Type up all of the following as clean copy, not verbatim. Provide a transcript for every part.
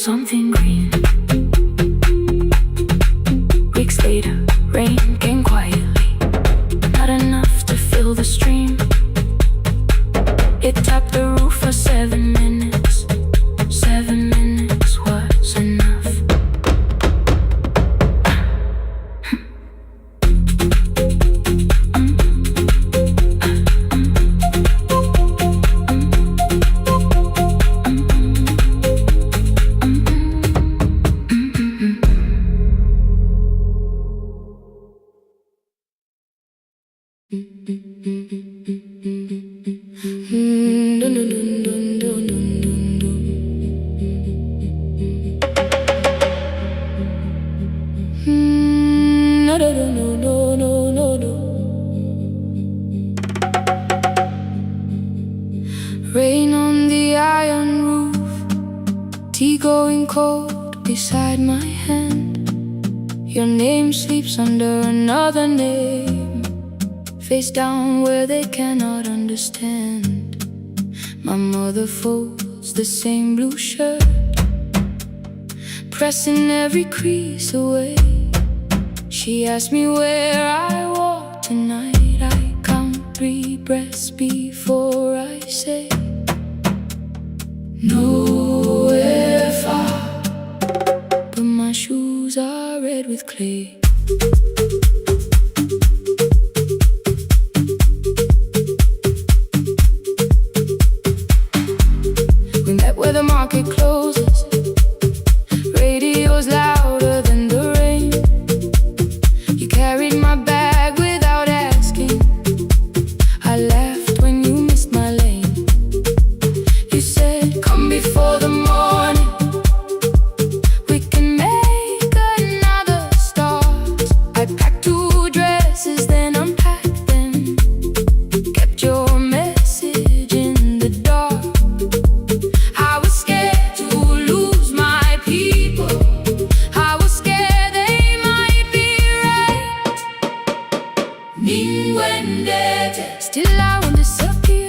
something green. Weeks later, rain came quietly, not enough to fill the stream. It tapped the roof for 7 minutes. 7 minutes was enough. Rain on the iron roof, tea going cold beside my hand. Your name sleeps under another name, face down where they cannot understand. My mother folds the same blue shirt, pressing every crease away. She asked me where I walk tonight. I count 3 breaths before I say nowhere far, but my shoes are red with clay. We met where the market closes, radio's louder than the rain. You carried my bag without asking. I laughed when you missed my lane. You said, come before the morning, we can make another start. I packed 2 dresses, then unpacked them, kept your message in the dark. I was scared to lose my people, I was scared they might be right. Unwinding, still I won't disappear.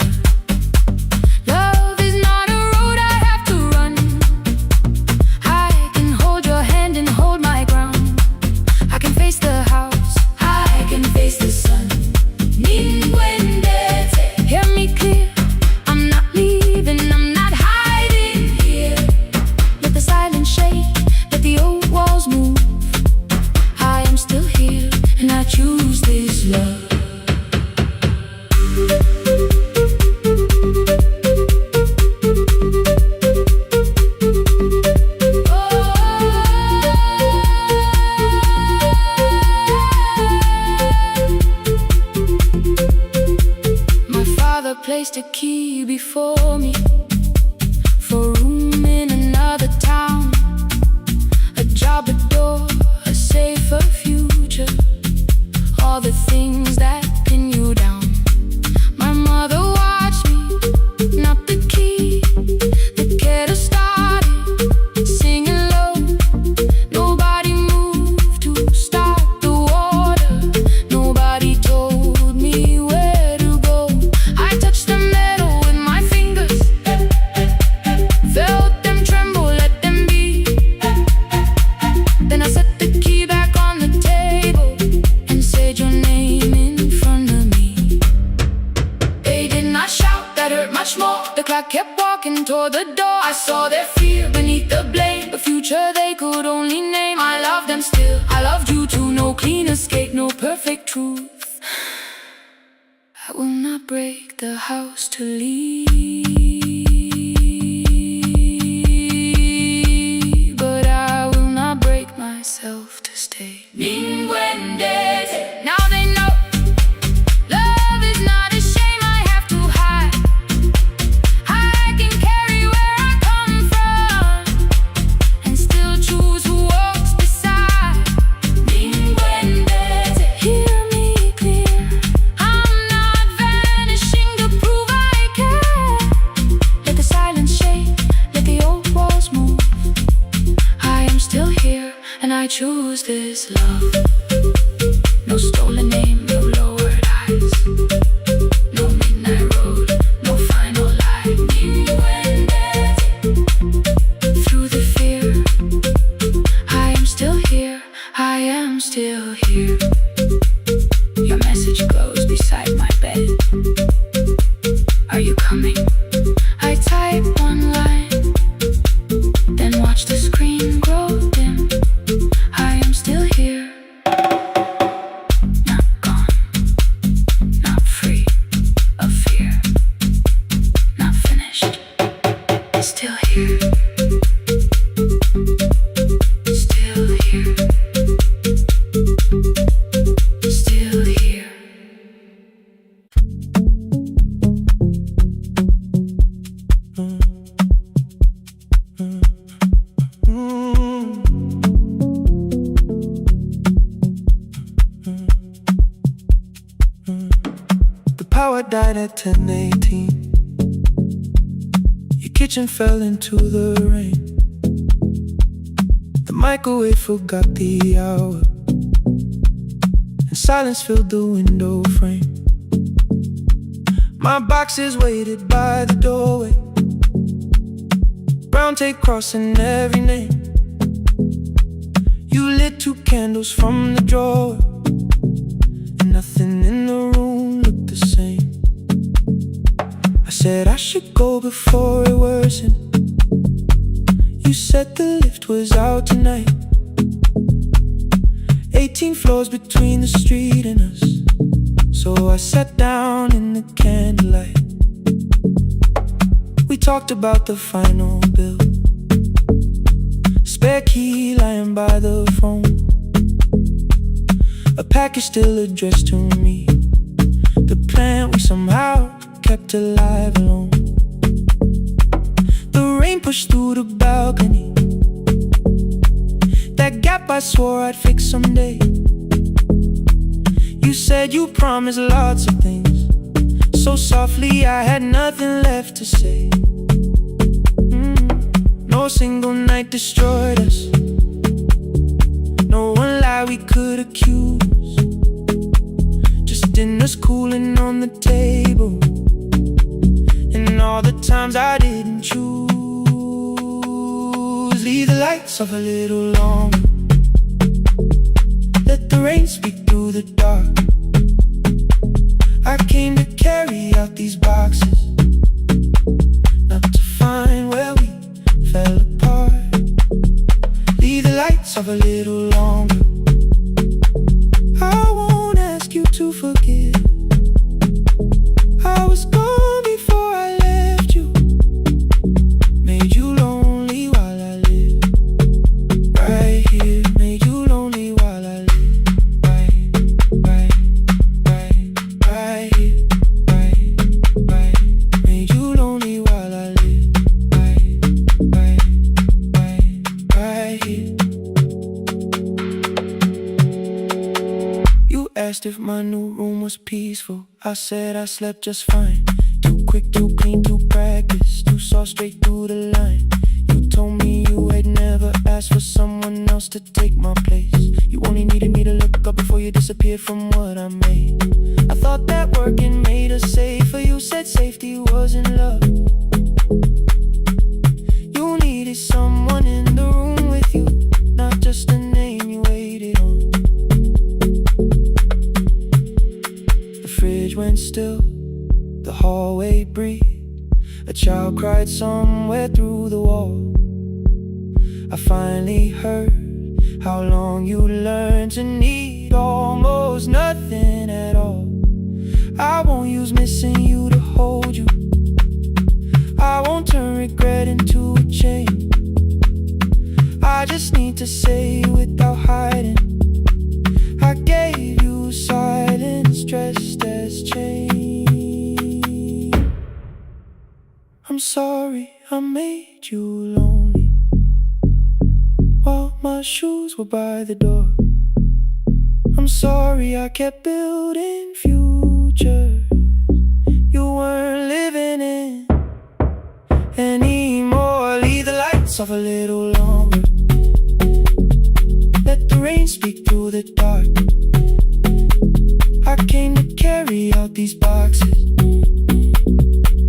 Love is not a road I have to run. I can hold your hand and hold my ground. I can face the house, I can face the sun. Unwinding, hear me clear, I'm not leaving, I'm not hiding here. Let the silence shake, let the old walls move. I am still here, and I choose this love. My father placed a key before me for room in another town, a job, a door, a safer future, all the things that pin you down. My mother watched me, not the key, the kettle started singing low. Nobody moved to stop the water, nobody told me where to go. I touched the metal with my fingers, felt them tremble, let them be. Then I set the key back on the table and said your name in front of me. They did not shout, that hurt much more. The clock kept walking toward the door. I saw their fear beneath the blame, a future they could only name. I loved them still, I loved you too. No clean escape, no perfect truth. I will not break the house to leave, but I will not break myself to stay. Now they know love is not a shame I have to hide. I can carry where I come from and still choose who walks beside. Hear me clear, I'm not vanishing to prove I care. 10:18. Your kitchen fell into the rain. The microwave forgot the hour, and silence filled the window frame. My boxes waited by the doorway, brown tape crossing every name. You lit 2 candles from the drawer, and nothing in the room looked the same. I said I should go before it worsened. You said the lift was out tonight. 18 floors between the street and us, so I sat down in the candlelight. We talked about the final bill, spare key lying by the phone, a package still addressed to me, the plant we somehow kept alive alone. The rain pushed through the balcony, that gap I swore I'd fix someday. You said you promised lots of things, so softly I had nothing left to say. No single night destroyed us, no one lie we could accuse, just dinners cooling on the table, and all the times I didn't choose. Leave the lights off a little longer, let the rain speak through the dark. I came to carry out these boxes, not to find where we fell apart. Leave the lights off a little longer, I won't ask you to forgive. I was gone before I left you, made you lonely while I lived right here, made you lonely while I lived right here, right, made you lonely while I lived right here. You asked if my new room was peaceful. I said I slept just fine. Too quick, too clean, too practiced, too saw straight through the line. You told me you had never asked for someone else to take my place. You only needed me to look up before you disappeared from what I made. I thought that working made us safer. You said safety was in love. You needed someone in the room with you, not just a name you waited on. The fridge went still, the hallway breathed, a child cried somewhere through the wall. I finally heard how long you learned to need almost nothing at all. I won't use missing you to hold you, I won't turn regret into a chain. I just need to say without hiding, I gave you silence dressed as change. I'm sorry I made you lonely while my shoes were by the door. I'm sorry I kept building futures you weren't living in anymore. Leave the lights off a little longer, let the rain speak through the dark. I came to carry out these boxes,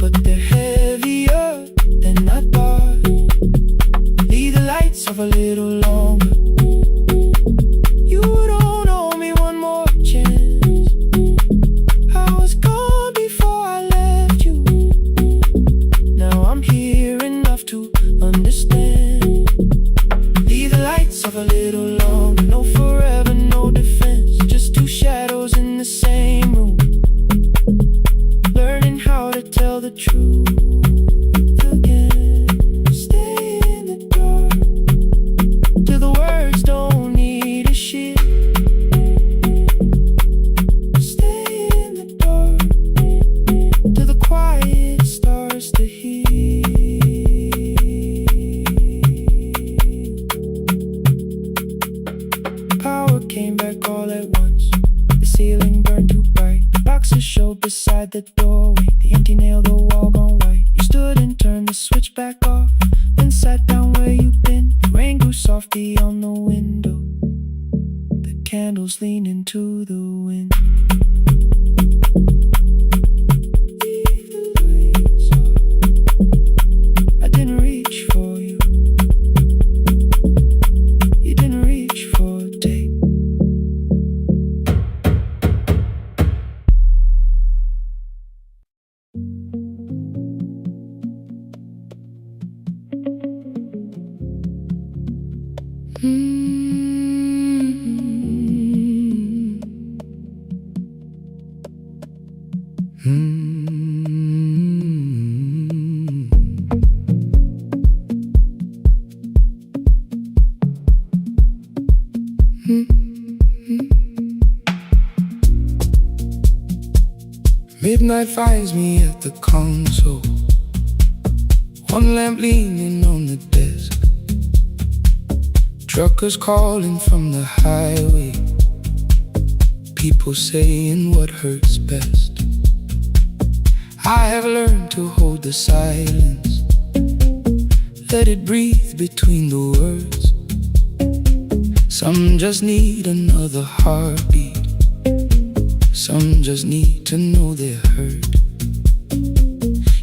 but they're heavier than I thought. Leave the lights off a little longer, you don't owe me one more chance. I was gone before I left you, now I'm here enough to understand. Leave the lights off a little longer, no forever, no defense, just 2 shadows in the same room, learning how to tell the truth again. Stay in the dark till the words don't need a shield. Stay in the dark till the quiet starts to heal. Power came back all at once, the ceiling burned too bright, the boxes showed beside the doorway, the Midnight finds me at the console, one lamp leaning on the desk. Truckers calling from the highway, people saying what hurts best. I have learned to hold the silence, let it breathe between the words. Some just need another heartbeat, some just need to know they're heard.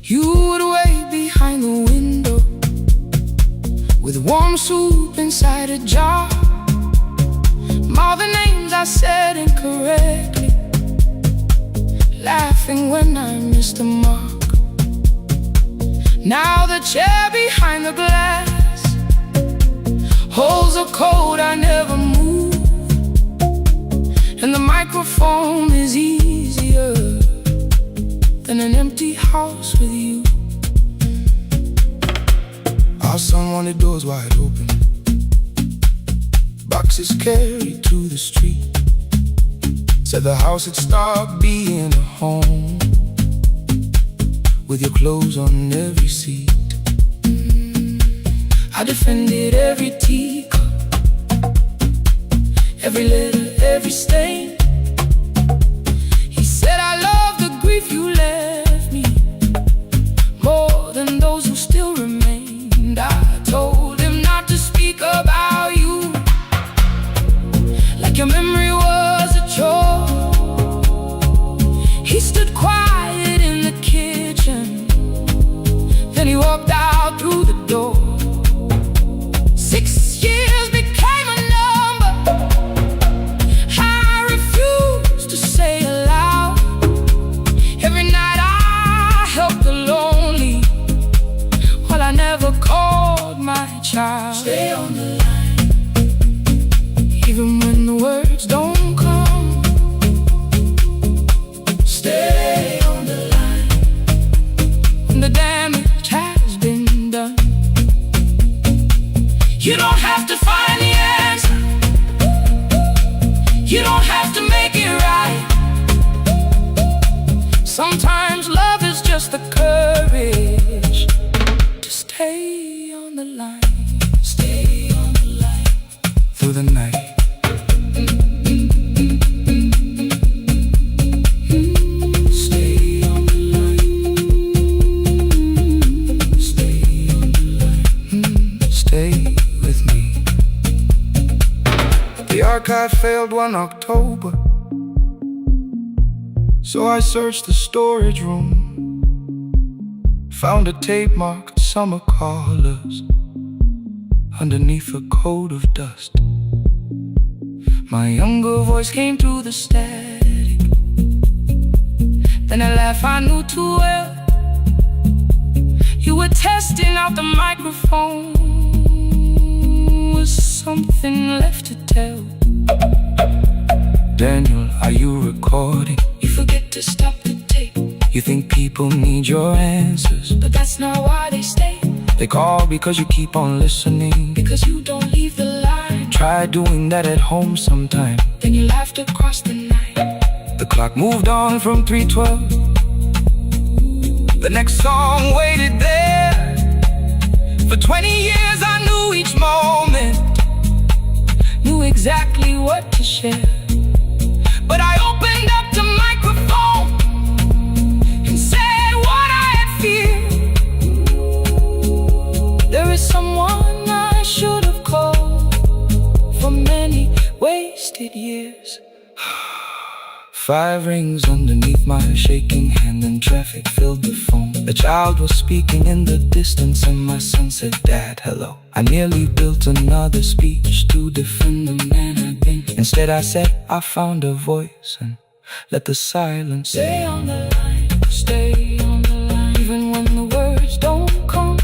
You would wait behind the window with warm soup inside a jar. All the names I said incorrectly, laughing when I missed the mark. Now the chair behind the glass holds a code I never moved, and the microphone is easier than an empty house with you. Our son wanted doors wide open, boxes carried to the street. Said the house had stopped being a home, with your clothes on every seat. I defended every teacup, every letter, every stain. He said I love the grief you left me more than those who still remained. I told him not to speak about you like your memory was a chore. He stood quiet in the kitchen, then he walked out through the door. 6 years became a number I refused to say aloud. Every night I helped the lonely, while I never called my child. Stay on the line, even when the words don't come. Stay on the line, when the damage has been done. You don't have to find the answer, you don't have to make it right. Sometimes love is just the courage to stay on the line. Stay on the line through the night. Stay on the line. Stay on the line. Stay with me. The archive failed one October, so I searched the storage room, found a tape marked summer callers underneath a coat of dust. My younger voice came through the static, then a laugh I knew too well. You were testing out the microphone, was something left to tell? Daniel, are you recording? You forget to stop the tape. You think people need your answers, but that's not why they stay. They call because you keep on listening, because you don't leave the line. Try doing that at home sometime, then you laughed across the night. The clock moved on from 3:12. The next song waited there. For 20 years I knew each moment, knew exactly what to share. But I opened up the microphone and said what I had feared. There is someone I should have called for many wasted years. 5 rings underneath my shaking hand, and traffic filled the phone. A child was speaking in the distance, and my son said, "Dad, hello." I nearly built another speech to defend the man I've been. Instead I said, I found a voice, and let the silence stay on the line. Stay on the line, even when the words don't come.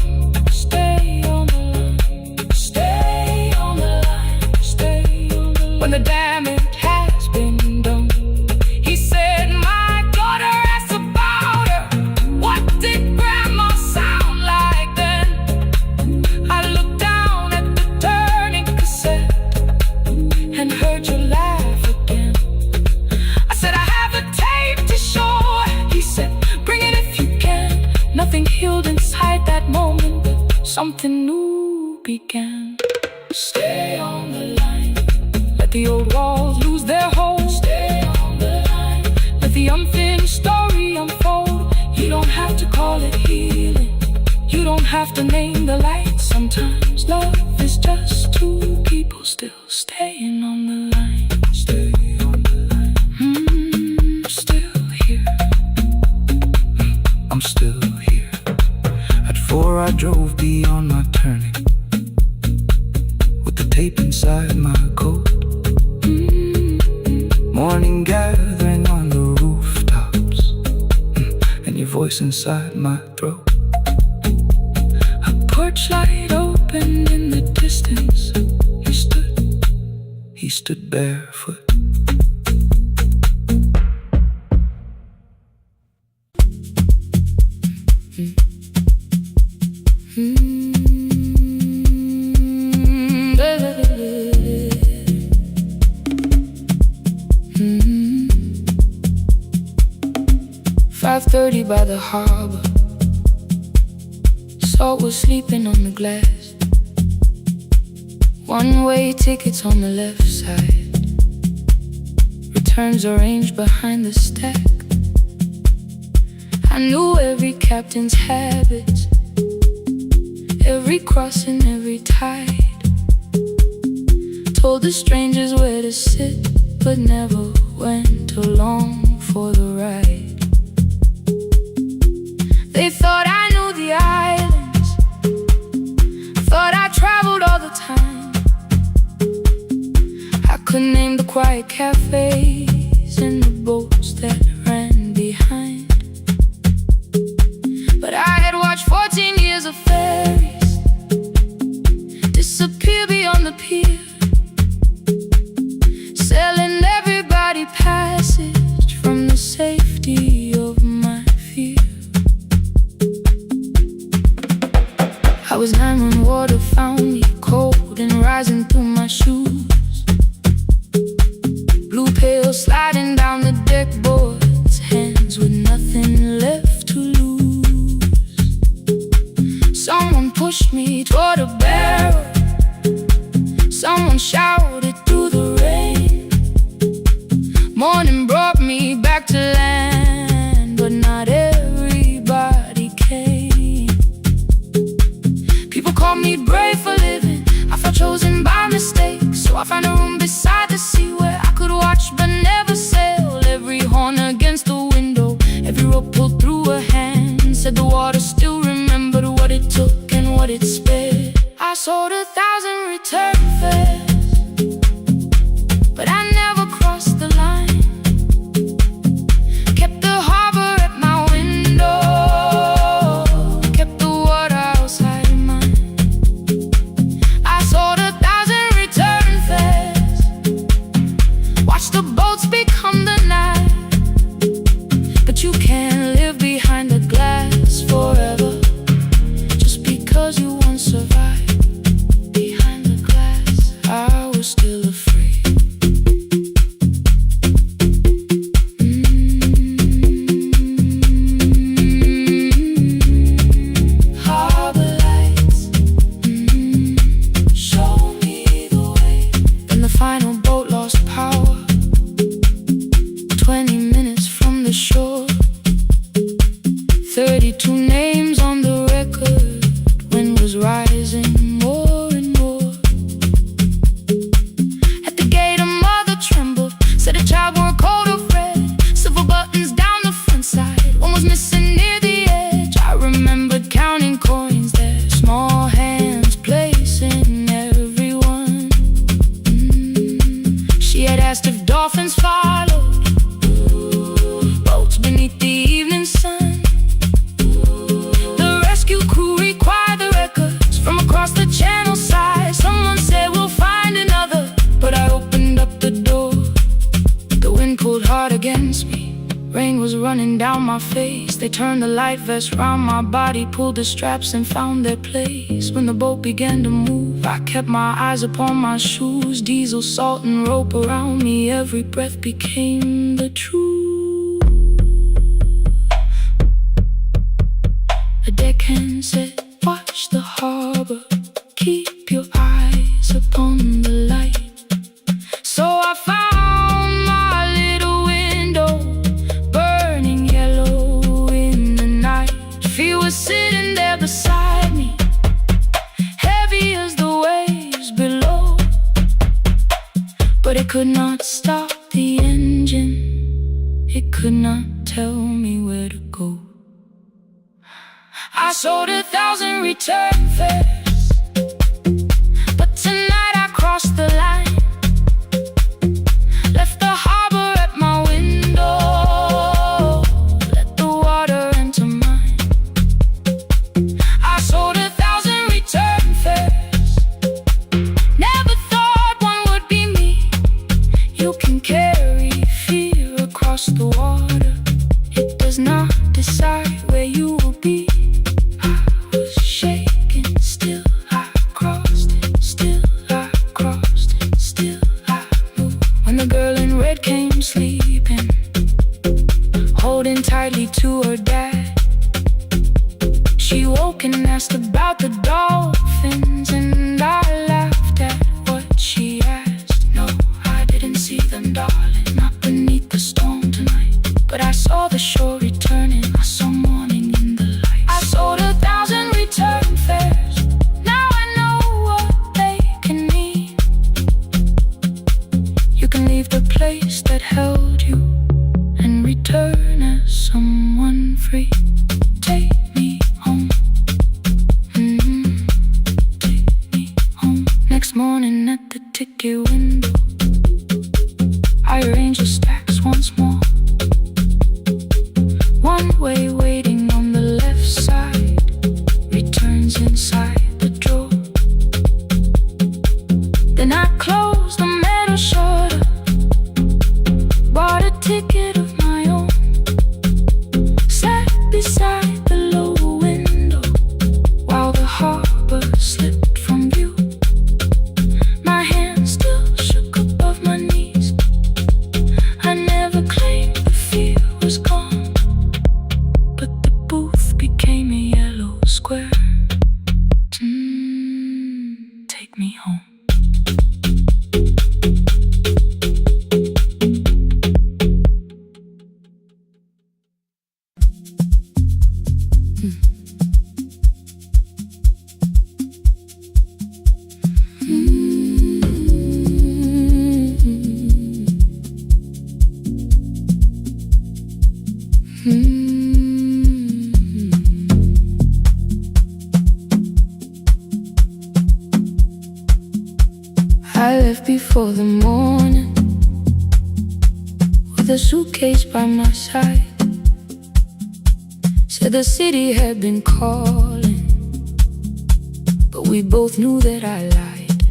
Stay on the line. Stay on the line. Something healed inside that moment, but something new began. Stay on the line. Let the old walls lose their hold. Stay on the line. Let the unfinished story unfold. You don't have to call it healing. You don't have to name the light. Sometimes love is just two people still staying on the line. Stay on the line. Still here. I'm still here. At 4 I drove beyond my turning, with the tape inside my coat. Morning gathering on the rooftops, and your voice inside my throat. A porch light opened in the distance. He stood barefoot. .30 by the harbor. Salt was sleeping on the glass. One-way tickets on the left side. Returns arranged behind the stack. I knew every captain's habits, every crossing, every tide. Told the strangers where to sit, but never went along for the ride. They thought I knew the islands, thought I traveled all the time. I could name the quiet cafes and the boats that ran behind. But I had watched 14 years of ferries disappear beyond the pier, selling everybody passage from the safety of my fear. I was 9 when water found me, cold and rising through my shoes. Blue pail sliding down the deck boards, hands with nothing left to lose. Someone pushed me toward a barrel. Someone shouted through the rain. Morning brought me back to land, but not everybody came. People called me brave for living. I felt chosen by mistake, so I found a room beside the sea where I could watch but never sail. Every horn against the window, every rope pulled through a hand, said the water still remembered what it took and what it spared. I sold 1,000 return fares, but I never crossed the line. Kept the harbor at my window, kept the water outside of mine. I sold 1,000 return fares, watched the boats become the night. But you can't live behind the glass forever, just because you once survived. Behind the glass, I was still afraid. Harbor lights, show me the way. Then the final boat lost power, 20 minutes from the shore. 32 names on the record, wind was rising more and more. At the gate a mother trembled, said a child wore a coat of red, silver buttons down the front side, one was missing near the edge. I remembered counting coins there, small hands placing everyone. She had asked if dolphins followed, boats beneath the evening sun. The rescue crew required the records from across the channel side. Someone said we'll find another, but I opened up the door. The wind pulled hard against me, rain was running down my face. They turned the light vest round my body, pulled the straps and found their place. When the boat began to move, I kept my eyes upon my shoes. Diesel, salt and rope around me, every breath became the truth. A deckhand said, watch the harbor, keep your eyes upon the light. So I found my little window, burning yellow in the night. She was sitting there beside me, heavy as the waves below, but it could not stop the engine, it could not tell me where to go. I sold 1,000 return fares, but tonight I crossed the line. Left the harbor at my window, let the water enter mine. I sold 1,000 return fares, never thought one would be me. You can carry fear across the water, it does not decide where you will be. I was shaking, still I crossed it, still I crossed it, still I moved. When the girl in red came sleeping, holding tightly to her dad, she woke and asked about the dolphins, and I laughed at what she asked. No, I didn't see them, darling, not beneath the storm tonight, but I saw the shore returning, I saw morning in the light. I sold 1,000 return fares, now I know what they can mean. You can leave the place that held you and return as someone free. Take me home, take me home. Next morning at the ticket window, I arranged the stacks once more. One way waiting on the left side, returns inside the drawer. Then I closed the metal shutter, bought a ticket of my own, sat beside the low window while the harbor slipped from view. My hands still shook above my knees, I never claimed the fear was gone, but the booth became a yellow square. Take me home. I left before the morning, with a suitcase by my side. Said the city had been calling, but we both knew that I lied.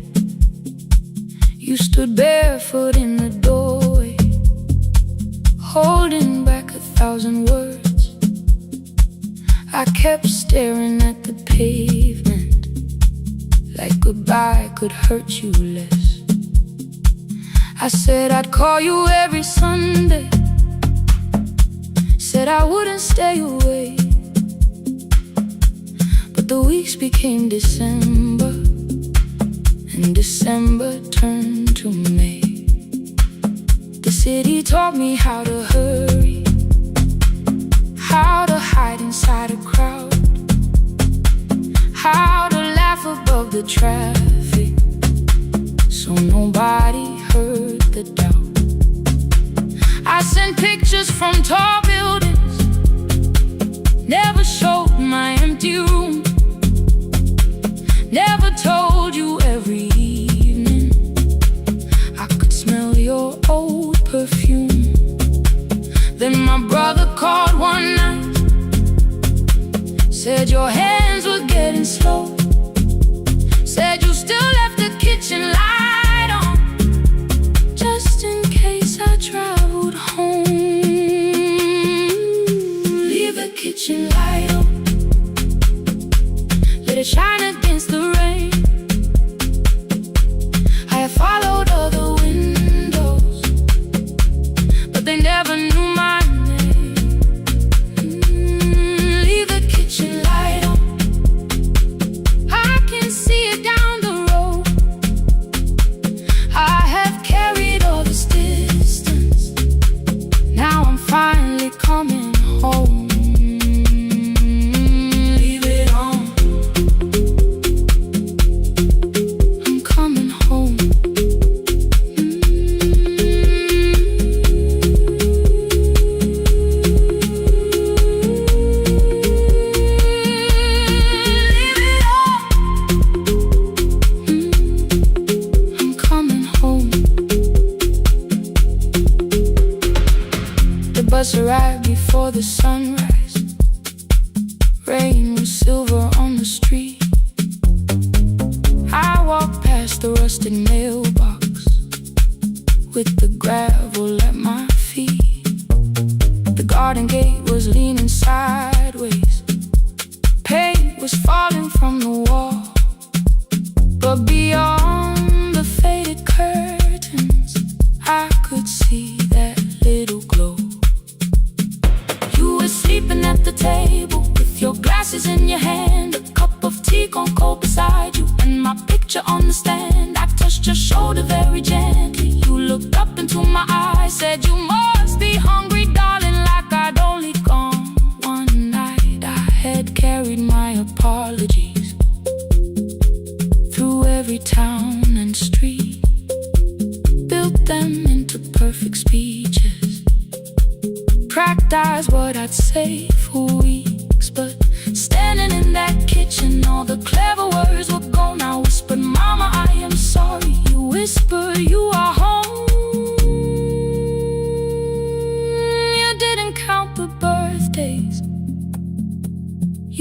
You stood barefoot in the doorway, holding back 1,000 words. I kept staring at the pavement, like goodbye could hurt you less. I said I'd call you every Sunday, said I wouldn't stay away. But the weeks became December, and December turned to May. The city taught me how to hurry, how to hide inside a crowd, how to laugh above the traffic, so nobody heard the doubt. I sent pictures from tall buildings, never showed my empty room, never told you every evening I could smell your old perfume. Then my brother called one night, said your hands were getting slow, said you still left the kitchen light on, just in case I traveled home. Leave the kitchen light on, let it shine against the rain. I have followed other windows, but they never knew my name. Leave the kitchen light on, before the sunrise. Rain was silver on the street. I walked past the rusted mailbox with the gravel at my feet. The garden gate was leaning sideways. Paint was falling from the wall. But beyond the faded curtains, I could see that little glow. You were sleeping at the table with your glasses in your hand, a cup of tea gone cold beside you, and my picture on the stand. I touched your shoulder very gently. You looked up into my eyes, said, "You must be hungry, darling," like I'd only gone one night. I had carried my apologies through every town and street, built them into perfect speeches, practiced what I'd say for weeks. But standing in that kitchen, all the clever words were gone. I whispered, "Mama, I am sorry." You whispered, "You are home." You didn't count the birthdays,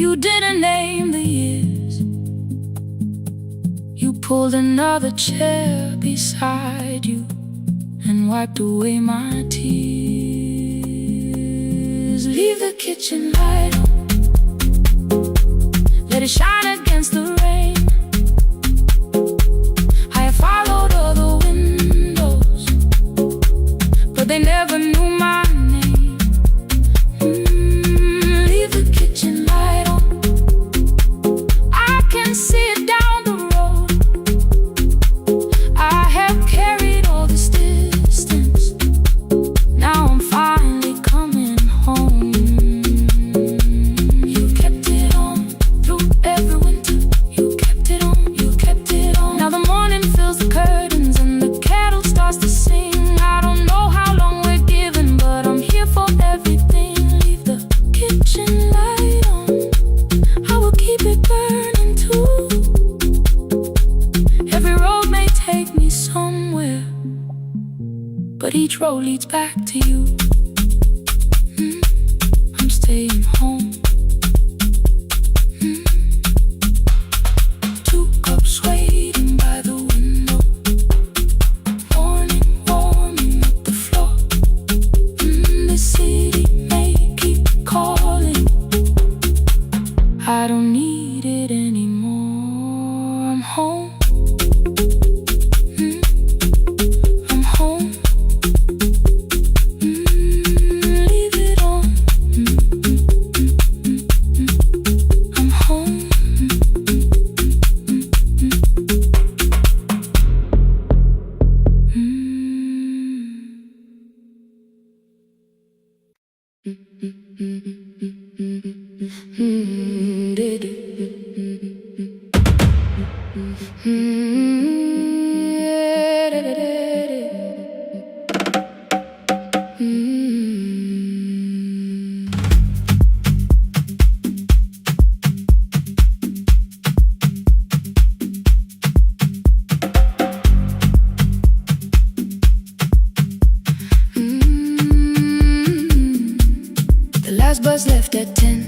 you didn't name the years. You pulled another chair beside you and wiped away my tears. Leave the kitchen light on, let it shine against the rain. I have followed other windows, but they never knew my name. Leave the kitchen light on, I can see it down the road. I have carried all this distance, now I'm finally coming home. You kept it on through every winter. You kept it on, you kept it on. Now the morning fills the curtains and the kettle starts to sing. I don't know how long we're given, but I'm here for everything. Leave the kitchen light on, I will keep it burning too. Every road may take me somewhere, but each road leads back to you. I'm staying home. 2 cups waiting by the window, morning warming up the floor. The city may keep calling, I don't need it anymore. I'm home. I'm home. Leave it on. I'm home. The last bus left at 10.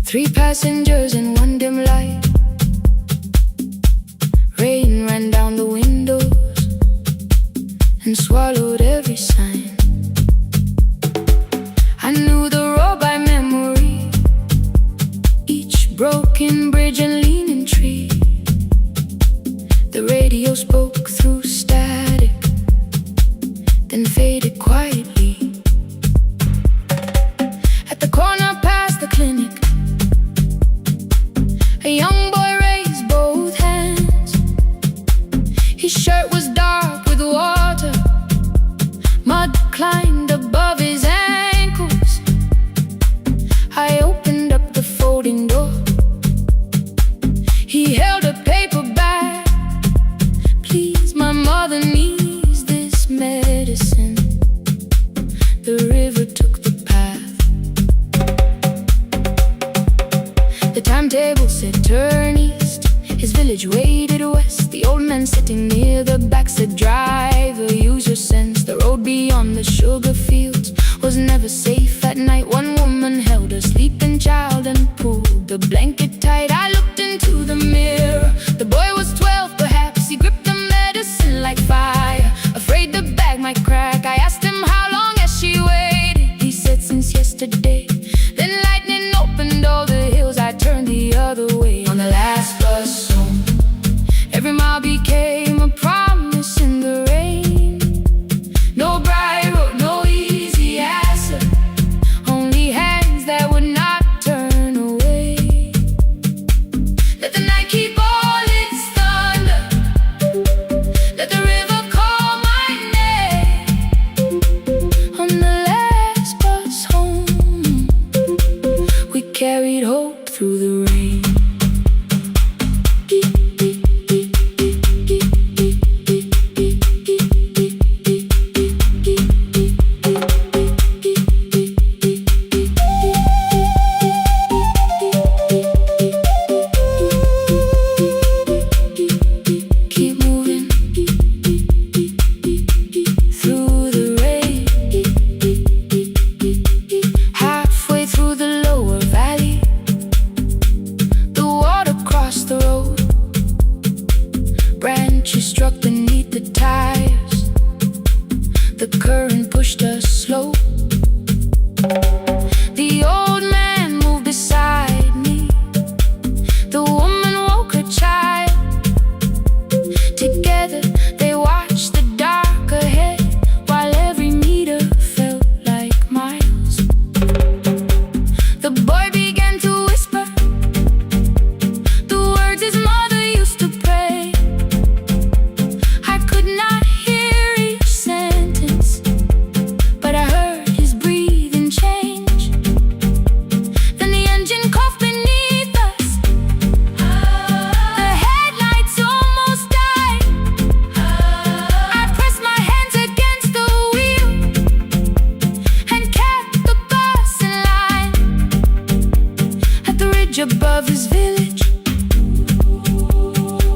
3 passengers and 1 dim light. Rain ran down the windows and swallowed every sign. I knew the road by memory, each broken bridge and leaning tree. The radio spoke through static, then faded quietly. At the corner past the clinic, a young boy raised both hands. His shirt was dark with water, mud climbed above his ankles. I opened up the folding door. He held a paper bag. "Please, my mother needs this medicine." The river took the path. The timetable said turn east. His village waded west. The old man sitting near the back said, "Driver, use your sense. The road beyond the sugar fields was never safe at night." One woman held a sleeping child and pulled the blanket tight. I looked into the mirror. The boy was 12, perhaps. He gripped the medicine like fire, afraid the bag might crack. I asked him, "How long has she waited?" He said, "Since yesterday." Then lightning opened all the hills. I turned the other way on the last bus home. Every mile became a promise in the rain. No bright road, no easy answer, only hands that would not turn away. Let the night keep all its thunder, let the river call my name. On the last bus home, we carried hope through the rain. Branches struck beneath the tires. The current pushed us slow. The old man moved beside me. The woman woke her child. Together they watched the dark ahead, while every meter felt like miles. The boy began to whisper the words his mother used to pray. Above his village,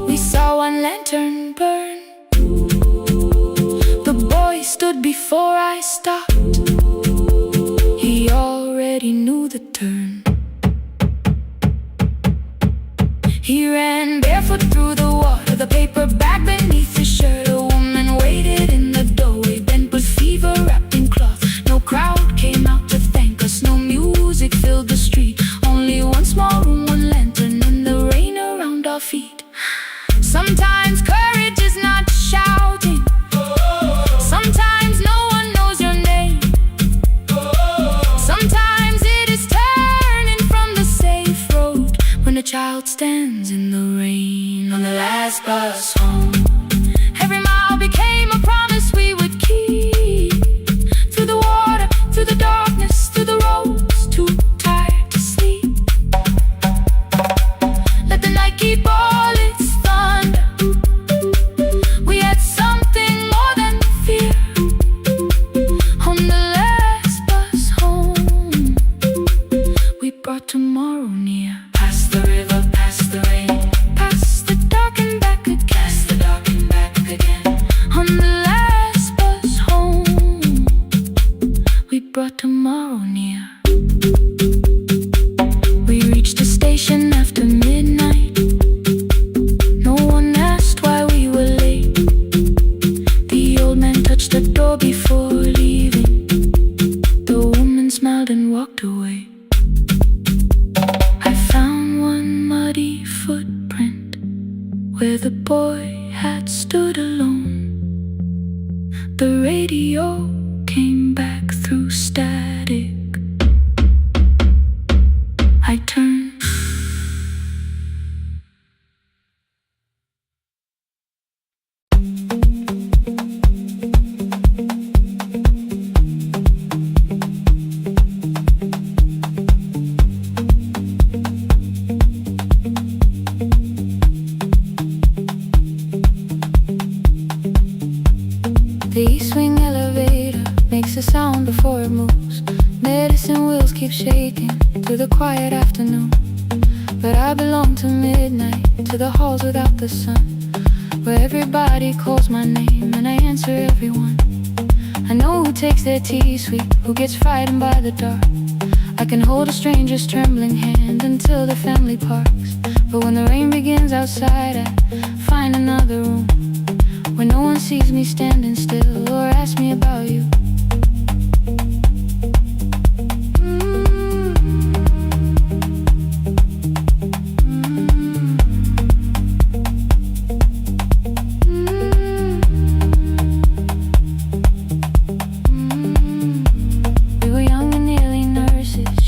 we saw one lantern burn. The boy stood before I stopped. He already knew the turn. He ran barefoot through the water, the paper bag beneath his shirt. A woman waited in the doorway, bent with fever, wrapped in cloth. No crowd came out to thank us, no music filled the street. Only one small room, one lantern, and the rain around our feet. Sometimes courage is not shouting. Sometimes no one knows your name. Sometimes it is turning from the safe road when a child stands in the rain on the last bus home. Every mile became a promise we would keep. Through the water, through the darkness, through the roads too tired to sleep. Let the night keep all its thunder. We had something more than fear. On the last bus home, we brought tomorrow near. Past the river, past the rain, past the dark and back again, past the dark and back again. On the last bus home, we brought tomorrow near. We reached the station after midnight. No one asked why we were late. The old man touched the door before leaving. The woman smiled and walked away. I found one muddy footprint where the boy had stood alone. The radio came back through static. I turned. The east wing elevator makes a sound before it moves. Medicine wheels keep shaking through the quiet afternoon. But I belong to midnight, to the halls without the sun, where everybody calls my name and I answer everyone. I know who takes their tea sweet, who gets frightened by the dark. I can hold a stranger's trembling hand until the family parks. But when the rain begins outside, I find another room where no one sees me standing still or asks me about you.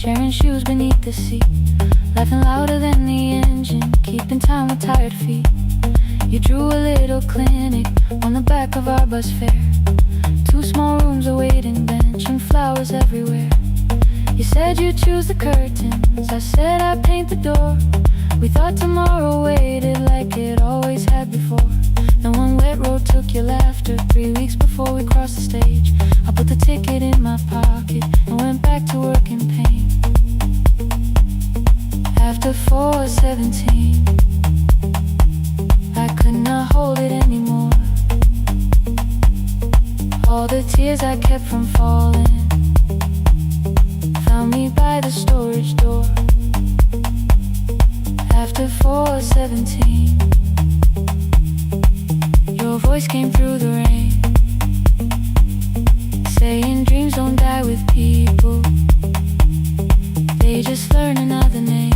Sharing shoes beneath the seat, laughing louder than the engine, keeping time with tired feet. You drew a little clinic on the back of our bus fare. 2 small rooms, a waiting bench, and flowers everywhere. You said you'd choose the curtains, I said I'd paint the door. We thought tomorrow waited like it always had before. Then one wet road took your laughter. 3 weeks before we crossed the stage, I put the ticket in my pocket and went back to work in pain. After 4:17, I could not hold it anymore. All the tears I kept from falling found me by the storage door. After 4:17, your voice came through the rain, saying dreams don't die with people, they just learn another name.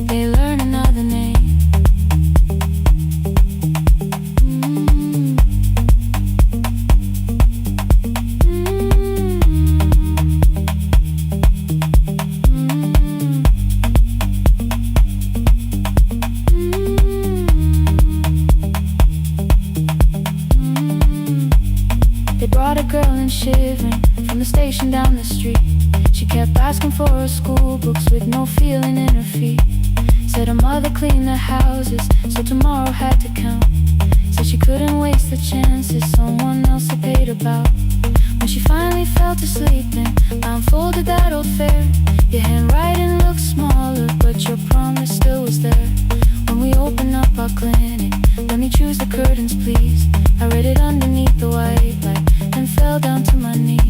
They learn another name. They brought a girl in shivering from the station down the street. She kept asking for her school books with no feeling in her feet. Said her mother cleaned the houses, so tomorrow had to count. Said she couldn't waste the chances someone else had paid about. When she finally fell to sleep and unfolded that old fare, your handwriting looked smaller, but your promise still was there. When we opened up our clinic, let me choose the curtains please. I read it underneath the white light and fell down to my knees.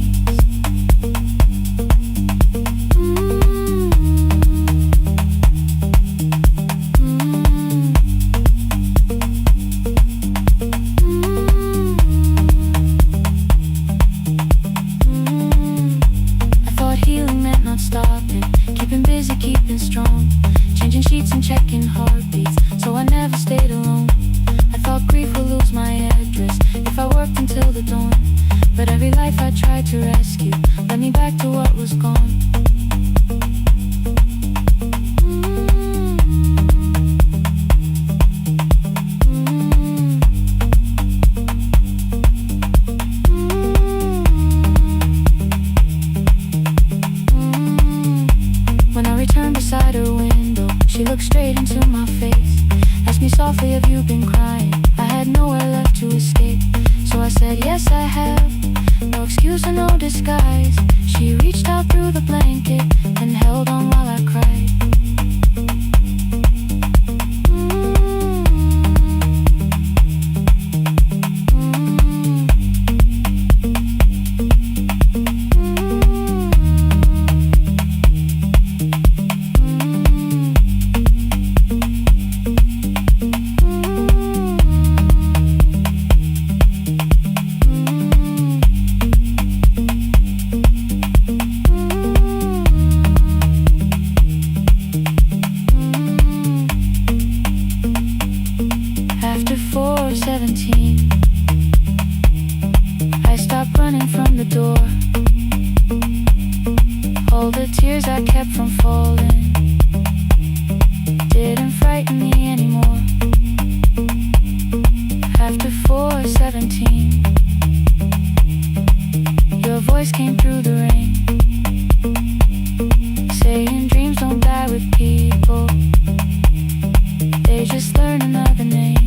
I thought healing meant not stopping, keeping busy, keeping strong, changing sheets and checking heartbeats, so I never stayed alone. I thought grief would lose my address if I worked until the dawn. But every life I tried to rescue led me back to what was gone. When I returned beside her window, she looked straight into my face, asked me softly, have you been crying? I had nowhere left to escape, so I said, yes I have, no excuse or no disguise. She reached out through the blanket and held on while I cried. After 4:17, I stopped running from the door. All the tears I kept from falling didn't frighten me anymore. After 4:17, your voice came through the rain, saying dreams don't die with people, they just learn another name.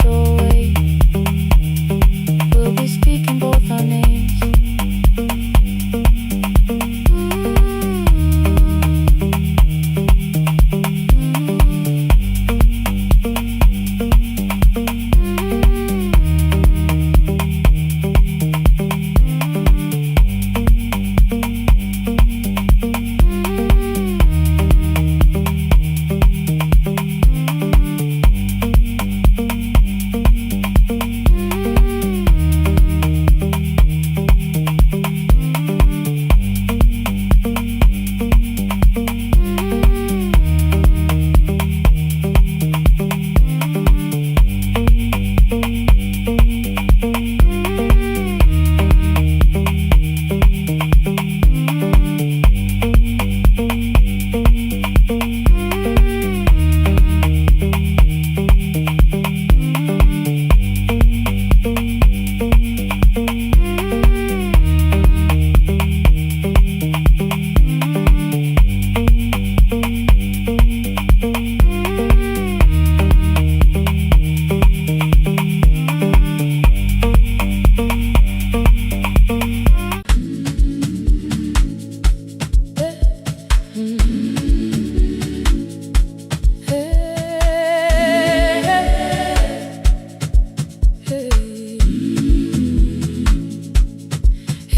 doorway. We'll be speaking both our names.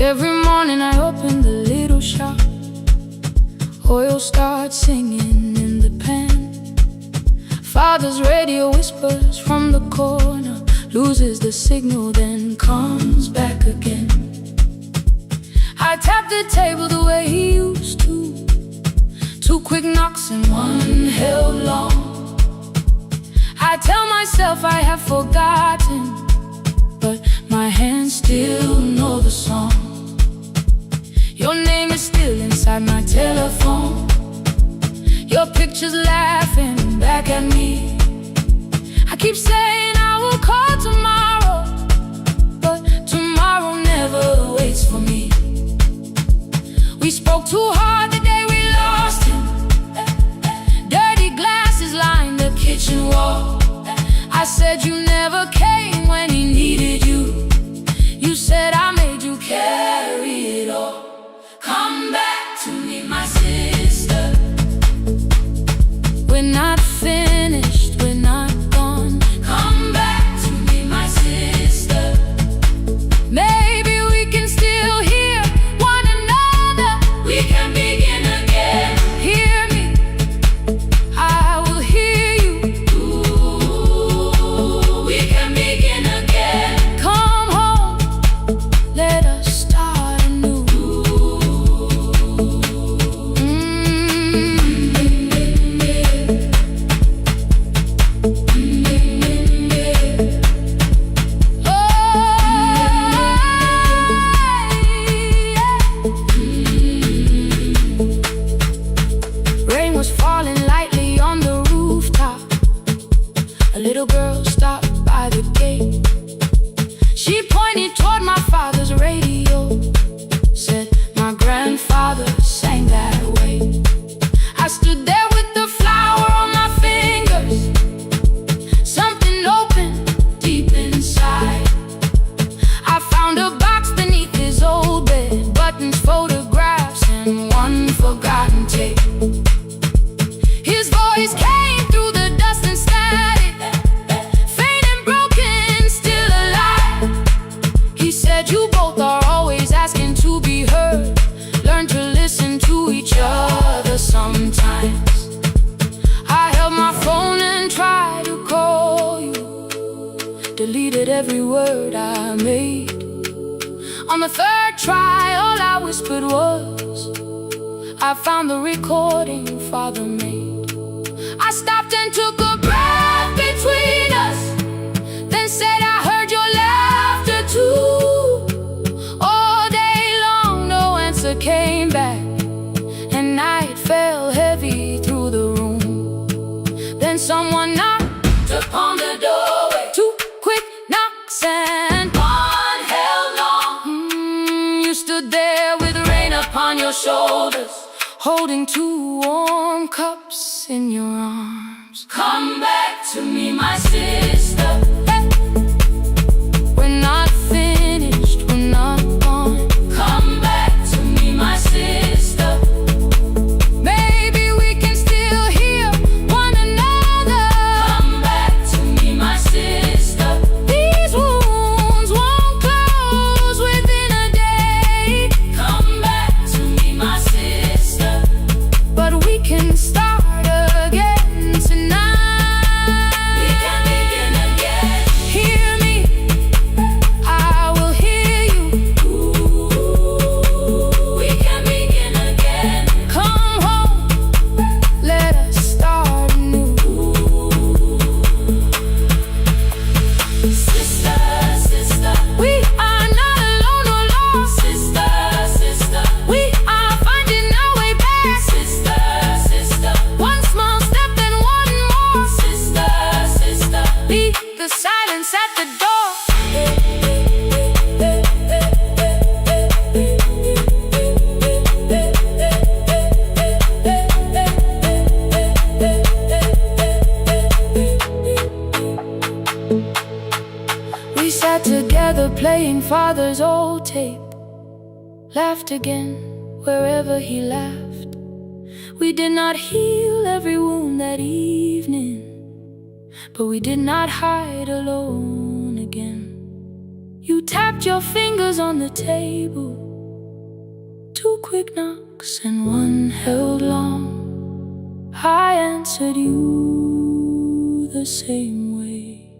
Every morning I open the little shop. Oil starts singing in the pan. Father's radio whispers from the corner, loses the signal, then comes back again. I tap the table the way he used to. 2 quick knocks and 1 held long. I tell myself I have forgotten, but my hands still know the song. Your name is still inside my telephone. Your picture's laughing back at me. I keep saying I will call tomorrow, but tomorrow never waits for me. We spoke too hard the day we lost him. Dirty glasses lined the kitchen wall. I said you never came when he needed you. You said I made you carry it all. Come back to me, my sister. We're not finished, we're not gone. Come back to me, my sister. Maybe we can still hear one another. We can begin again. Hear me, I will hear you. Ooh, we can begin again. Come home, let us start anew. Rain was falling lightly on the rooftop. A little girl stopped by the gate. She pointed toward my father's radio, said my grandfather sang that way. I stood there with the flower on my fingers. Something opened deep inside. I found a box beneath his old bed, buttons, photographs, and 1 forgotten tape. His voice came through the dust and static, faint and broken, still alive. He said you both are always asking to be heard. Learn to listen to each other sometimes. I held my phone and tried to call you, deleted every word I made. On the 3rd try, all I whispered was, I found the recording Father made. I stopped and took a breath between us, then said I heard your laughter too. All day long no answer came back, and night fell heavy through the room. Then someone knocked upon the doorway. 2 quick knocks and 1 held long. You stood there with rain upon your shoulders, holding 2 warm cups in your arms. Come back to me, my sister. silence at the door. We sat together playing father's old tape, laughed again wherever he laughed. We did not heal every wound that evening, but we did not hide alone again. You tapped your fingers on the table, 2 quick knocks and 1 held long. I answered you the same way.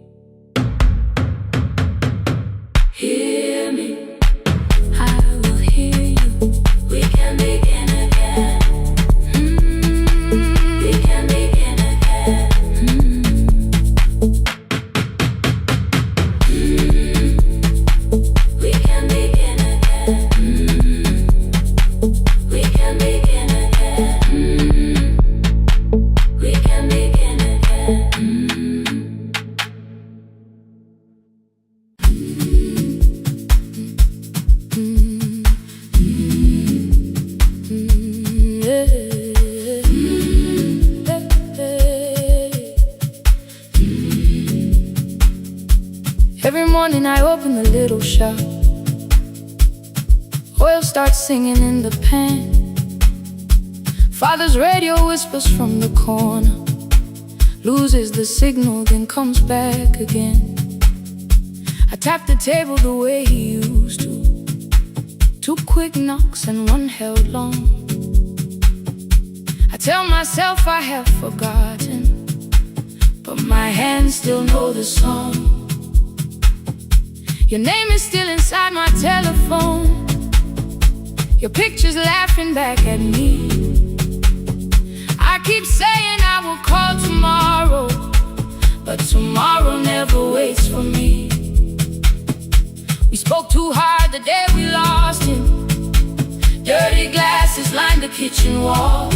Hear me, I will hear you. We can begin again. We can begin again. We can begin again. We can begin again. We can begin again. Every morning I open the little shop. Oil starts singing in the pan. Father's radio whispers from the corner, loses the signal, then comes back again. I tap the table the way he used to, 2 quick knocks and 1 held long. I tell myself I have forgotten, but my hands still know the song. Your name is still inside my telephone, your picture's laughing back at me. I keep saying I will call tomorrow, but tomorrow never waits for me. We spoke too hard the day we lost him. Dirty glasses lined the kitchen wall.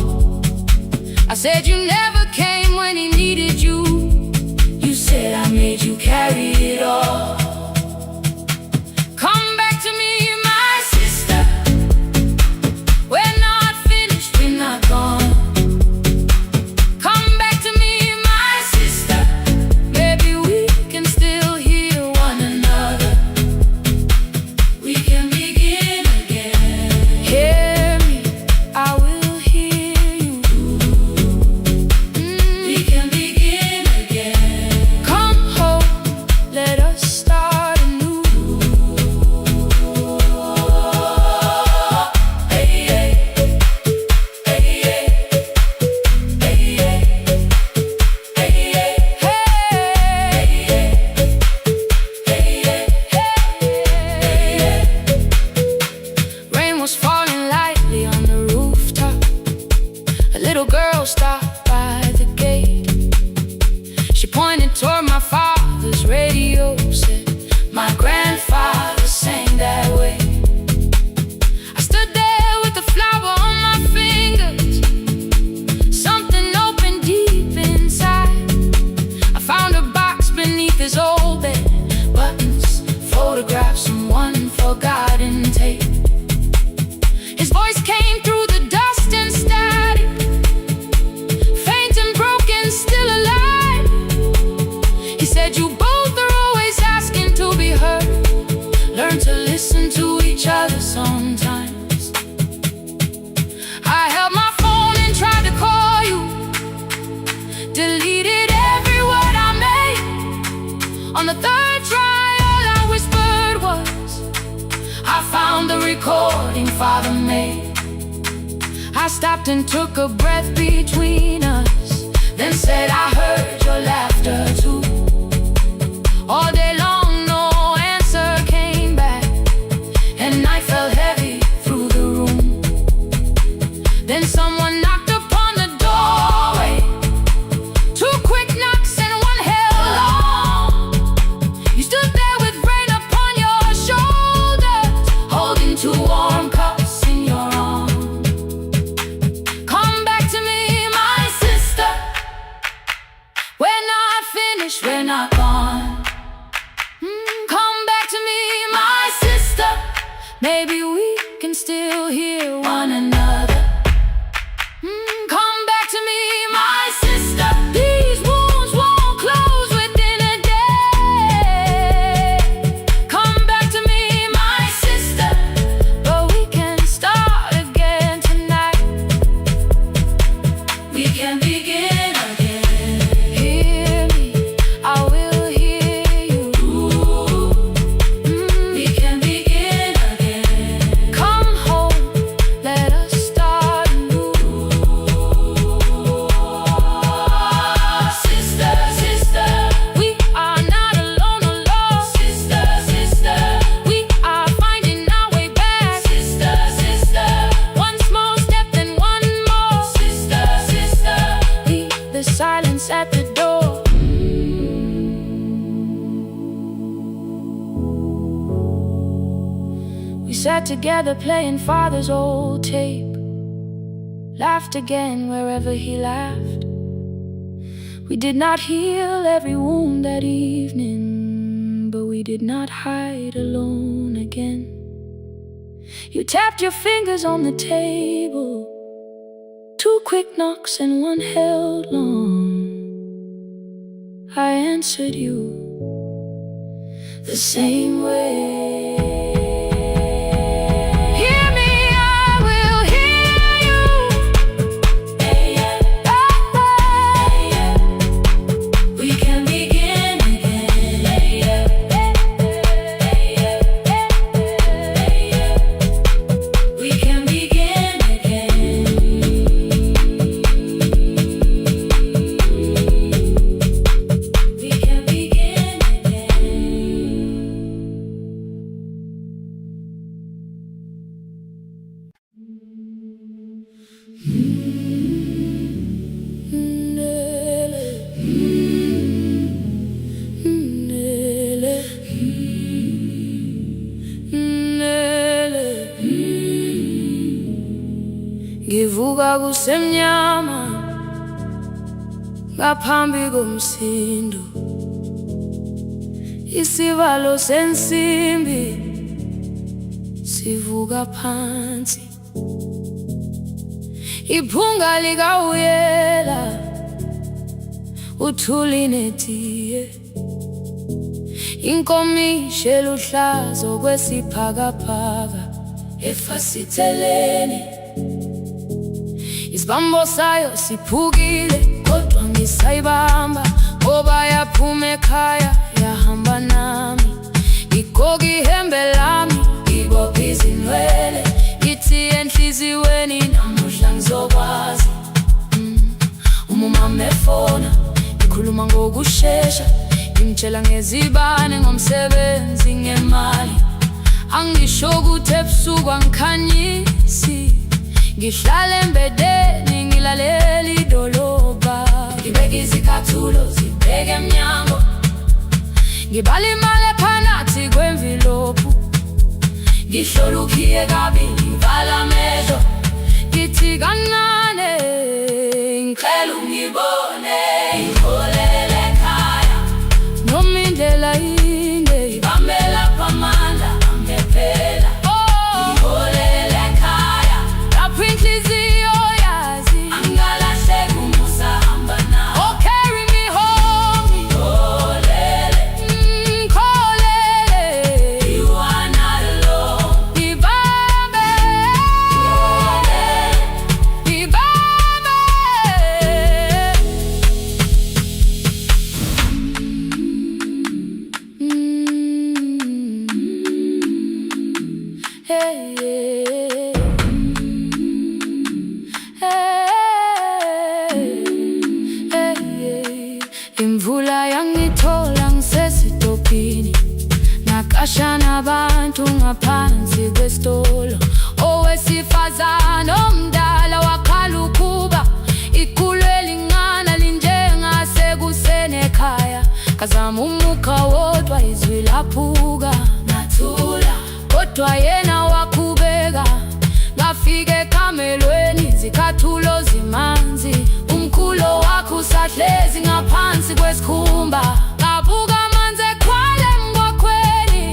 I said you never came when he needed you. You said I made you carry it all. Come back to me, my sister. We're not finished, we're not gone. Come back to me, my sister. Maybe we can still hear one another. We can begin again. Hear me, I will hear you. We can begin again. Come home, let us start anew. Rain was falling lightly on the rooftop. A little girl stopped by the gate. She pointed toward my father's radio, said, my grandfather sang that way. I stood there with the flower on my fingers. Something opened deep inside. I found a box beneath his old bed, buttons, photographs, and 1 forgotten tape. His voice came through the dust and static, faint and broken, still alive. He said, you both are always asking to be heard. Learn to listen to each other sometimes. I held my phone and tried to call you, deleted every word I made. On the 3rd try, all I whispered was, I found the recording Father made. I stopped and took a breath between us, then said I heard your laughter too. All day long no answer came back, and night fell heavy through the room. Then someone knocked upon the doorway, 2 quick knocks and 1 held long. You stood there with rain upon your shoulders, holding 2 warm cups in your arms. Come back to me, my sister. We're not finished, maybe we can still hear one another. Come back to me, my sister. These wounds won't close within a day. Come back to me, my sister. But we can start again tonight. We can begin again. Hear me, I will hear you. We can begin again. Come home, let us start anew. Sister, sister, we are not alone, alone. Sister, sister, we are finding our way back. Sister, sister, one small step and one more. Sister, sister, leave the silence at the door. We sat together playing father's old tape, laughed again wherever he laughed. We did not heal every wound that evening, but we did not hide alone again. You tapped your fingers on the table, 2 quick knocks and 1 held long. I answered you the same way. Hear me, I will hear you. We can begin again. We can begin again. We can begin Ngivuka kusemnyama ngaphambi komsindo, isivalo sensimbi sivuka phansi, iphunga likawuyela uthuli netiye, inkomishi eluhlaza okwesiphakapaka efasiteleni. Isibambo sayo siphukile kodwa ngisayibamba, ngoba yaphuma ekhaya yahamba nami. Igqoka ihembe lami, ibopha izinwele, ithi enhliziyweni namuhla ngizokwazi. Umama efona, ikhuluma ngokushesha, imtshela ngezibane, ngomsebenzi, ngemali. Angisho ukuthi ebusuku angikhanyisi, ngihlala embedeni ngilalela idolobha. Ngibeka izicathulo zibheke emnyango, ngibala imali ephakathi kwemvilophu, ngihlola ukhiye kabili, ngivala amehlo, ngithi kancane ngicela ungibone, ngiholele ekhaya noma indlela inde, ngibambela phamandla angephela. Ngiholele ekhaya lapho inhliziyo yazi angalahleki uma usahamba nawe. Oh, carry me home, ngiholele, ngiholele, you are not alone. Ngibambe, ngibambe. Hey, hey, hey, hey. Imvula yangithola ngisesitopini, nakasha nabantu ngaphansi kwesitolo. Owesifazane omdala wakhala ukuba ikhulu elingana linjengasekuseni ekhaya. Kazama umukha wodwa izwi laphuka, ngathula kodwa yena wakhubeka. Ngafika ekamelweni, izicathulo zimanzi, umkhulo wakhe usahlezi ngaphansi kwesikhumba. Ngabuka amanzi ekhwale emgwaqweni,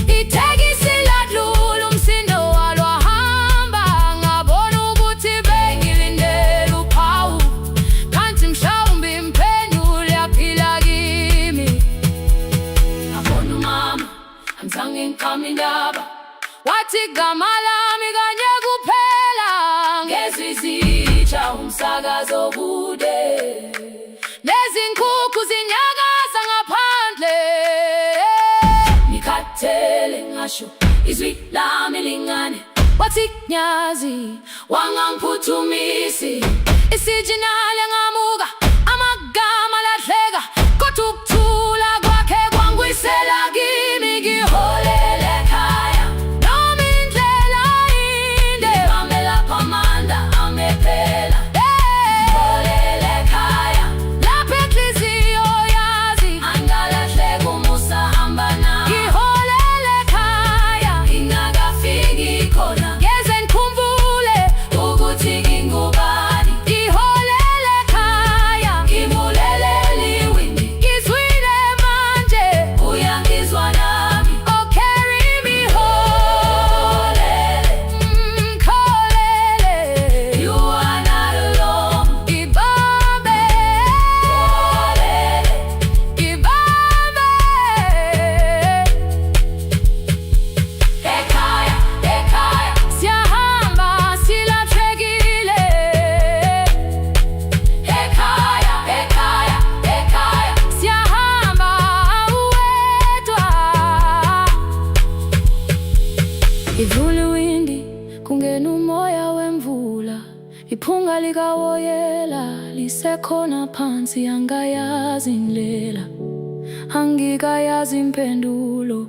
ithekisi ladlula nginkamindaba wathi gama lami kanye kuphela ngezizitsha umsakazo bude nezinkukhu zinyakaza ngaphandle ngikhathele ngasho izwi lami lingane wathi nyazi wangangiphuthumisi isijinali ngamuka amagama lahleka kodwa ukuthula kwakhe kwangwisela kimi ngiholele ekhaya noma indlela inde ngihambela phamanda angephela ngiholele ekhaya lapho inhliziyo yazi angalahleka umusa hamba nami ngiholele ekhaya ingakafiki khona ngeze ngikhumbule ukuthi ngingubani ngiholele ekhaya ngibulele liwindi ngizwile manje uyangizwa nami oh carry me holele kholele you are not alone ibambe holele ibambe ekhaya ekhaya siyahamba silahlekile ekhaya ekhaya ekhaya siyahamba uwedwa ivule iwindi kungena umoya wemvula iphunga likawoyela lisekhona phansi angayazi indlela angikayazi impendulo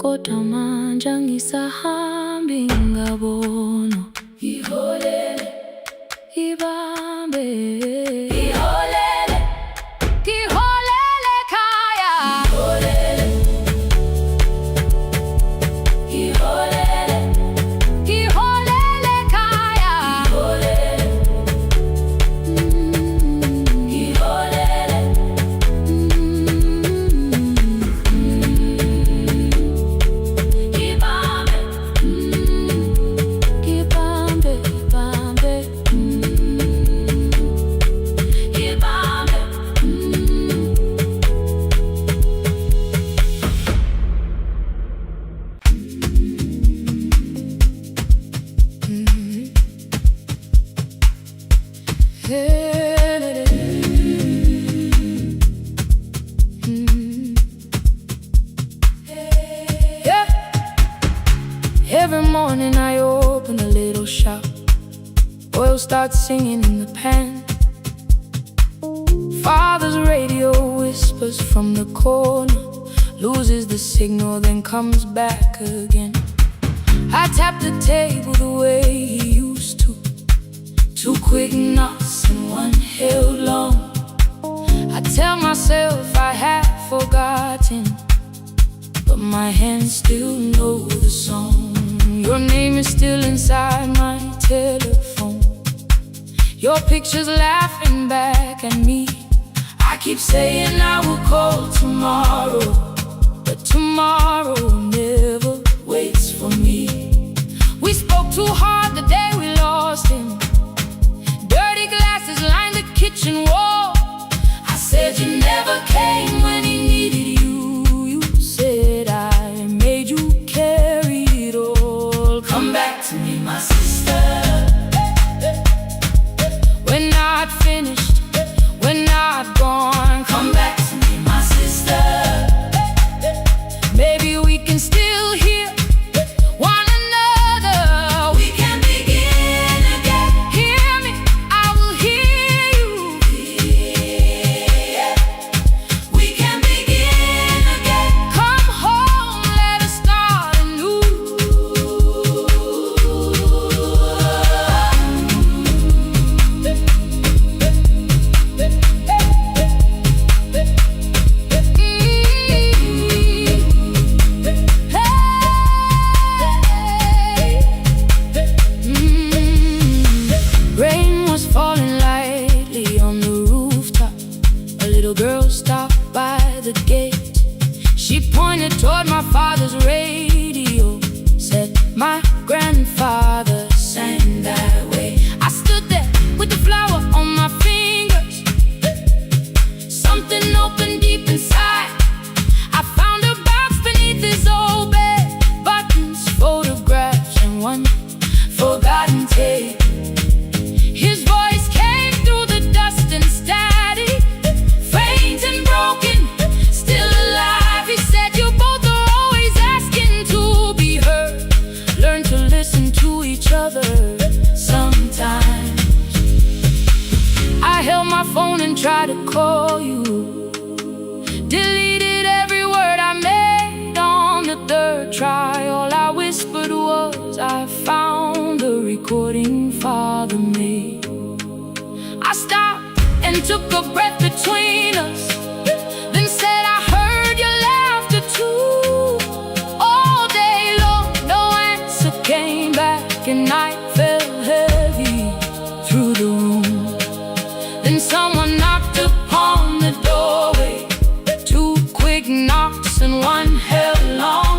kodwa manje angisahambi ngabona ngiholele ibambe ngiholele ngiholele ekhaya ngiholele ngiholele ngiholele ekhaya ngiholele ngiholele ibambe ibambe ibambe ibambe Yeah. Every morning I open a little shop. Oil starts singing in the pan. Father's radio whispers from the corner, loses the signal, then comes back again. I tap the table the way he used to. Two quick knocks and one held long. I tell myself I have forgotten, but my hands still know the song. Your name is still inside my telephone. Your picture's laughing back at me. I keep saying I will call tomorrow, but tomorrow never waits for me. We spoke too hard the day we lost him. Dirty glasses lined the kitchen wall. I said you never came when he needed you. You said I made you carry it all. Come back to me, my sister. We're not finished, we're not gone. Come back to me, my sister. Maybe we can still hear one another. We can begin again. Hear me, I will hear you. Yeah. We can begin again. Come home, let us start anew. Rain was falling lightly on the rooftop. A little girl stopped by the gate. She pointed toward my father's radio, said my grandfather sang that way. I stood there with the flower on my fingers. Something opened deep inside. I found a box beneath his old bed. a breath between us, then said I heard your laughter too. All day long, no answer came back, and night fell heavy through the room. Then someone knocked upon the doorway, 2 quick knocks and 1 held long.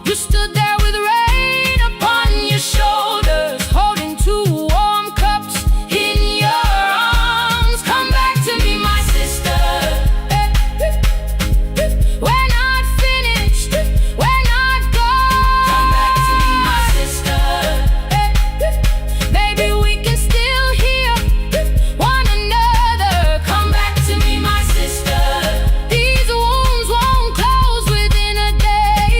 You stood there with rain upon your shoulders, holding 2 warm cups in your arms. Come back to me, my sister. We're not finished, we're not gone. Come back to me, my sister. Baby, we can still hear one another. Come back to me, my sister. These wounds won't close within a day.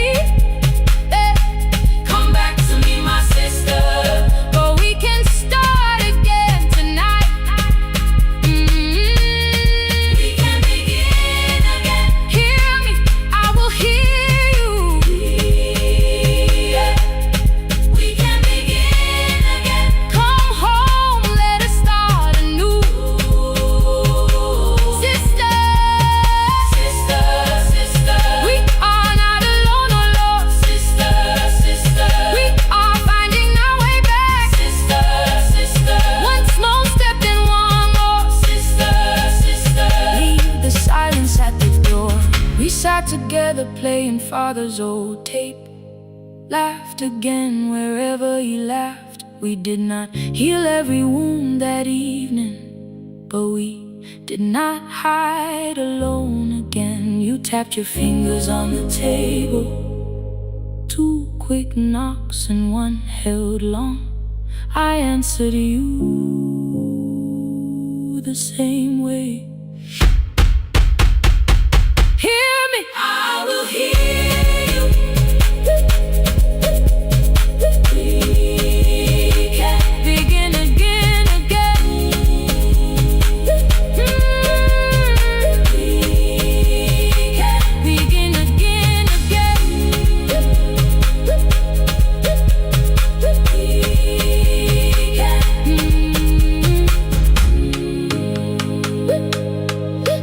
Come back to me, my sister. But we can start again tonight. We can begin again. Hear me, I will hear you. We can begin again. Come home, let us start anew. Sister, sister, sister, we are not alone, oh Lord. Sister, sister, we are finding our way back. Sister, sister, one small step and one more. Sister, sister, leave the silence at the door. We sat together playing father's old tape, laughed again wherever he laughed. We did not heal every wound that evening, but we did not hide alone again. You tapped your fingers on the table, 2 quick knocks and 1 held long. I answered you the same way. Hear me, I will hear you. We can begin again, again. We can begin again, again.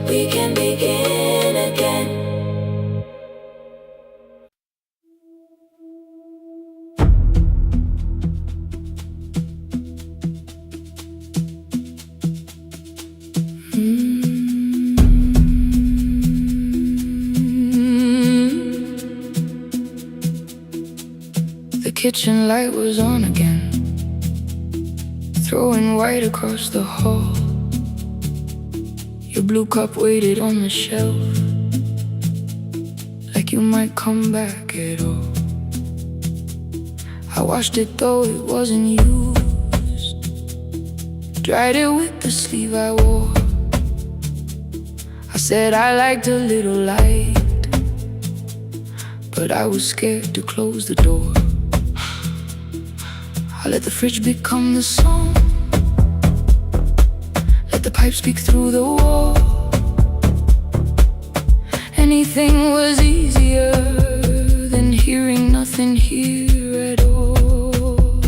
We can begin again. The kitchen light was on again, throwing white across the hall. Your blue cup waited on the shelf, like you might come back at all. I washed it though it wasn't used, dried it with the sleeve I wore. I said I liked a little light, but I was scared to close the door. I let the fridge become the song, let the pipe speak through the wall. Anything was easier than hearing nothing here at all.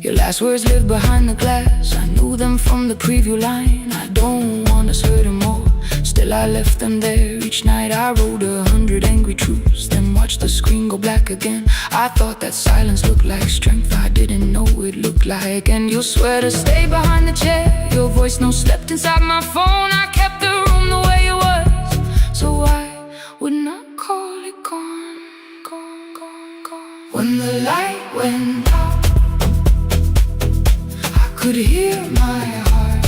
Your last words lived behind the glass, I knew them from the preview line. I don't want us hurting more, still I left them there. Each night I wrote 100 angry truths, then watched the screen go black again. I thought that silence looked like strength, I didn't know it looked like. And you'll swear to stay behind the chair, your voice no slept inside my phone. I kept the room the way it was, so I would not call it gone, gone, gone, gone. When the light went out, I could hear my heart.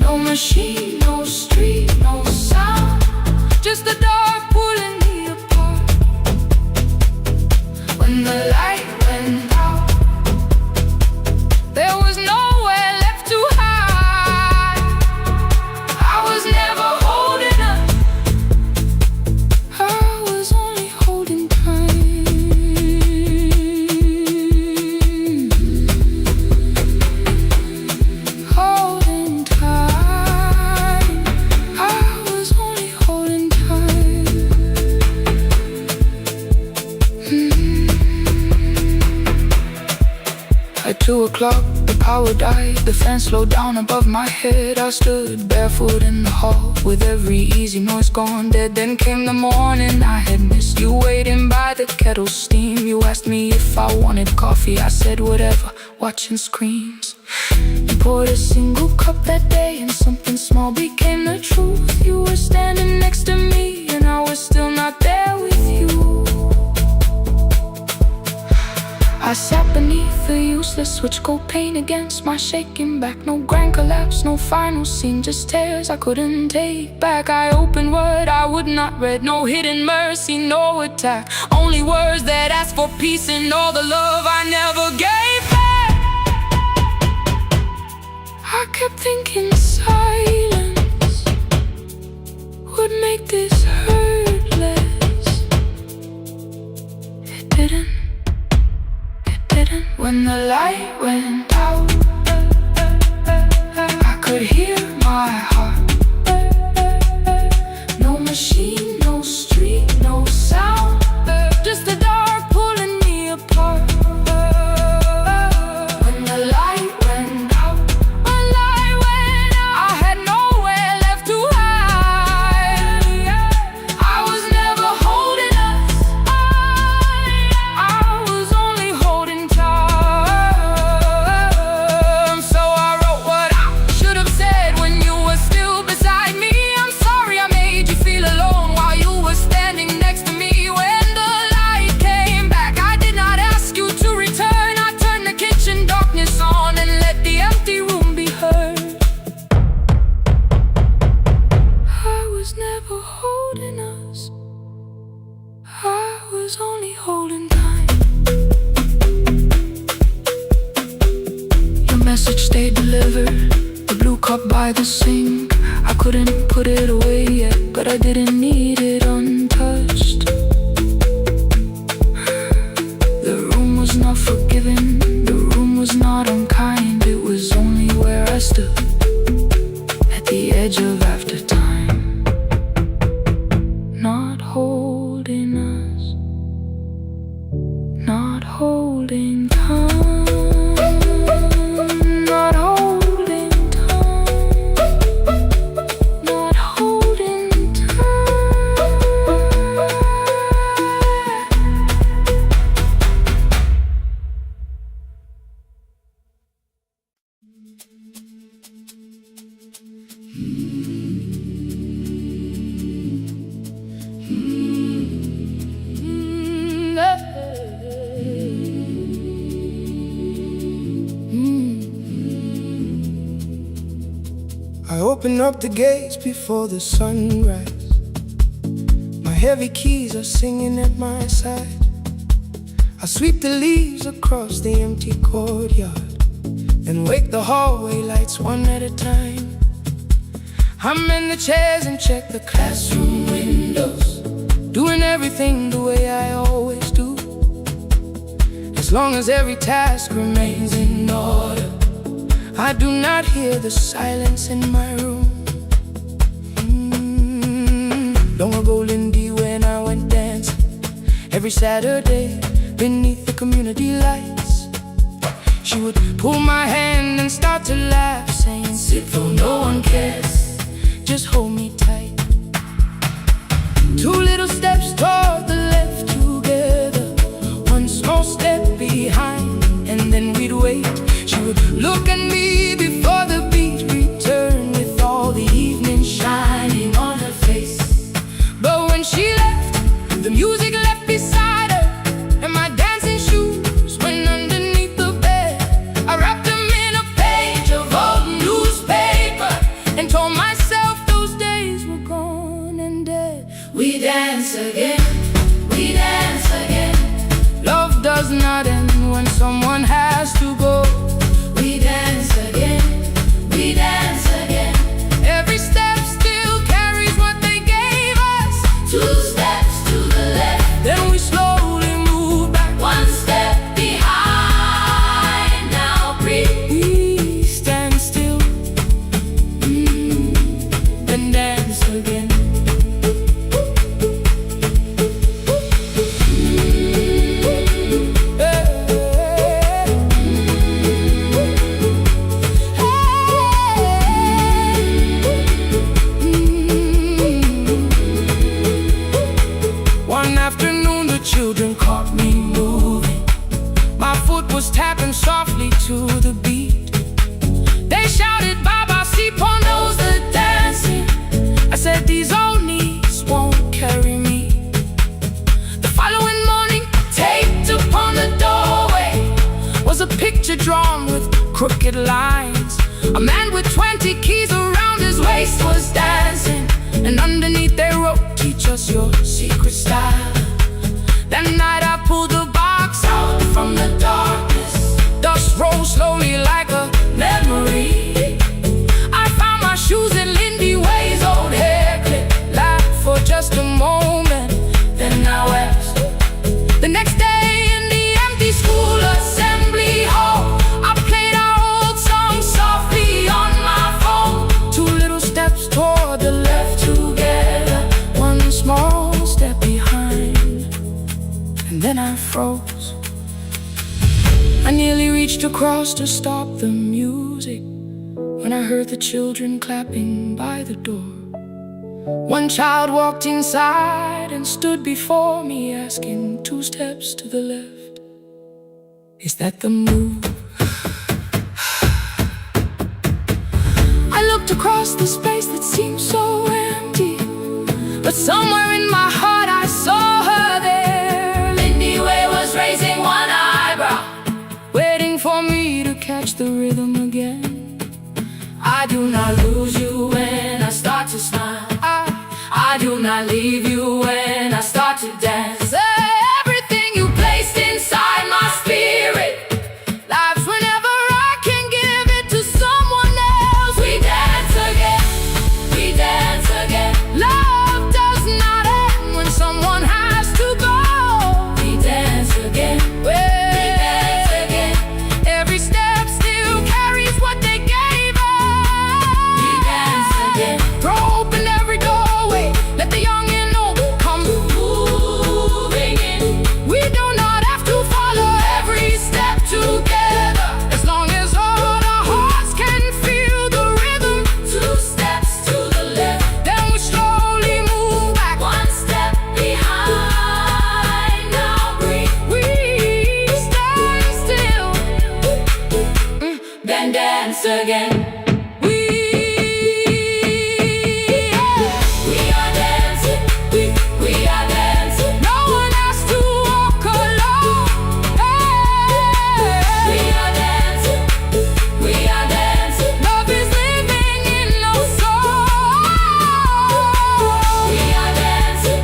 No machine, no street, no sound, just the dark pulling me apart. When the light went out, there was nowhere left to hide. I was never holding up, I was only holding time. Holding time, I was only holding time. At 2 o'clock, the power died, the fan slowed down above my head. I stood barefoot in the hall with every easy noise gone dead. Then came the morning I had missed. You waiting by the kettle steam. You asked me if I wanted coffee. I said whatever, watching screens. You poured a single cup that day, and something small became the truth. You were standing next to me, and I was still not there with you. I sat beneath the useless switch, cold pain against my shaking back. No grand collapse, no final scene, just tears I couldn't take back. I opened what I would not read, no hidden mercy, no attack. Only words that asked for peace and all the love I never gave back. I kept thinking silence would make this hurt less. It didn't. When the light went out, I could hear my heart. No machine, no street, no sound, just the dark pulling me apart. When the light went out, I had nowhere left to hide. I was never holding us, I was only holding tight. Only holding time. Your message stayed delivered, the blue cup by the sink. I couldn't put it away yet, but I didn't need it untouched. The room was not forgiving, the room was not unkind. It was only where I stood, at the edge of after time. Not holding us, not holding time, not holding time, not holding time. I open up the gates before the sunrise. My heavy keys are singing at my side. I sweep the leaves across the empty courtyard and wake the hallway lights one at a time. I'm in the chairs and check the classroom windows, doing everything the way I always do. As long as every task remains in order, I do not hear the silence in my room. Long ago, Lindy, when I went dancing every Saturday beneath the community lights, she would pull my hand and start to laugh, saying, "Sit though no one cares, just hold me tight." Two little steps toward the left together, one small step behind, and then we'd wait. She would look at me before the beat returned, with all the evening shining on her face. But when she left, the music left beside her, and my dancing shoes went underneath the bed. I wrapped them in a page of old newspaper and told myself those days were gone and dead. We dance again, we dance again. Love does not end when someone has to go. We dance again, we dance again. Every step still carries what they gave us. Two steps to the left, then we slowly move back. One step behind, now breathe. We stand still, and dance again. a drum with crooked lines. A man with 20 keys around his waist was dancing, and underneath they wrote, "Teach us your secret style." That night I pulled the box out from the darkness. Dust rose slowly like a memory. I found my shoes in Lindy Way's old hair clip. Laughed for just a moment, then I wept. The next day in the empty school assembly hall, I played our old song softly on my phone. 2 little steps toward the left together, 1 small step behind, and then I froze. I nearly reached across to stop the music when I heard the children clapping by the door. One child walked inside and stood before me, asking 2 steps to the left, "Is that the move?" I looked across the space that seemed so empty, but somewhere in my heart I saw her there. Lindy Way was raising 1 eyebrow, waiting for me to catch the rhythm again. I do not lose you when I start to smile. I do not leave you when I start to dance. Everything you placed inside my spirit lives whenever I can give it to someone else. We dance again, we dance again. Love does not end when someone has to go. We dance again, we dance again. Every step still carries what they gave us. We dance again. Throw open every doorway, let the young and old come moving in. We do not have to follow every step together, as long as all our hearts can feel the rhythm. 2 steps to the left, then we slowly move back, 1 step behind. Now breathe, we stand still, then dance again. We are dancing, we are dancing. No one has to walk alone. We are dancing, we are dancing. Love is living in our soul. We are dancing,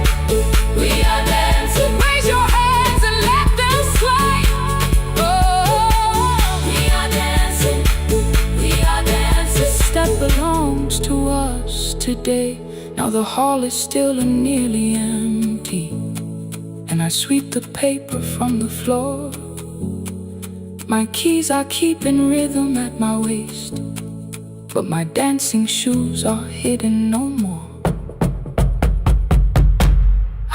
we are dancing. Raise your hands and let them sway. We are dancing, we are dancing. This step belongs to us today. Now the hall is still and nearly empty, and I sweep the paper from the floor. My keys I keep in rhythm at my waist, but my dancing shoes are hidden no more.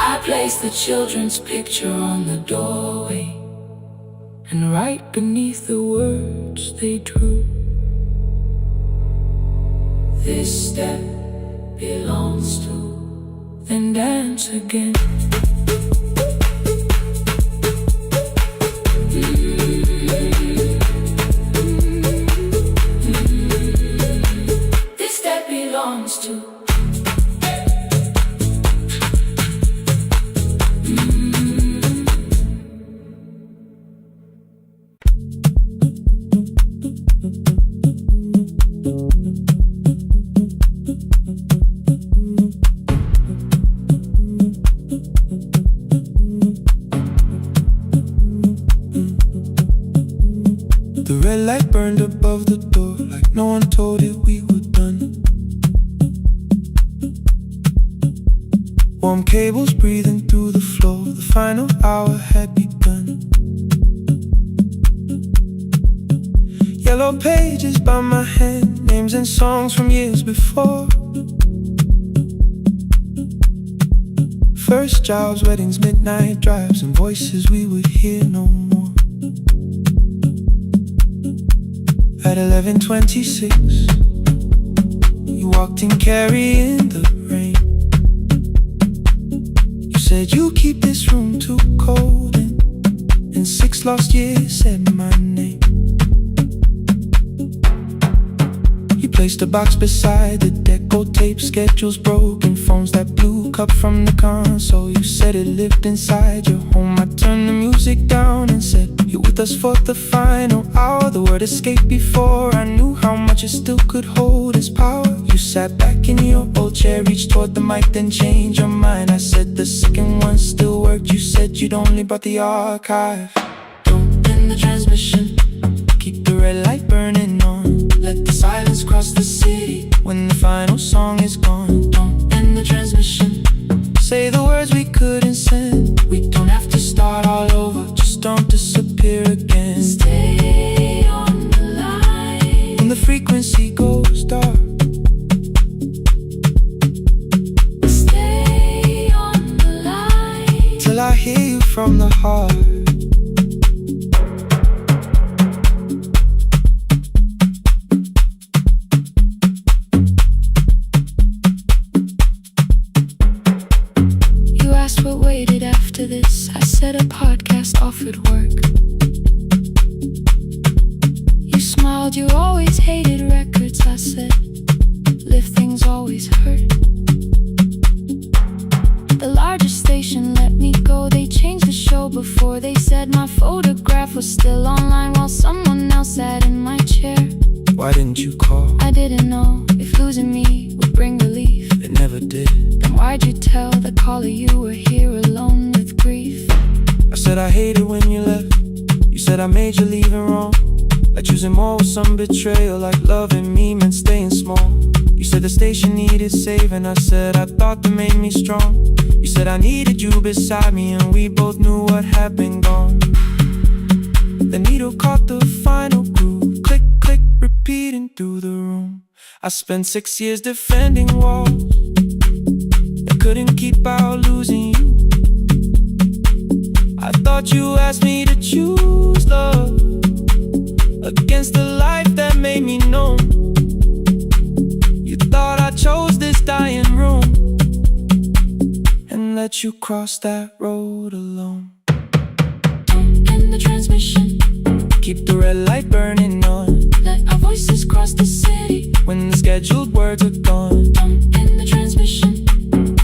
I place the children's picture on the doorway, and right beneath the words they drew, "This step belongs to," then dance again. This step belongs to. The red light burned above the door, like no one told it we were done. Warm cables breathing through the floor, the final hour had begun. Yellow pages by my hand, names and songs from years before. First jobs, weddings, midnight drives, and voices we would hear no more. At 11:26, you walked in carrying the rain. You said you keep this room too cold, and 6 lost years said my name. You Placed a box beside the deco tape, schedules broken, phones that blew, cup from the console. You said it lived inside your home. I turned the music down and said, you're with us for the final hour. The word escaped before I knew how much it still could hold its power. You sat back in your old chair, reached toward the mic, then changed your mind. I said the second one still worked. You said you'd only brought the archive. Don't end the transmission, keep the red light burning on. Let the silence cross the city when the final song is gone. Don't end the transmission, say the words we couldn't send. We don't have to start all over, just don't disappear again. Stay on the line when the frequency goes dark. Stay on the line till I hear you from the heart. What waited after this? I said a podcast offered work. You smiled, you always hated records. I said, lifting's always hurt. The largest station let me go. They changed the show before they said my photograph was still online while someone else sat in my chair. Why didn't you call? I didn't know if losing me would bring relief. It never did. Then why'd you tell the caller you were here alone with grief? I said I hated when you left. You said I made you leaving wrong. Like choosing more with some betrayal. Like loving me meant staying small. You said the station needed saving. I said I thought that made me strong. You said I needed you beside me, and we both knew what had been gone. The needle caught the final groove. Click, click, repeating through the room. I spent 6 years defending walls that couldn't keep out losing you. I thought you asked me to choose love against the life that made me known. You thought I chose this dying room and let you cross that road alone. Don't end the transmission, keep the red light burning on. let our voices cross the city when the scheduled words are gone. Don't end the transmission,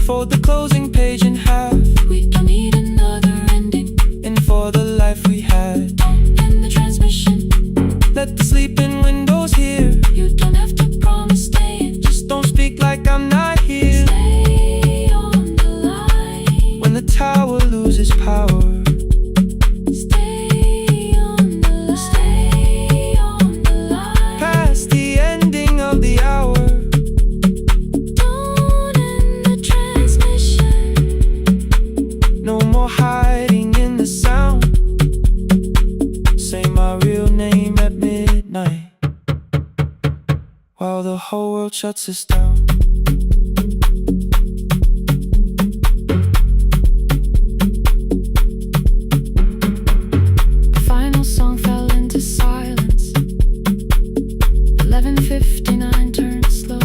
fold the closing page in half. we don't need another ending. And for the life we had, Don't end the transmission, let the sleeping windows hear. you don't have to promise staying. Just don't speak like I'm not here. Stay on the line When the tower loses power, stay on the line. Stay on the line past the ending of the hour. Don't end the transmission, No more hiding in the sound. Say my real name at midnight while the whole world shuts us down. the final song fell into silence. 11:59 turned slow.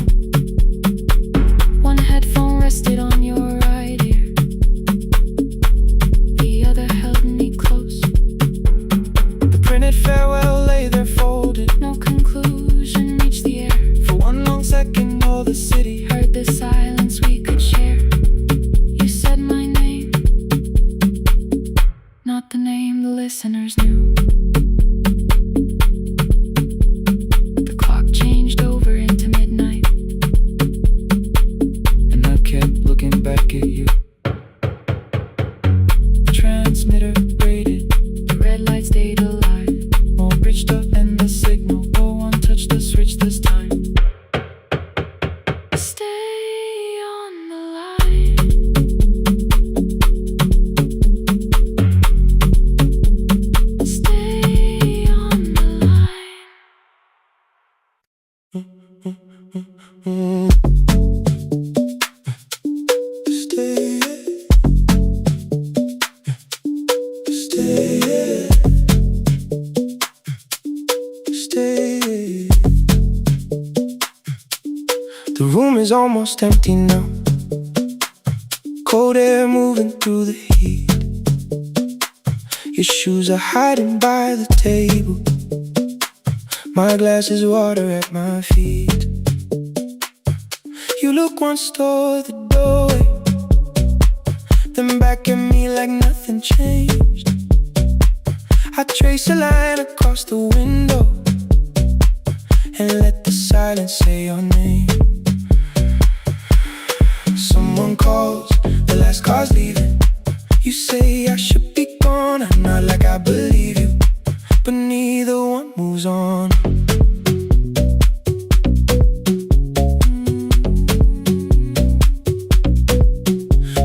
One headphone rested on your right ear, the other held me close. The printed farewell lay there folded. No conclusion reached the air. For one long second all the city Heard the silence we could share. You said my name, not the name the listeners knew. The clock changed over into midnight, and I kept looking back at you. Transmitter braided, the red light stayed alive. more bridged up and the signal. No one touched the switch this time. Stay on the line. Stay on the line. Stay, stay, stay. The room is almost empty now. Cold air moving through the heat. Your shoes are hiding by the table. My glass is water at my feet. You look once toward the doorway, then back at me like nothing changed. I trace a line across the window and let the silence say your name. Someone calls, the last car's leaving. You say I should be gone, I nod like I believe you, but neither one moves on.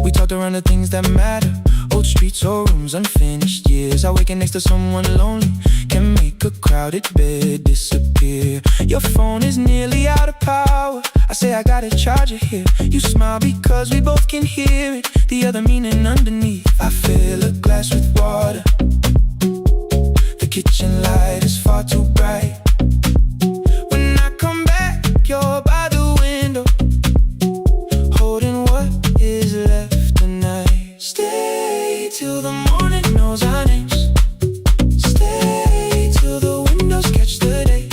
We talked around the things that matter, old streets or rooms, unfinished years. I waking next to someone lonely can make a crowded bed disappear. Your phone is nearly out of power, I say I gotta charge it here. You smile because we both can hear it, the other meaning underneath. I fill a glass with water, the kitchen light is far too bright. When I come back, you're by the window, holding what is left tonight. Stay till the morning knows our names. Stay till the windows catch the day.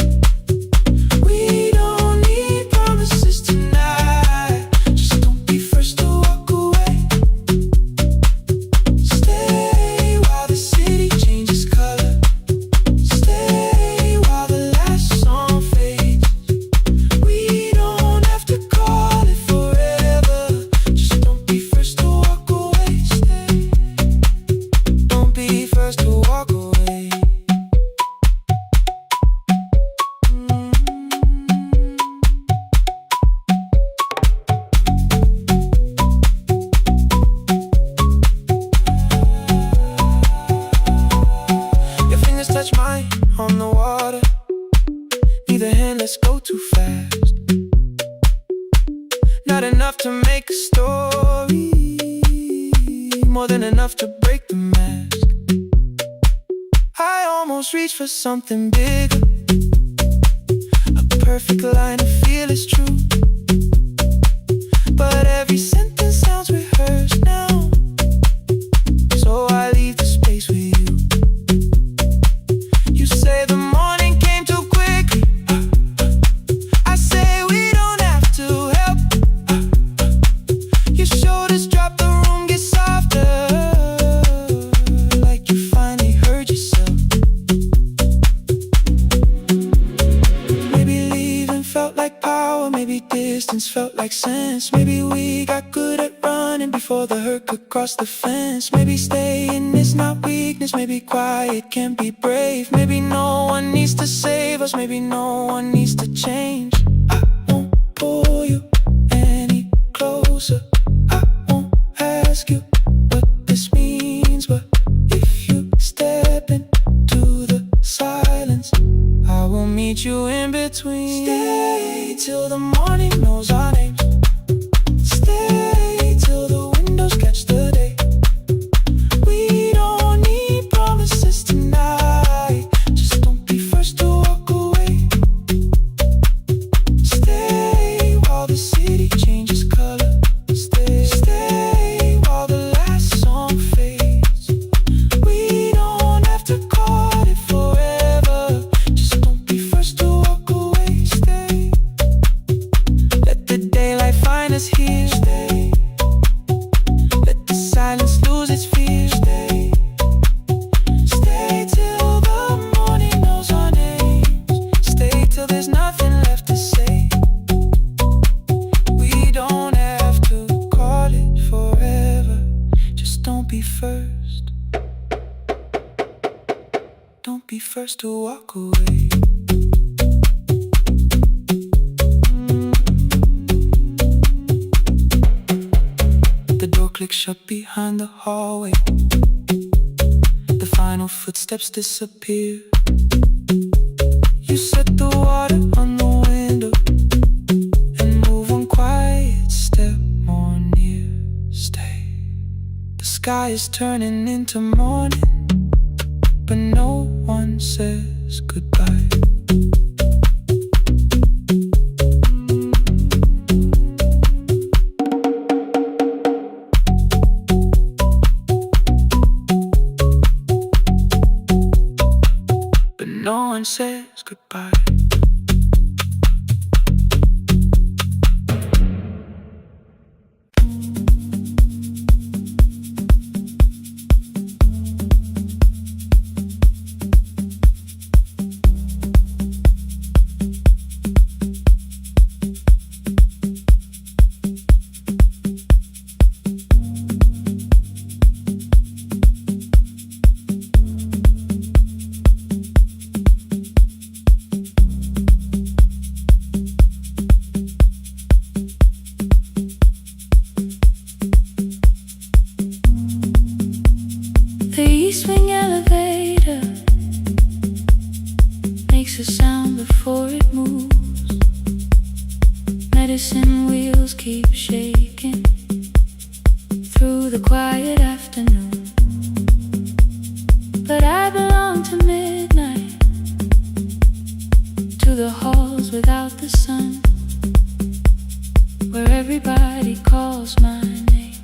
We don't need promises tonight, just don't be first to walk away. Stay while the city changes color. Stay while the last song fades. We don't have to call it forever, just don't be first to walk away. Stay, don't be first to walk away. Your fingers touch mine on the water, neither hand, let's go too fast. Not enough to make a story, more than enough to break the mask. I almost reach for something bigger, a perfect line to feel is true, but every sentence sounds rehearsed now, so I leave the space with you. You say the morning came too quickly, I say we don't have to help. Your shoulders drop, the room gets softer, like you finally heard yourself. Maybe leaving felt like power, maybe distance felt like sense. Maybe we got good at running before the hurt could cross the fence. Maybe staying is not weakness, maybe quiet can be brave. Maybe no one needs to save us, maybe no one needs to change. I won't pull you any closer, I won't ask you what this means, but if you step into the silence, I will meet you in between. Stay till the morning knows our names. Stay till the windows catch the day. We don't need promises tonight, just don't be first to walk away. Stay while the city changes color. Stay while the last song fades. We don't have to call it forever, just don't be first to walk away. Stay, let the daylight find us here. Stay, let the silence lose its fear. Stay, stay till the morning knows our names. Stay till there's nothing left to say. We don't have to call it forever, just don't be first. Don't be first to walk away. The door clicks shut behind the hallway, the final footsteps disappear. You set the water on the window and move one quiet step more near. Stay, the sky is turning into morning, but no one says goodbye. But no one says goodbye. 3-swing elevator makes a sound before it moves. Medicine wheels keep shaking through the quiet afternoon. But I belong to midnight, to the halls without the sun, where everybody calls my name,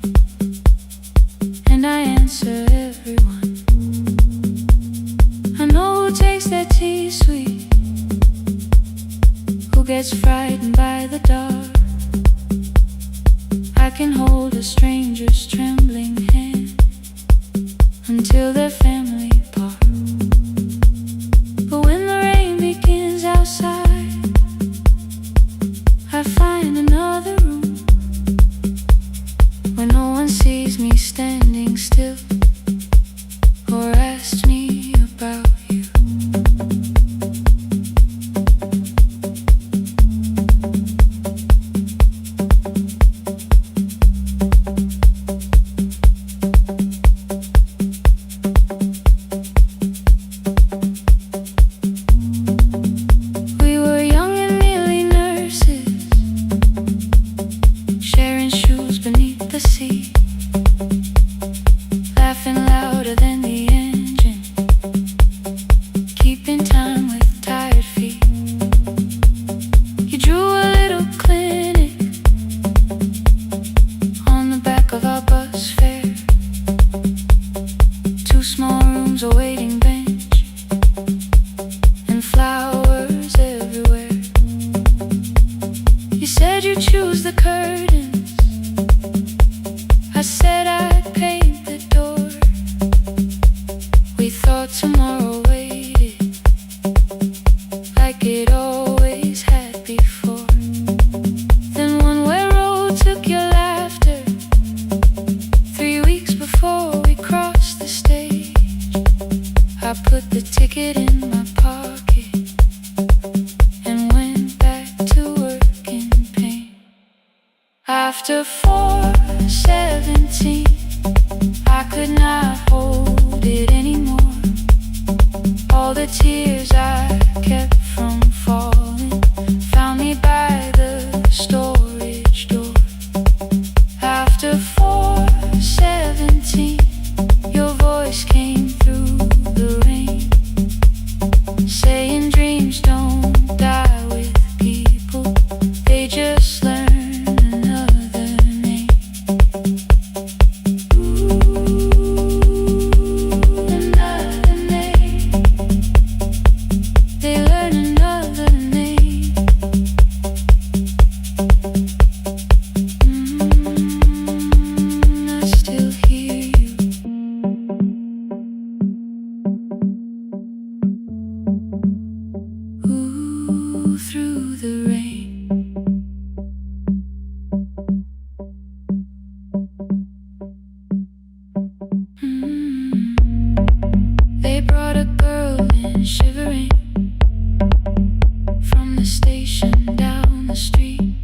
and I answer everyone. I know who takes their tea sweet, who gets frightened by the dark. I can hold a stranger's trembling hand until their family part. But when the rain begins outside, I find another room where no one sees me standing still or asks me about you. We were young and nearly nurses, sharing shoes beneath the sea, laughing louder than the engine, keeping time with tired feet. You drew a little clinic on the back of our bus fare, 2 small rooms, a waiting bench, and flowers everywhere. You said you'd choose the curtains, I said I'd paint the door. We thought tomorrow waited like it always had before. Then one way road took your laughter, 3 weeks before we crossed the stage. I put the ticket in my pocket and went back to work in pain. After 4:17, I could not hold it anymore. All the tears I kept from falling found me by the storage door. After 4:17, your voice came through the rain, saying dreams don't die with people, they just learn another name. Another name. They learn another name. I still hear you. Ooh, through the rain. They brought a girl in shivering from the station down the street.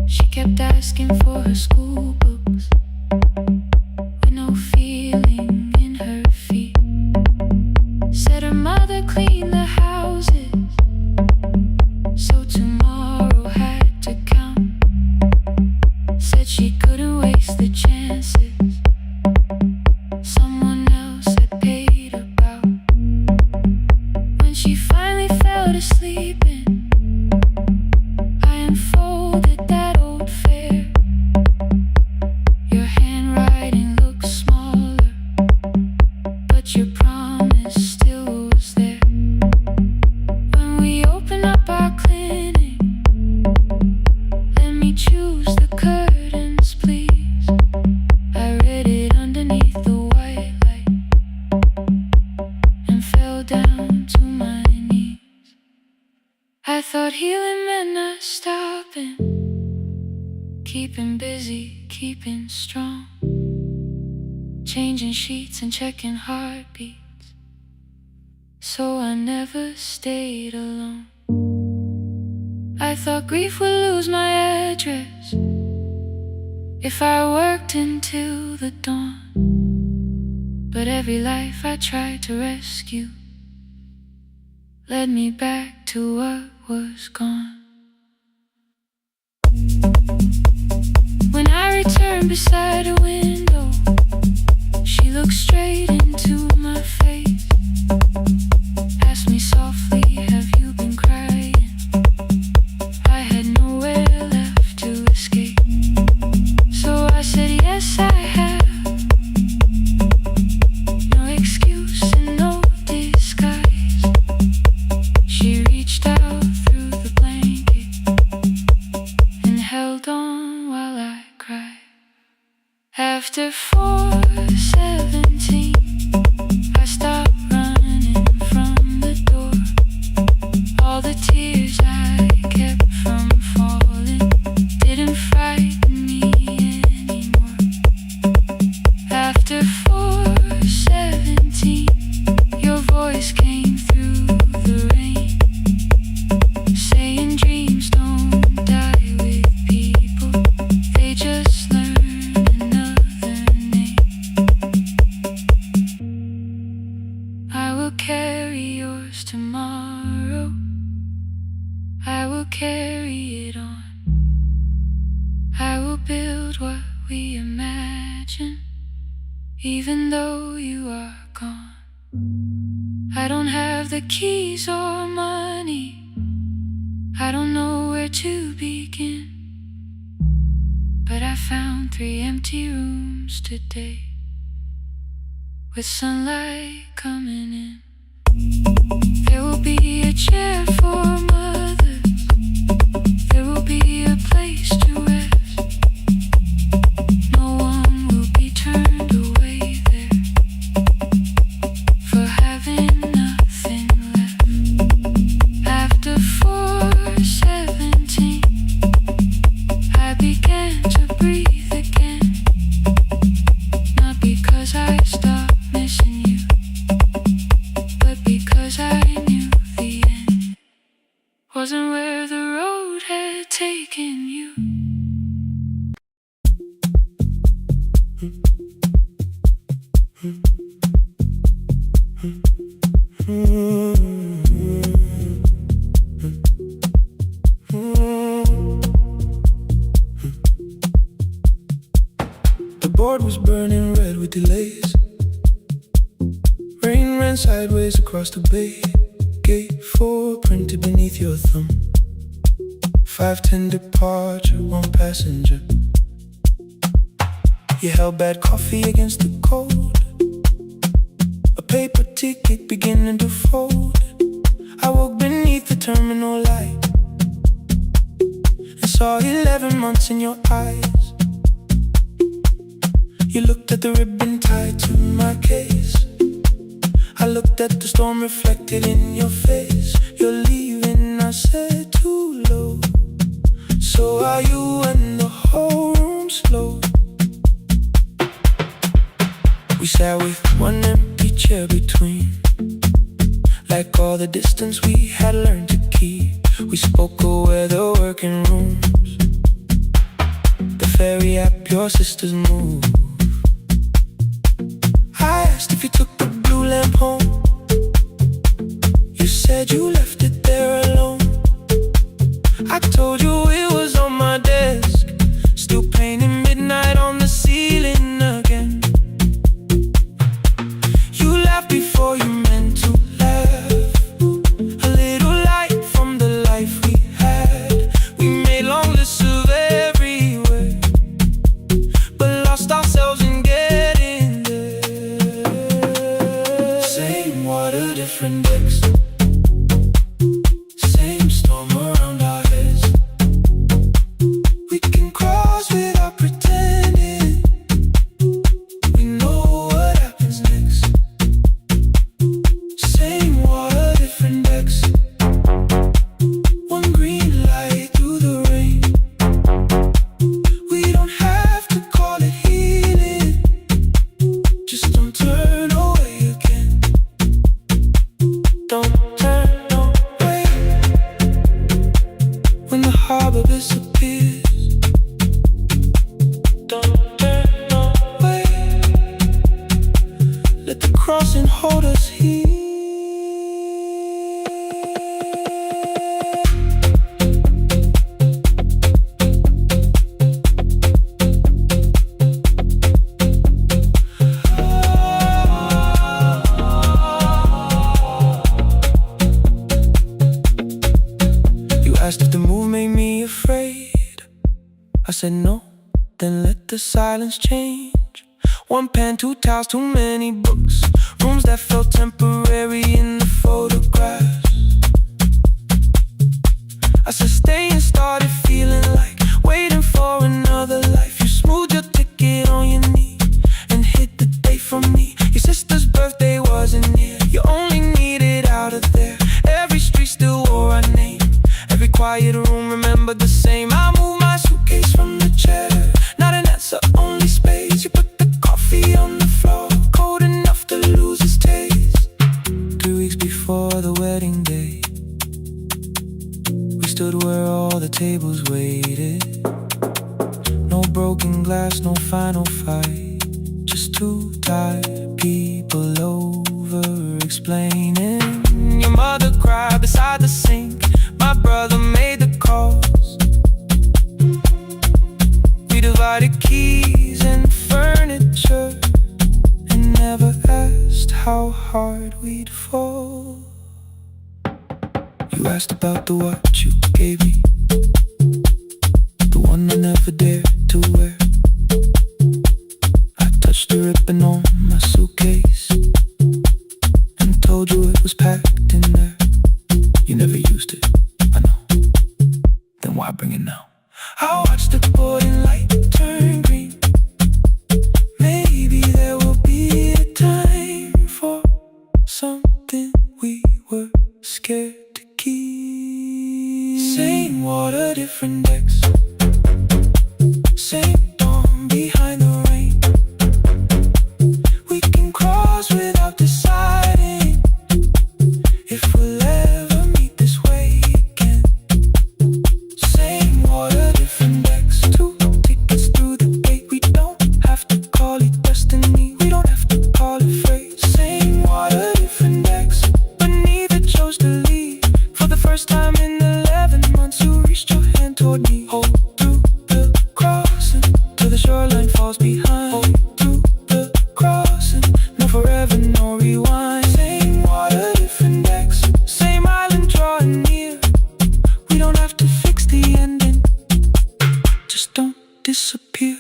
She kept asking for her school books with no feeling in her feet. Said her mother cleaned the houses, so tomorrow had to count. Said she couldn't waste the chances someone else had paid about. When she finally fell to sleeping, I unfolded that old fare. Your handwriting looks smaller, but your promise still was there. When we open up our clinic, let me choose the curtains, please. I read it underneath the white light and fell down to my knees. I thought healing meant not stopping, keeping busy, keeping strong, changing sheets and checking heartbeats, so I never stayed alone. I thought grief would lose my address if I worked until the dawn, but every life I tried to rescue led me back to what was gone. When I returned beside a window, she looked straight into my face, asked me softly, have you been crying? I had nowhere left to escape, so I said yes I have. No excuse and no disguise. She reached out through the blanket and held on while I cried. After 4:17, I stopped running from the door. All the tears I kept from falling didn't frighten me anymore. After 4:17, your voice came through the rain, saying dreams don't die with people, they just learn another name. I will carry yours tomorrow, I will carry it on. I will build what we imagine, even though you are gone. I don't have the keys or money, I don't know where to begin, but I found 3 empty rooms today, with sunlight coming in. There will be a chair for mothers, there will be a place to rest. No one will be turned away there for having nothing left. After 4:17, I began to breathe again, not because I stopped missing you, but because I knew the end wasn't where the road had taken you. The board was burning red with delays. Rain ran sideways across the bay. Gate 4 printed beneath your thumb. 5:10 departure, 1 passenger. You held bad coffee against the cold, a paper ticket beginning to fold. I woke beneath the terminal light and saw 11 months in your eyes. You looked at the ribbon tied to my case, I looked at the storm reflected in your face. You're leaving, I said, too low. So are you, and the whole room slowed. We sat with 1 empty chair between, like all the distance we had learned to keep. We spoke of weather, working rooms, the ferry app your sisters move. I asked if you took the blue lamp home, you said you left it there alone. I told you it was on my desk, still painting midnight on the ceiling again. You laughed before you meant to laugh, a little light from the life we had. We made long lists of everywhere, but lost ourselves in getting there. Same water, different decks, hold us here. You asked if the move made me afraid. I said no, then let the silence change. One pen, two towels, too many books. Rooms that felt temporary in the photographs. I said stay and started feeling like waiting for another life. You smoothed your ticket on your knee and hit the date from me. Your sister's birthday wasn't near. You only needed out of there. Every street still wore our name. Every quiet room remembered the same. I moved my suitcase from the chair. Not an answer, only space. You put the coffee on the floor, cold enough to lose its taste. 3 weeks before the wedding day, we stood where all the tables waited. No broken glass, no final fight. Just two tired people over-explaining. Your mother cried beside the sink. My brother made the calls. We divided keys and furniture and never asked how hard we'd fall. You asked about the watch you gave me, the one I never dared to wear. I touched the ribbon on my suitcase and told you it was packed in there. You never used it, I know. Then why bring it now? I watched the boarding light turn green. Maybe there will be a time for something we were scared to keep. Same water, different decks. Same dawn behind the rain. We can cross without deciding if we'll ever meet this way again. Same water, different decks. 2 tickets through the gate. We don't have to call it destiny. We don't have to call it fate. Same water, different decks. But neither chose to leave. For the first time in 11 months, you reached your hand toward me. Hold through the crossing till the shoreline falls behind. Hold through the crossing. No forever, no rewind. Same water, different decks. Same island drawing near. We don't have to fix the ending. Just don't disappear.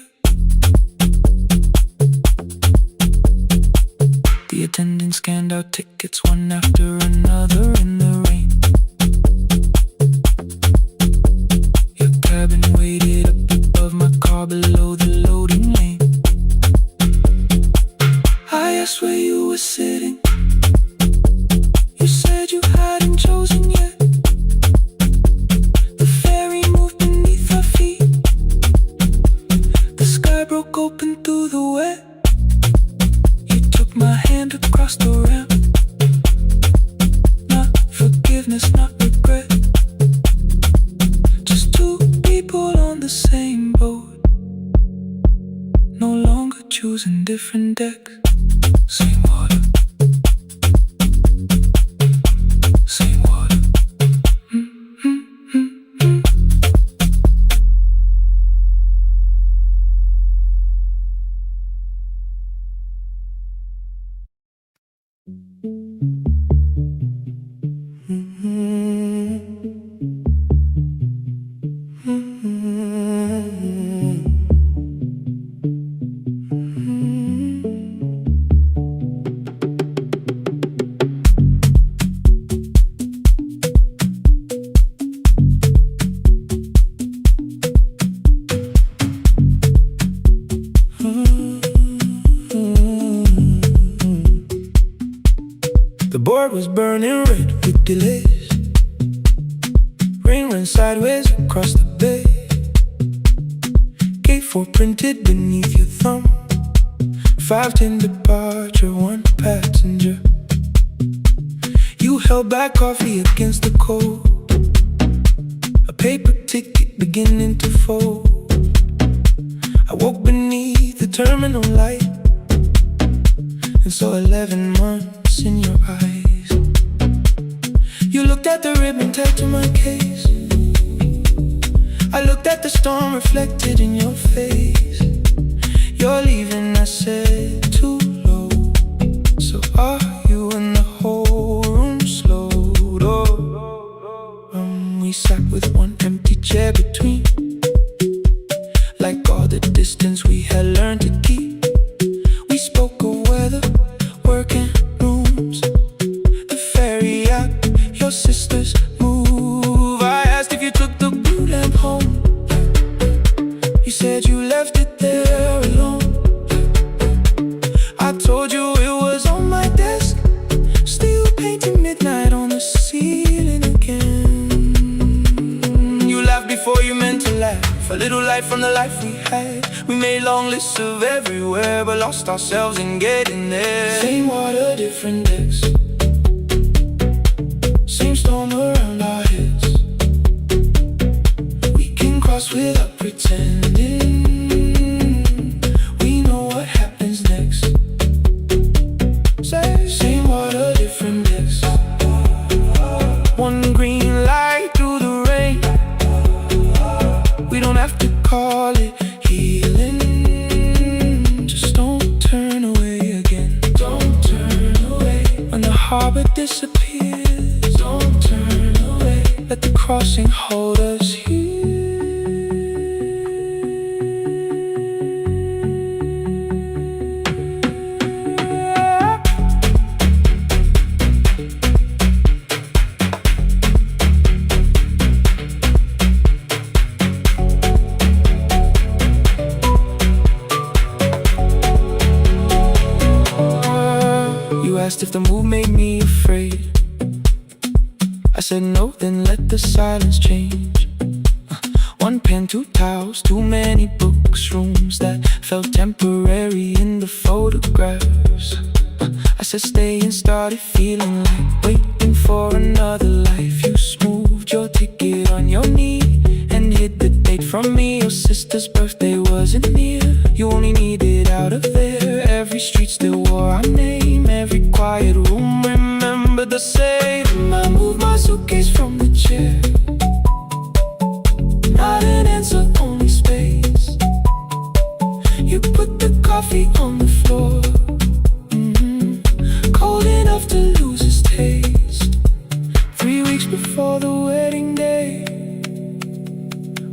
The attendant scanned our tickets one after another in the rain. Your cabin waited up above my car below the loading lane. I asked where you were sitting. You said you hadn't chosen yet. The ferry moved beneath our feet. The sky broke open through the wet. You took my hand across the ramp. Not forgiveness, not regret. Just two people on the same boat. No longer choosing different decks. Same water. Same water. The board was burning red with delays. Rain ran sideways across the bay. Gate 4 printed beneath your thumb. 5:10 departure, 1 passenger. You held back coffee against the cold. A paper ticket beginning to fold. I woke beneath the terminal light and saw 11 months sadness in your eyes. You looked at the ribbon tied to my case. I looked at the storm reflected in your face. You're leaving, I said, too low. So are you, and the whole room slowed up. We sat with one empty chair between, like all the distance we had learned to keep. We spoke of weather, work and rooms, the ferry act, your sister's move. I asked if you took the blue lamp home. You said you left it there alone. I told you it was on my desk, still painting midnight on the ceiling again. You laughed before you meant to laugh, a little light from the life we had. We made long lists of everywhere, but lost ourselves in getting there. Same water, different decks, same storm around our heads. We can cross without pretending. We know what happens next. Same water, different decks. One green light through the rain. We don't have to call it healing. Just don't turn away again. Don't turn away. When the harbor disappears, don't turn away. Let the crossing hold us here. You asked if the move made me afraid. I said no, then let the silence change. One pen, two towels, too many books, rooms that felt temporary in the photographs. I said stay and started feeling like waiting for another life. You smoothed your ticket on your knee and hid the date from me. Your sister's birthday wasn't near. You only needed out of there. Every street still wore our name. Every quiet room remembered the same. I moved my suitcase from the chair. Not an answer, only space. You put the coffee on the floor, cold enough to lose its taste. 3 weeks before the wedding day,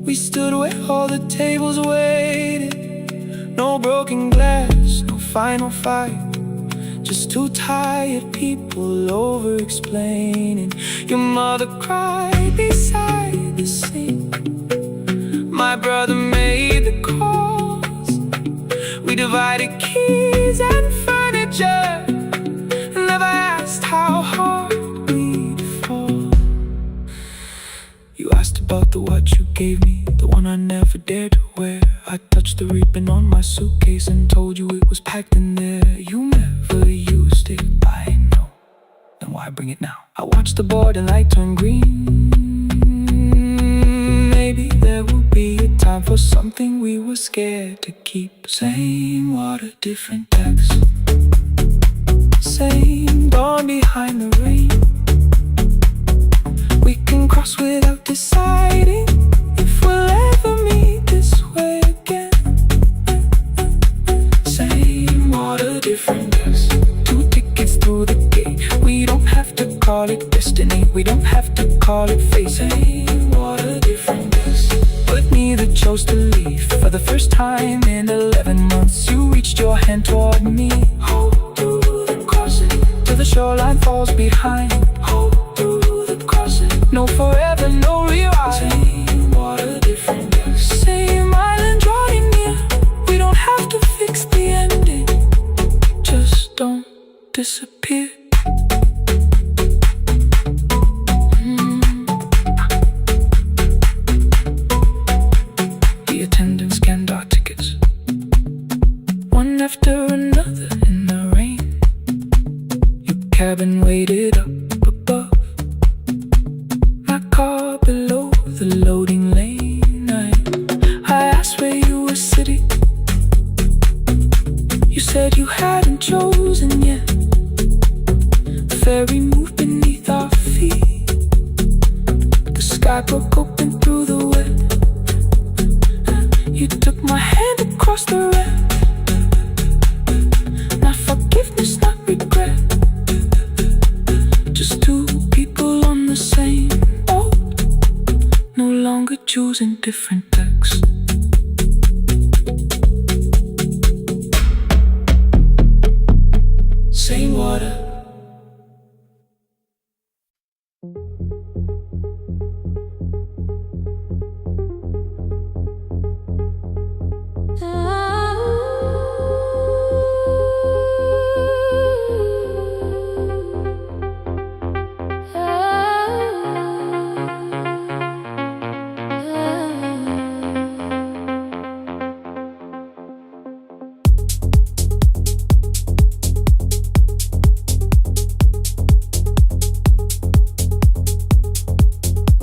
we stood where all the tables waited. No broken glass, no final fight, just two tired people over-explaining. Your mother cried beside the sink. My brother made the calls. We divided keys and furniture. Never asked how hard we'd fall. You asked about the watch you gave me, the one I never dared to wear. I touched the ribbon on my suitcase and told you it was packed in there. You never used it, I know. Then why bring it now? I watched the boarding light turn green. Maybe there will be a time for something we were scared to keep. Same water, different decks. Same dawn behind the rain. We can cross without deciding if we'll ever meet this way again. Same water, different decks. 2 tickets through the gate. We don't have to call it destiny. We don't have to call it fate. Same water, different decks. But neither chose to leave. For the first time in 11 months, you reached your hand toward me. Hold through the crossing till the shoreline falls behind. Hold through the crossing. No forever, no rewind. Same water, different decks. Same island drawing near. We don't have to fix the ending. Just don't disappear. The attendant scanned our tickets, one after another in the rain. Your cabin waited up above, my car below the loading lane. I asked where you were sitting. You said you hadn't chosen yet. ferry moved beneath our feet. The sky broke open through the web. You took my hand across the red. Not forgiveness, not regret. Just two people on the same boat, no longer choosing different decks. Same water.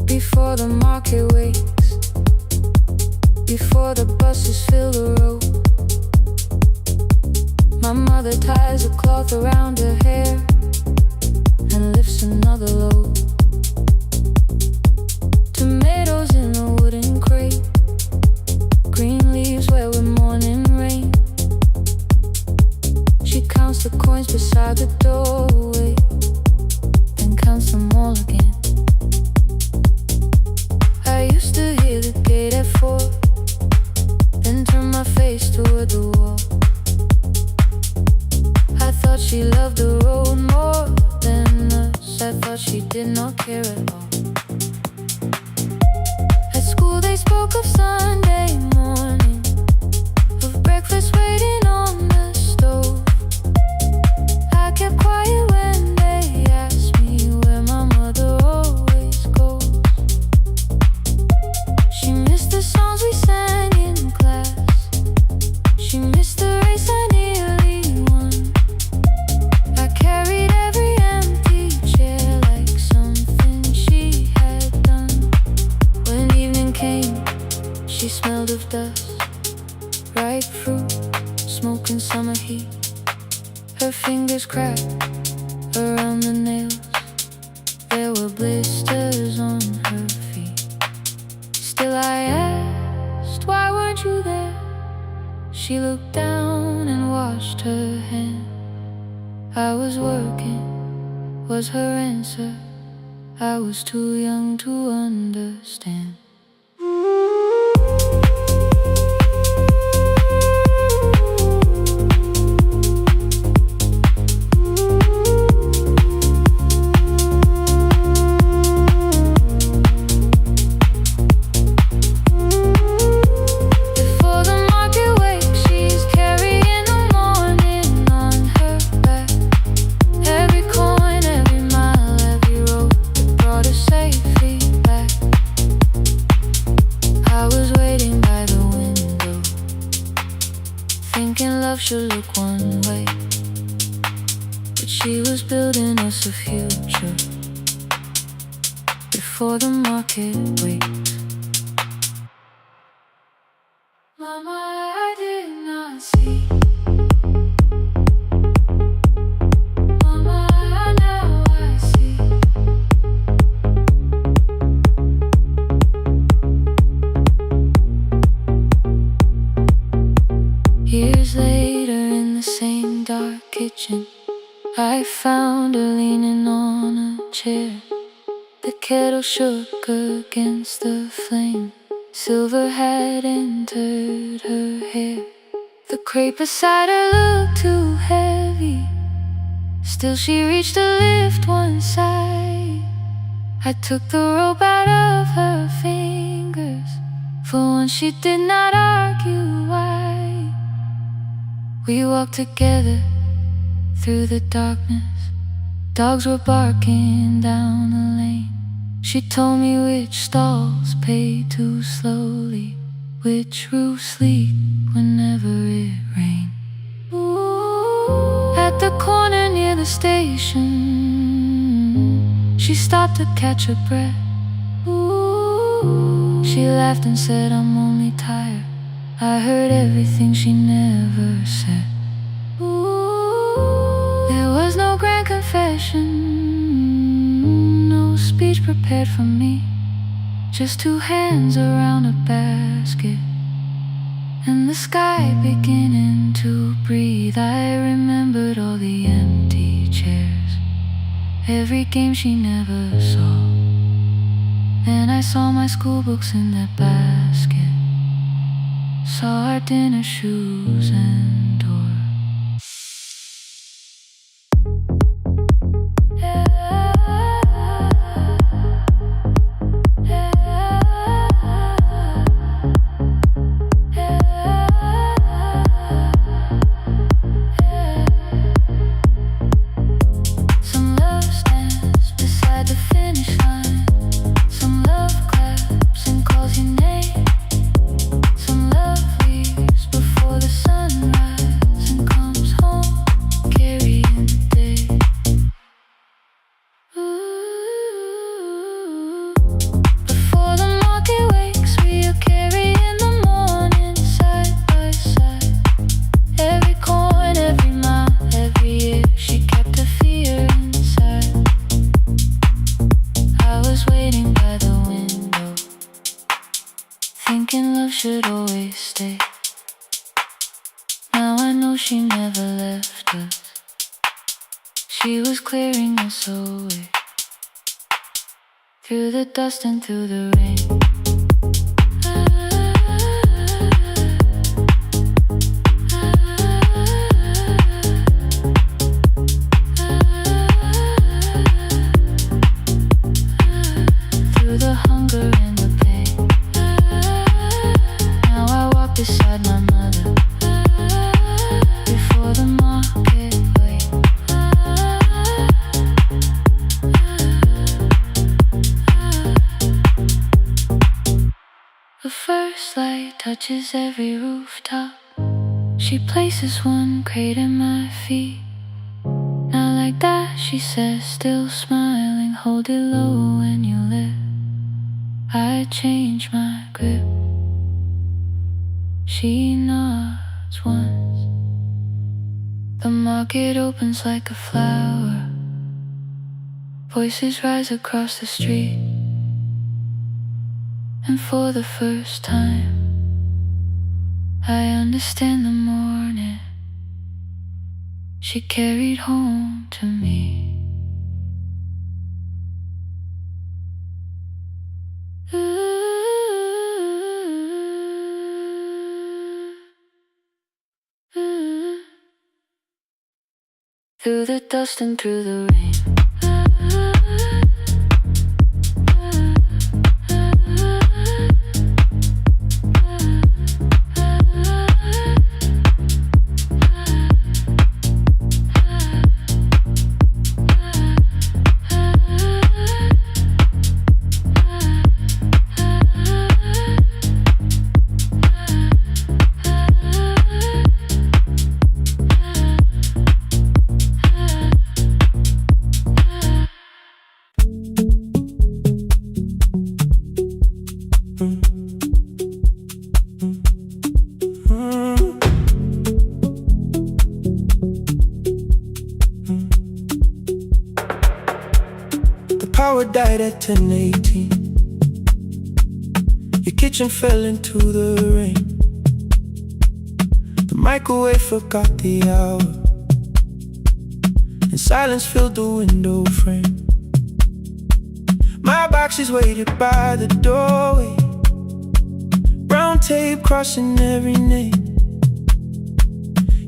Before the market wakes, before the buses fill the road, my mother ties a cloth around her hair and lifts another load. Tomatoes in a wooden crate, green leaves where we're mourning rain. She counts the coins beside the doorway, then counts them all again. I used to hear the gate at 4, then turn my face toward the wall. I thought she loved the road more than us. I thought she did not care at all. At school they spoke of Sunday morning, of breakfast waiting on the stove. I kept quiet when they asked me where my mother always goes. She missed the songs we sang in class. She missed the race I nearly won. I carried every empty chair like something she had done. When evening came, she smelled of dust, ripe fruit, smoke and summer heat. Her fingers cracked around the nails. There were blisters on her feet. Still I asked, why weren't you there? She looked down and washed her hand. I was working, was her answer. I was too young to understand. Before the market wakes, she's carrying the morning on her back. Every coin, every mile, every road that brought her safely back. I was waiting by the window, thinking love should look one way, but she was building us a future before the market wakes. Mama, I did not see. Mama, now I see. Years later in the same dark kitchen, I found her leaning on a chair. The kettle shook against the flame. Silver had entered her hair. The crepe beside her looked too heavy. Still she reached to lift one side. I took the rope out of her fingers. For once she did not argue why. We walked together through the darkness. Dogs were barking down the lane. She told me which stalls pay too slowly, which roofs leak whenever it rained. At the corner near the station, she stopped to catch her breath. She laughed and said, I'm only tired. I heard everything she never said. There was no grand confession. confession, no speech prepared for me. Just two hands around a basket, and the sky beginning to breathe. I remembered all the empty chairs, every game she never saw. Then I saw my school books in that basket, saw our dinner shoes and door. Thinking love should always stay. Now I know she never left us. She was clearing us away, through the dust and through the rain. Through the hunger and the pain. Now I walk beside my mother, before the market way. The first light touches every rooftop. She places one crate at my feet. Now like that, she says, still smiling, hold it low when you live. I change my grip. She nods once. The market opens like a flower. Voices rise across the street. And for the first time, I understand the morning she carried home to me. Through the dust and through the rain. Power died at 10:18. Your kitchen fell into the rain. The microwave forgot the hour, and silence filled the window frame. My boxes waited by the doorway, brown tape crossing every name.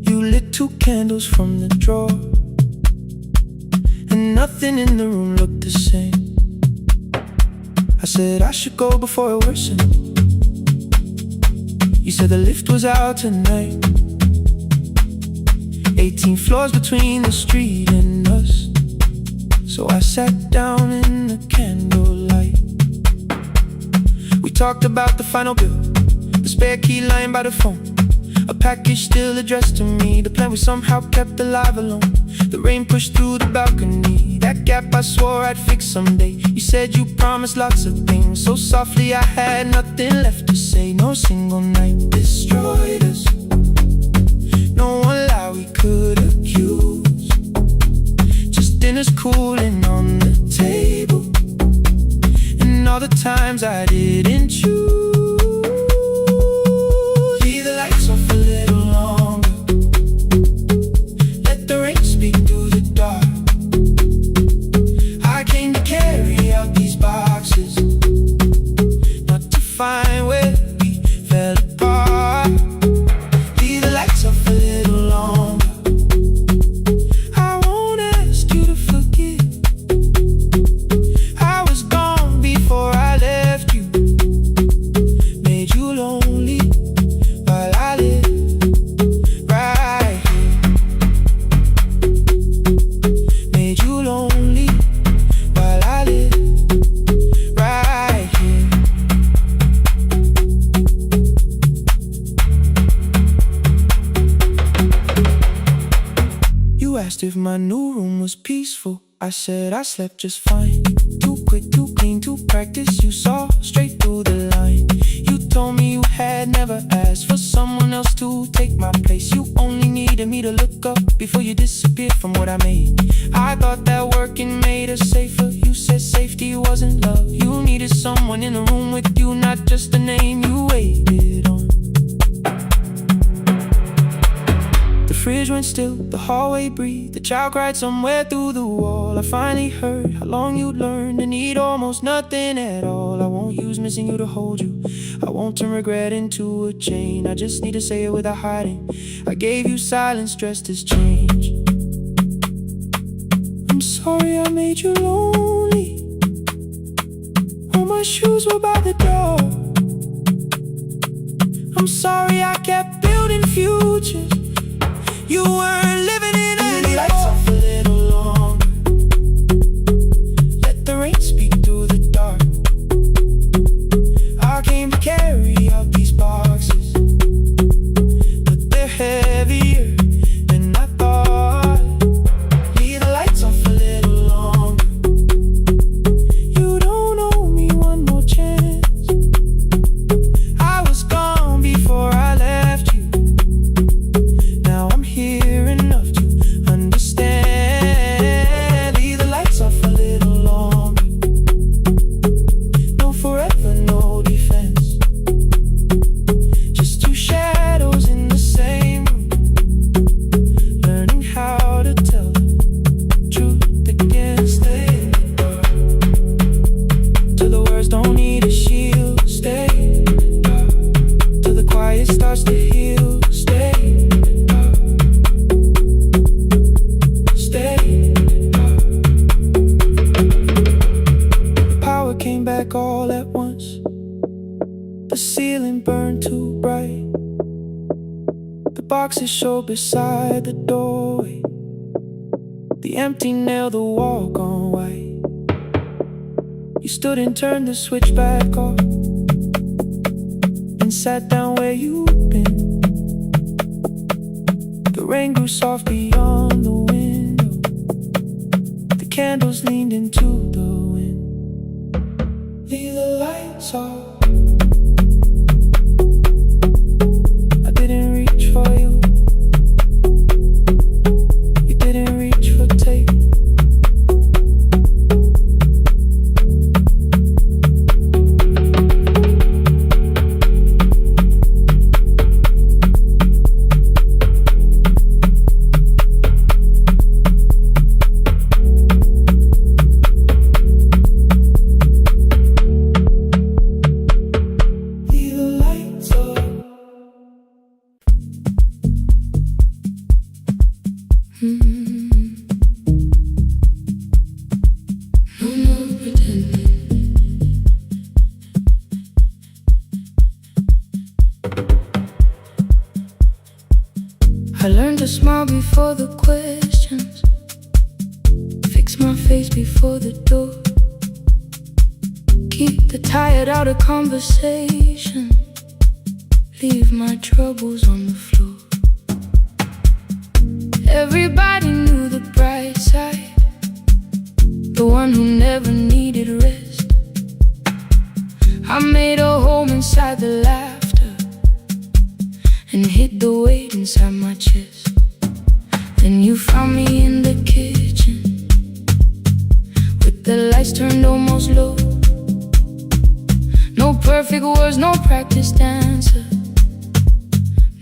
You lit 2 candles from the drawer, and nothing in the room looked the same. I said I should go before it worsened. You said the lift was out tonight. 18 floors between the street and us. So I sat down in the candlelight. We talked about the final bill, the spare key lying by the phone, a package still addressed to me, the plan we somehow kept alive alone. The rain pushed through the balcony, that gap I swore I'd fix someday. You said you promised lots of things, so softly I had nothing left to say. No single night destroyed us, no one lie we could accuse. Just You asked if my new room was peaceful. I said I slept just fine. Too quick, too clean, too practiced. You saw straight through the line. You told me you had never asked for someone else to take my place. You only needed me to look up before you disappeared from what I made. I thought that working made us safer. You said safety wasn't love. You needed someone in the room with you, not just a name you waited on. The fridge went still, the hallway breathed. The child cried somewhere through the wall. I finally heard how long you'd learned to need almost nothing at all. I won't use missing you to hold you. I won't turn regret into a chain. I just need to say it without hiding. I gave you silence dressed as change. I'm sorry I made you lonely. All my shoes were by the door. I'm sorry I kept building futures. You weren't living in any lights off a little longer. Let the rain speak through the dark. I came to carry out these boxes, but they're heavier than I thought. Leave the lights off a little longer. You don't owe me one more chance. I was gone before I left you. Now I'm here enough to understand. Leave the lights off a little longer. No forever, no defense. Just two shadows in the same room, learning how to tell the truth against it. Till the words don't need a shield. Stay till the quiet starts to heal. Stay. Came back all at once. The ceiling burned too bright. The boxes showed beside the doorway. The empty nail, the wall gone white. You stood and turned the switch back off and sat down where you'd been. The rain grew soft beyond the window. The candles leaned into the wind. Leave the lights off. I didn't reach for you. You didn't reach for tape. I learned to smile before the questions, fix my face before the door, keep the tired out of conversation, leave my troubles on the floor. Everybody knew the bright side, the one who never needed rest. I made a home inside the laughter and hid the weight inside my chest. Then you found me in the kitchen with the lights turned almost low. No perfect words, no practice dancer,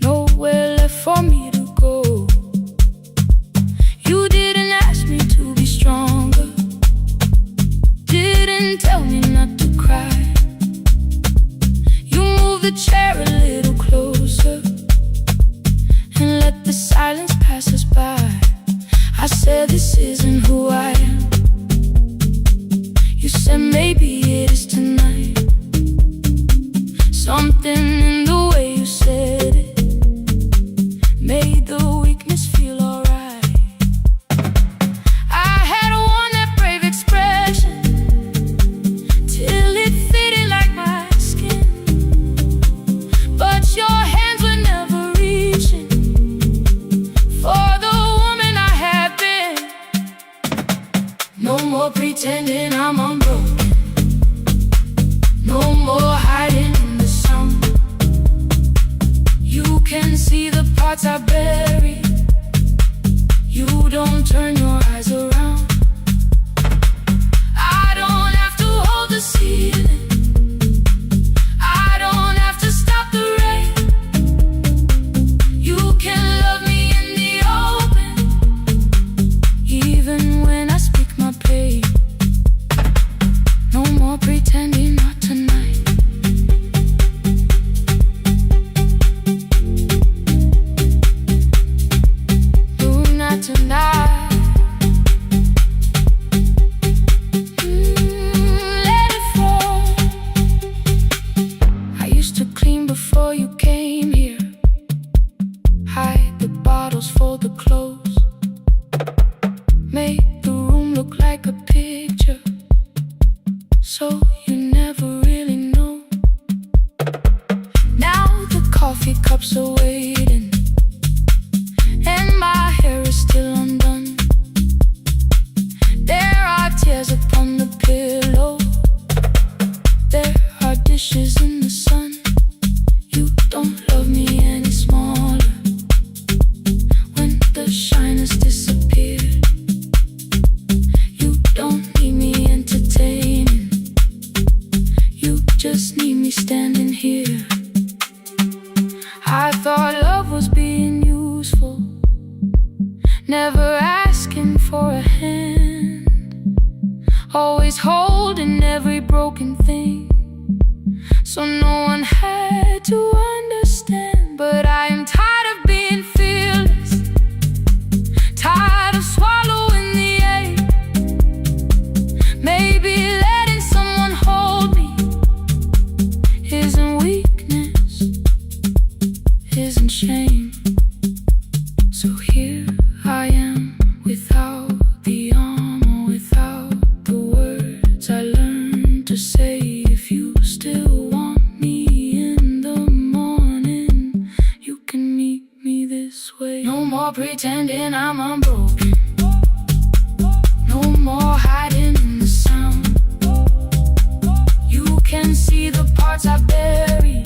nowhere left for me to go. You didn't ask me to be stronger, didn't tell me not to cry. You moved the chair a little closer and let the silence pass us by. I said this isn't who I am. You said maybe it is tonight. Something in the way you said it made the weakness feel alright. I had worn that brave expression till it fitted like my skin, but your hands were never reaching for the woman I had more pretending I'm unbroken. No more hiding in the sound. You can see the parts I bury. You don't turn your eyes around. I don't have to hold the ceiling. I don't have to stop the rain. You can love me in the open, even when I speak my pain. No more pretending, not tonight. No, not tonight. Let it fall. I used to clean before you came here. Hide the bottles, fold the clothes. Make the room look like a picture, so you never really know. Now the coffee cups are waiting, and my hair is still undone. There are tears upon the pillow. There are dishes in the sun. You don't love me any smaller when the shine has disappeared. You don't need me entertaining. You just need me standing here. I thought love was being useful, never asking for a hand, always holding every broken thing, so no one had to understand. But I am tired of being fearless, tired of swallowing the ache. Maybe letting someone hold me isn't weakness, isn't shame. So here I am, without the armor, without the words I learned to say. If you still want me in the morning, you can meet me this way. No more pretending I'm unbroken. No more hiding in the sound. You can see the parts I bury.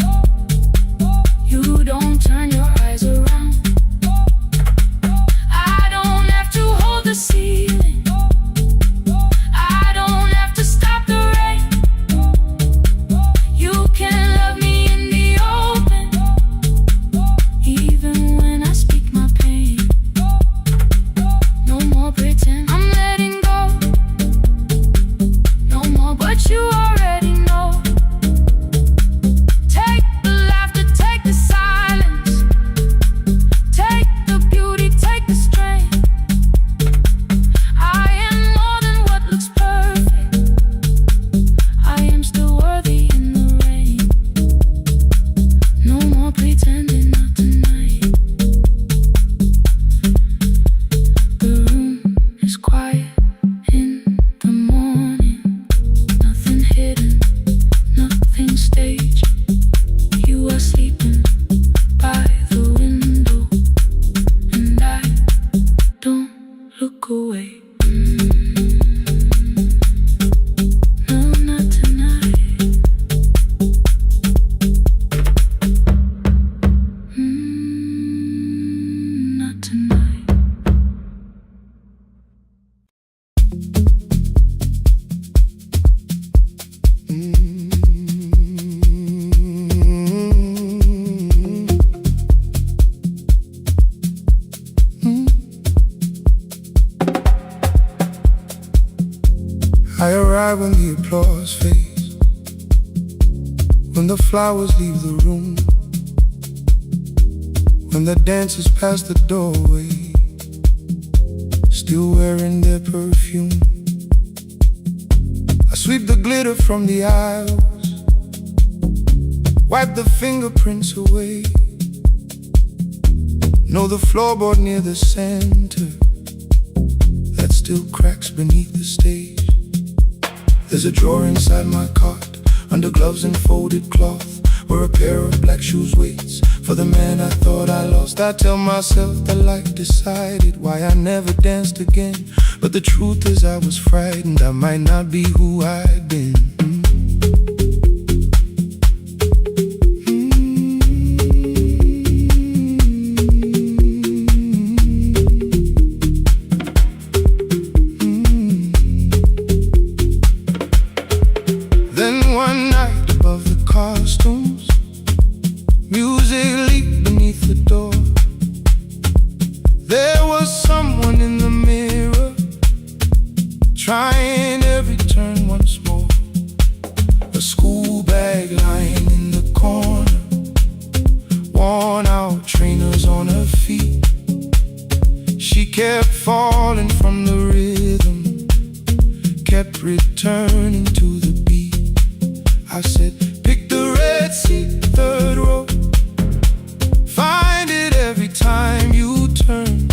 You don't turn your eyes around. I don't have to hold the ceiling. I don't have to stop the rain. You can love me in the open, even when I speak my pain. No more pretend, I'm letting go. No more, but you already know. Take the laughter, take the silence, take the beauty, take the strength. I am more than what looks perfect. I am still worthy in the rain. No more pretending, not tonight. The room is quiet in the morning. Nothing hidden, nothing staged. You are sleeping by the window, and I don't look away. No, not tonight. Not tonight. I arrive when the applause fades, when the flowers leave the room, when the dancers pass the doorway, still wearing their perfume. I sweep the glitter from the aisles, wipe the fingerprints away. Know the floorboard near the center that still cracks beneath the stage. There's a drawer inside my cart, under gloves and folded cloth, where a pair of black shoes waits for the man I thought I lost. I tell myself the light decided why I never danced again, But the truth is I was frightened I might not be who I'd been. Then one night above the costumes, music leaked beneath the door. There was someone in the mirror, trying every turn once more. A school bag lying in the corner, worn out trainers on her feet. She kept falling from the rhythm, kept returning to the beat. I said, pick the red seat, third row. Find it every time you turn.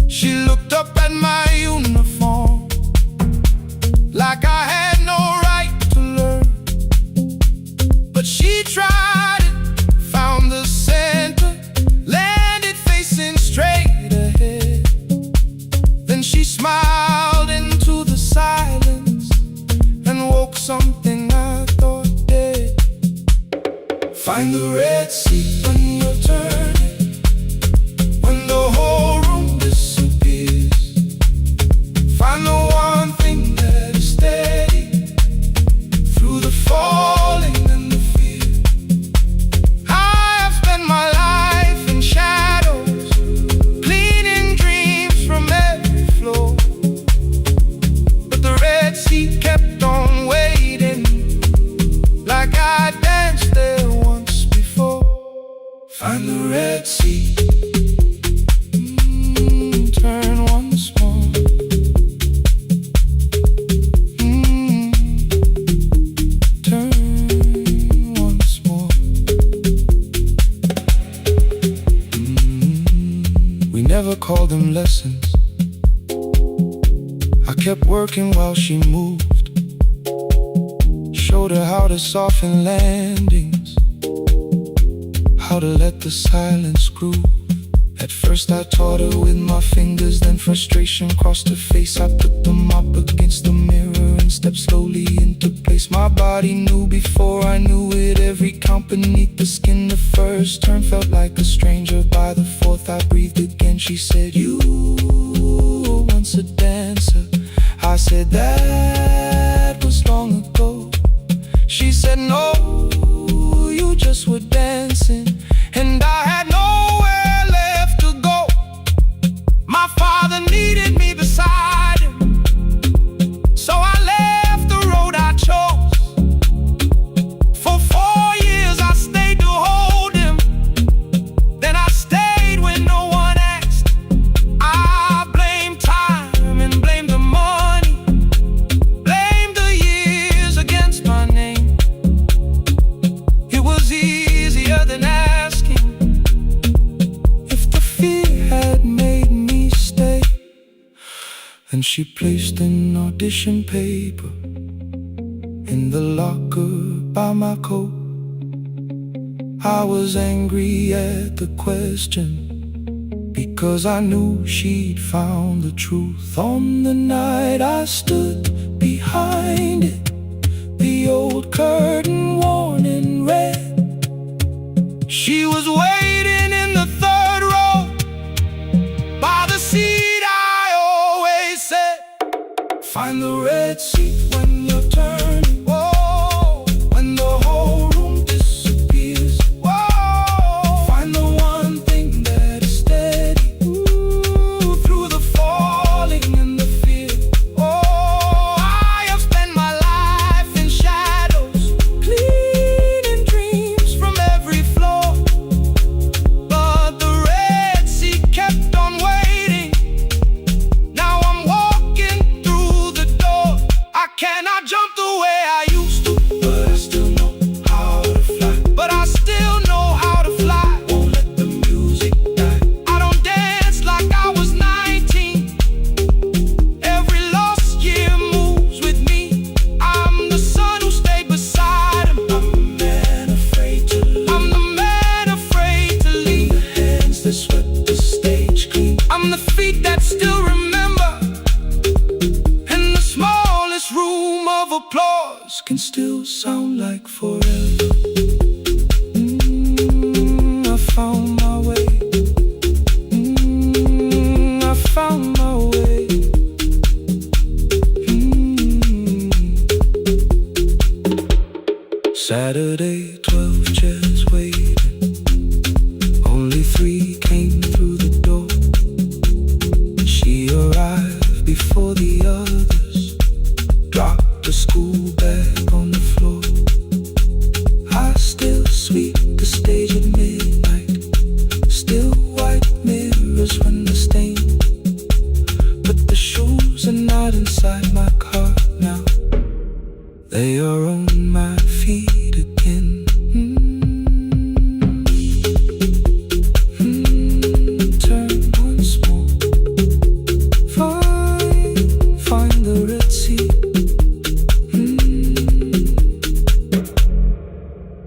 She looked up at my uniform like I had no right to learn. But she tried it, found the center, landed facing straight ahead. Then she smiled into the silence and woke something I thought dead. Find the red seat when you're turning, when the whole room disappears. Find the one thing that is steady through the falling and the fear. I have spent my life in shadows, cleaning dreams from every floor. But the red seat kept on waiting, like I danced there once before. Find the red seat, turn once more. Turn once more. We never called them lessons. I kept working while she moved, showed her how to soften landings, how to let the silence groove. At first I taught her with my fingers, then frustration crossed her face. I put them up against the mirror and stepped slowly into place. My body knew before I knew it, every count beneath the skin. The first turn felt like a stranger, by the fourth I breathed again. She said, you were once a dancer. I said, that was long ago. She said, no, you just were dancing, and I had nowhere left to go. My father needed me beside him, so I left the road I chose. For 4 years I stayed to hold him, then I stayed when no one asked. I blamed time and blamed the money, blamed the years against my name. It was easier than asking if the fear had made me stay. And she placed an audition paper in the locker by my coat. I was angry at the question, because I knew she'd found the truth. On the night I stood behind it, the old curtain worn in red. She was waiting in the third row, by the seat I always said. Find the red seat when you're turning, whoa, when the whole room disappears. Whoa, find the one thing that is steady, ooh, through the falling and the fear. Oh, I have spent my life in shadows, cleaning dreams from every floor. But the red seat kept on waiting. Now I'm walking through the door. I cannot jump the way still sound like forever. I found my way. I found my way. Saturday, 12 chairs waiting. Only 3 came through the door. She arrived before the others. Dropped the school bag on the floor. I still sweep the stage at midnight. Still white mirrors when the stain. But the shoes are not inside my car now. They are on my feet again. Turn once more. Find the Red Sea.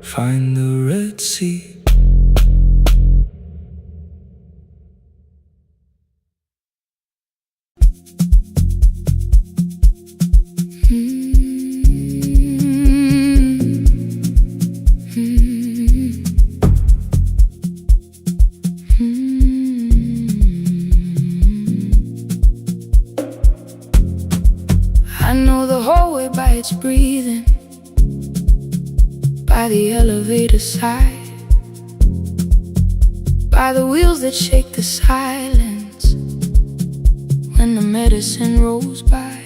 Find the Red Sea. I know the hallway by its breathing, by the elevator side, by the wheels that shake the silence when the medicine rolls by.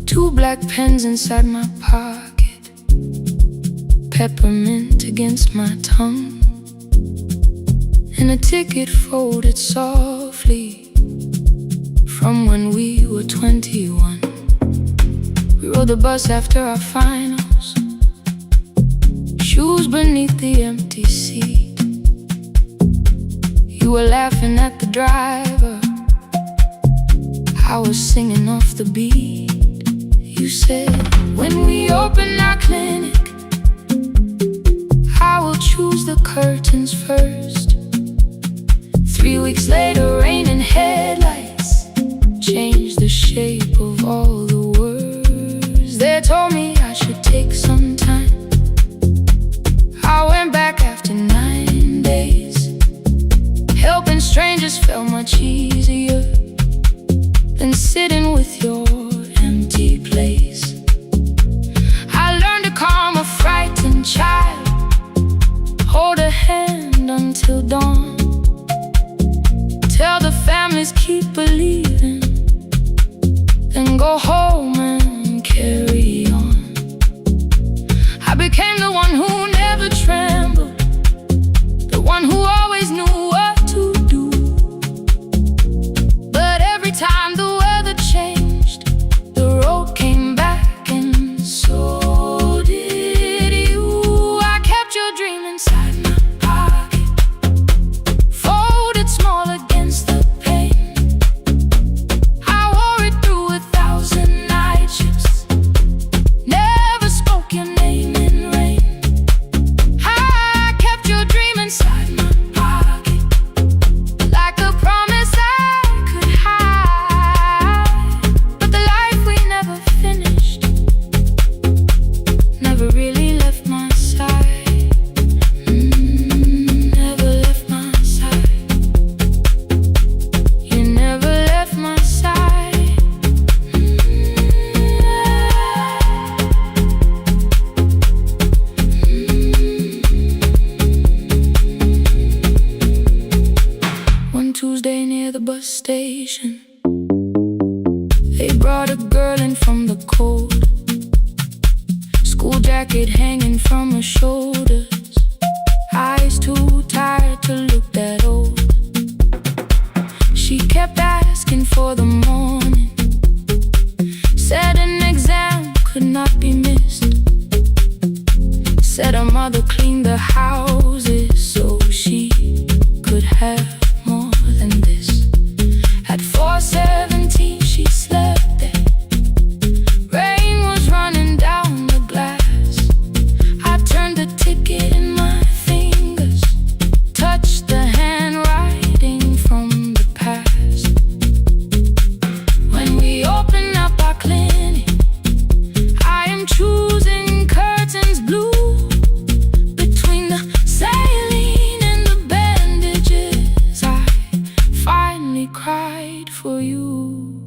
2 black pens inside my pocket, peppermint against my tongue, and a ticket folded softly from when we were 21. We rode the bus after our finals, shoes beneath the empty seat. You were laughing at the driver, I was singing off the beat. You said, when we open our clinic, I will choose the curtains first. 3 weeks later, rain and headlights changed the shape of all the words. They told me I should take some time. I went back after 9 days. Helping strangers felt much easier than sitting with your empty place. I learned to calm a frightened child, hold a hand until dawn, tell the families keep believing, then go home and carry on. I became the one who never trembled, the one who always knew what to do. But every time the weather changed, the road came back, and so did you. I kept your dream inside my pocket, folded small against the pain. I wore it through 1,000 night shifts, never spoke your name in rain. I kept your dream inside my pocket, like a promise I could hide. But the life we never finished never really left my side. Never left my side. You never left my side. One Tuesday near the bus station, they brought a girl in from the cold, school jacket hanging from her shoulders, eyes too tired to look that old. She kept asking for the morning, said an exam could not be missed, said her mother cleaned the houses so she could have more than this. At 4:17 she slept there, rain was running down the glass. I turned the ticket in my fingers, touched the handwriting from the past. fight for you.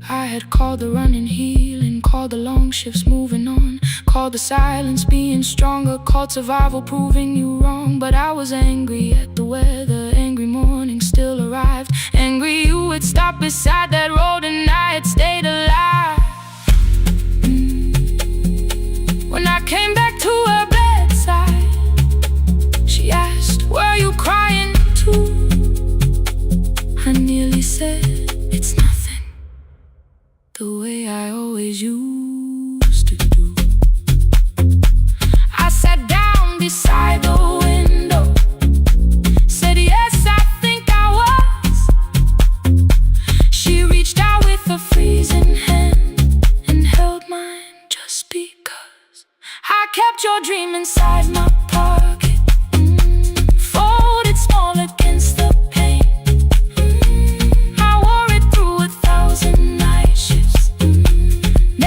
I had called the running healing, called the long shifts moving on, called the silence being stronger, called survival proving you wrong. But I was angry at the weather, angry morning still arrived, angry you would stop beside that road and I had stayed alive. When I came back to her bedside, she asked, "Were you crying too?" I nearly said, "It's nothing," the way I always used to do. I sat down beside the window, said, "Yes, I think I was." She reached out with a freezing hand and held mine just because I kept your dream inside my pocket, folded small against the pain. I wore it through 1,000 night shifts,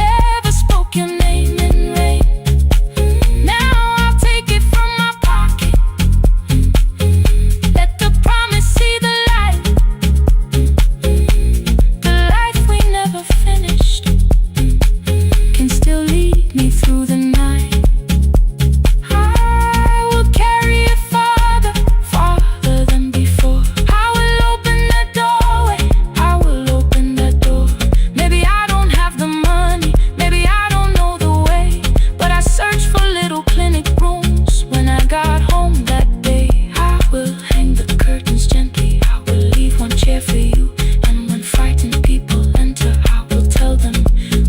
never spoke your name in rain. Now I'll take it from my pocket, let the promise see the light, the life we never finished can still lead me through the night. I will carry it farther, farther than before. I will open that doorway, I will open that door. Maybe I don't have the money, maybe I don't know the way, but I searched for little clinic rooms when I got home that day. I will hang the curtains gently, I will leave one chair for you, and when frightened people enter, I will tell them,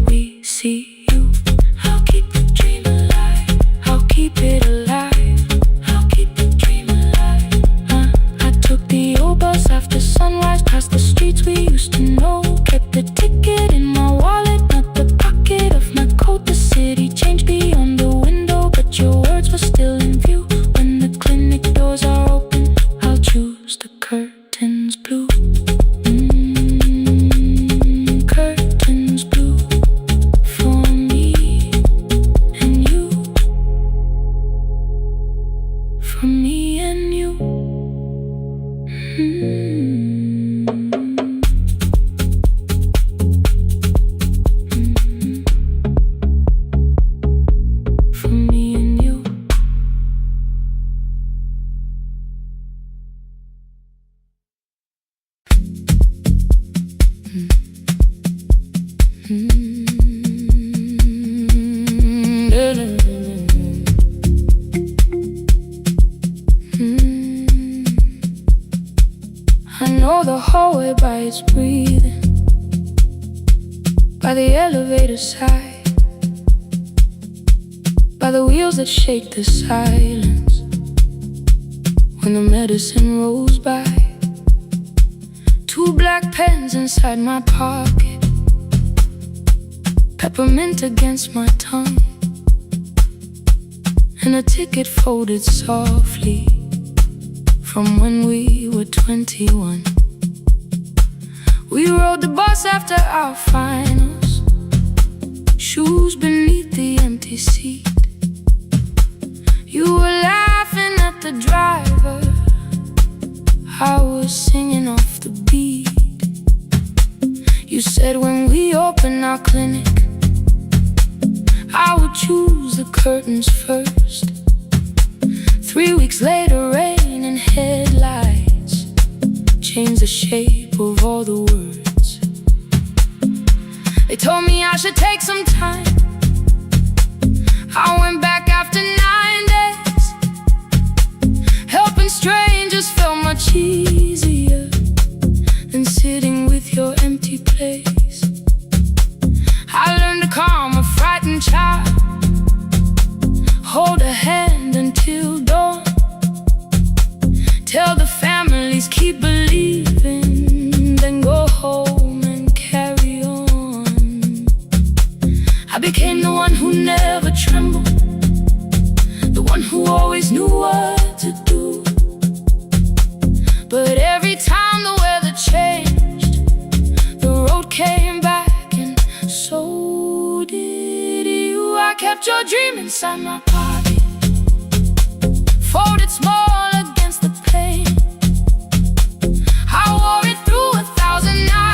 "We see you." I'll keep the dream alive, I'll keep it alive, I'll keep the dream alive. I took the old bus after sunrise, past the streets we used to know, kept the ticket in my wallet, not the pocket of my coat. The city changed beyond the window, but your words were still in view. When the clinic doors are open, I'll choose the curtains blue. Curtains blue for me and you, for me and you. For me and you. I know the hallway by its breathing, by the elevator side, by the wheels that shake the silence when the medicine rolls by. 2 black pens inside my pocket, peppermint against my tongue, and a ticket folded softly from when we were 21. We rode the bus after our finals, shoes beneath the empty seat. You were laughing at the driver, I was singing off the beat. You said when we open our clinic, I would choose the curtains first. 3 weeks later, rain and headlights changed the shape of all the words. They told me I should take some time. I went back after 9 days. Helping strangers felt much easier than sitting with your empty place. I learned to calm a frightened child, hold a hand until dawn, tell the families keep believing, then go home and carry on. I became the one who never trembled, the one who always knew what to do. But every time the weather changed, the road came back, and so did you. I kept your dream inside my pocket, folded small against the pain. I wore it through 1,000 nights.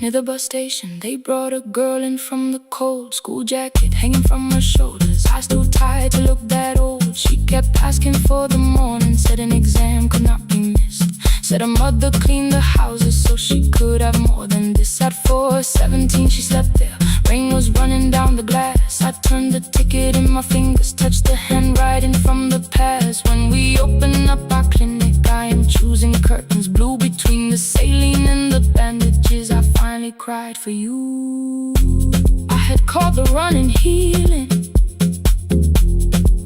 near the bus station. They brought a girl in from the cold, school jacket hanging from her shoulders, eyes too tired to look that old. She kept asking for the morning, said an exam could not be missed. Said her mother cleaned the houses so she could have more than this. At 4:17 she slept there, rain was running down the glass. I turned the ticket in my fingers, touched the handwriting from the past. When we open up our clinic, I am choosing curtains blue between the saline and the bandages. I finally cried for you. I had called the running healing,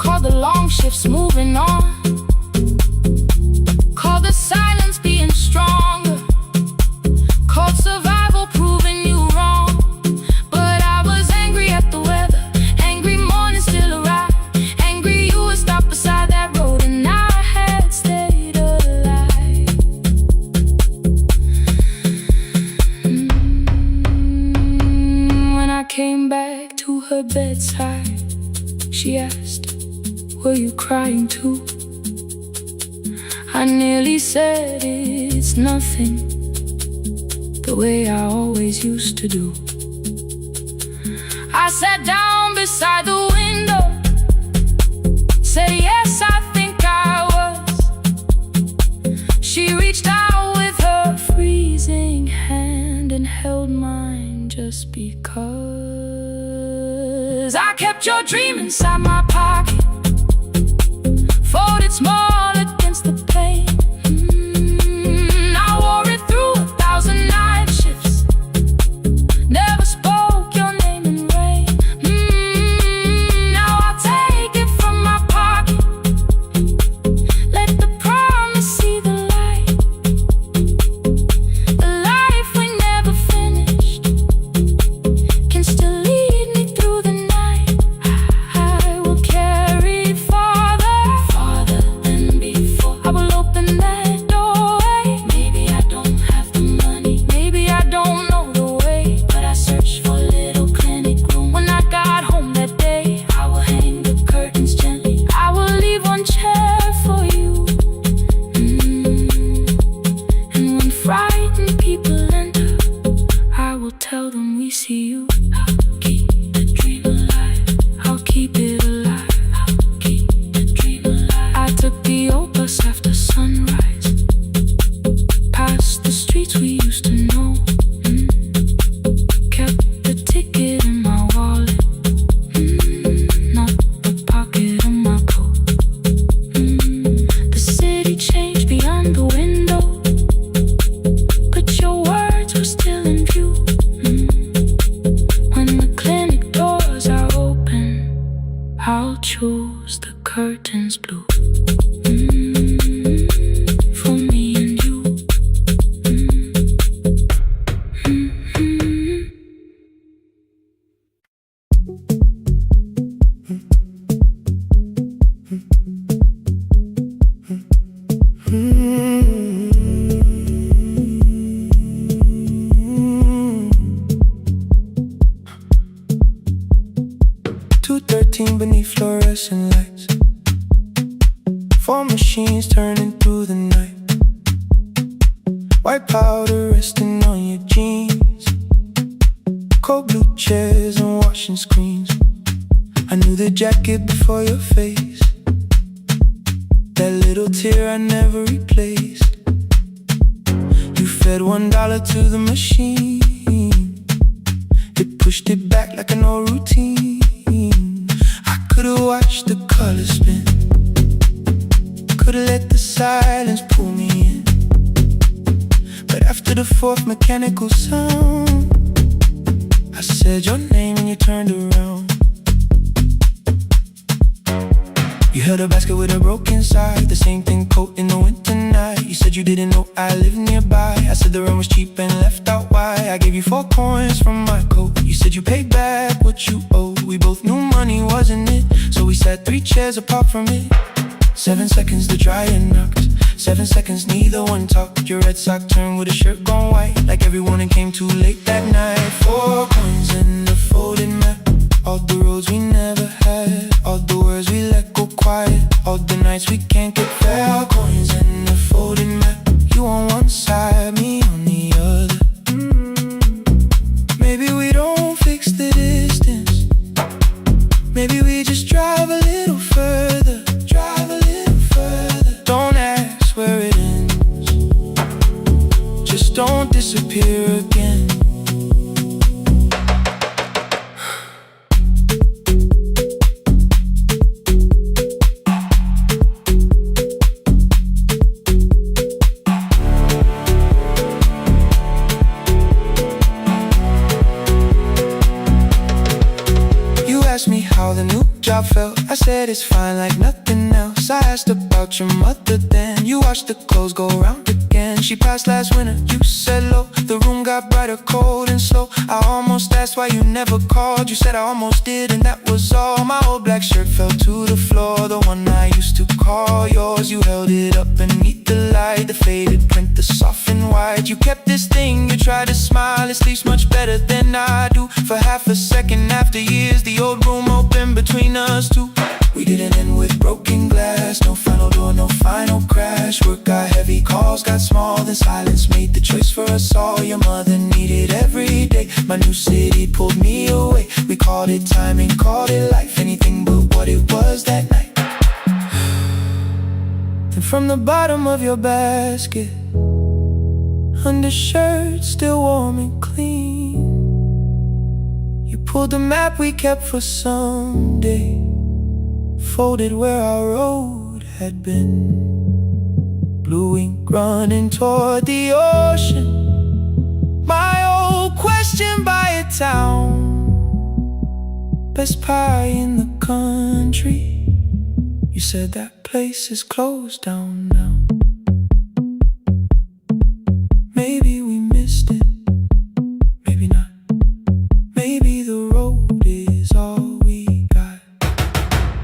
called the long shifts moving on, called the silence being stronger, called survival proving you wrong. But I was angry at the weather, angry morning still arrived, angry you were stopped beside that road and I had stayed alive. When I came back to her bedside, she asked, were you crying too? I nearly said it's nothing, the way I always used to do. I sat down beside the window, said yes, I think I was. She reached out with her freezing hand and held mine just because. I kept your dream inside my pocket, folded small against the pain. I wore it through 1,000 night shifts, never spoke your name in rain. Now I'll take it from my pocket, let the promise see the light. The life we never finished can still lead me through the night. I will carry farther than before. I will open that doorway. Maybe I don't have the money, maybe I don't know the way, but I searched for a little clinic room. When I got home that day, I will hang the curtains gently, I will leave one chair for you. And when frightened people enter, I will tell them we see you. I'll keep the dream alive, I'll keep it alive, I'll keep the dream alive. I took the old bus after sunrise, past the streets we used to know. Kept the ticket in my wallet, not the pocket of my coat. The city changed beyond the window, but your words were still in view. When the clinic doors are open, I'll choose the curtains blue. For me and you. Beneath fluorescent lights, 4 machines turning through the night. White powder resting on your jeans, cold blue chairs and washing screens. I knew the jacket before your face, that little tear I never replaced. You fed $1 to the machine, it pushed it back like an old routine. Could've watched the colors spin, could've let the silence pull me in. But after the 4th mechanical sound, I said your name and you turned around. You held a basket with a broken side, the same thing coat in the winter night. You said you didn't know I lived nearby. I said the rent was cheap and left out why. I gave you 4 coins from my coat. You said you paid back what you owed. We both knew money wasn't it, so we sat 3 chairs apart from it. 7 seconds the dryer knocked, 7 seconds neither one talked. Your red sock turned with a shirt gone white, like everyone that came too late that night. 4 coins and a folded map, all the roads we never had, all the words we let go quiet, all the nights we can't get fair. Coins and a folded map, you on one side, me on the other. don't disappear again. You asked me how the new job felt. I said it's fine like nothing else. I asked about your mother then. You watched the clothes go round again. She passed last winter, you said low. The room got brighter, cold and slow. I almost asked why you never called. You said I almost did and that was all. My old black shirt fell to the floor, the one I used to call yours. You held it up beneath the light, the faded print, the soft and white. You kept this thing, you tried to smile. It sleeps much better than I do. For half a second after years, the old room opened between us two. We didn't end with broken glass, no final door, no final crash. Work got heavy, calls got small, then silence made the choice for us all. Your mother needed every day, my new city pulled me away. We called it timing, called it life, anything but what it was that night. Then from the bottom of your basket, undershirt still warm and clean, you pulled the map we kept for someday, folded where our road had been. Blue ink running toward the ocean, my old question by a town. Best pie in the country, you said that place is closed down now. Maybe we missed it, maybe not. Maybe the road is all we got.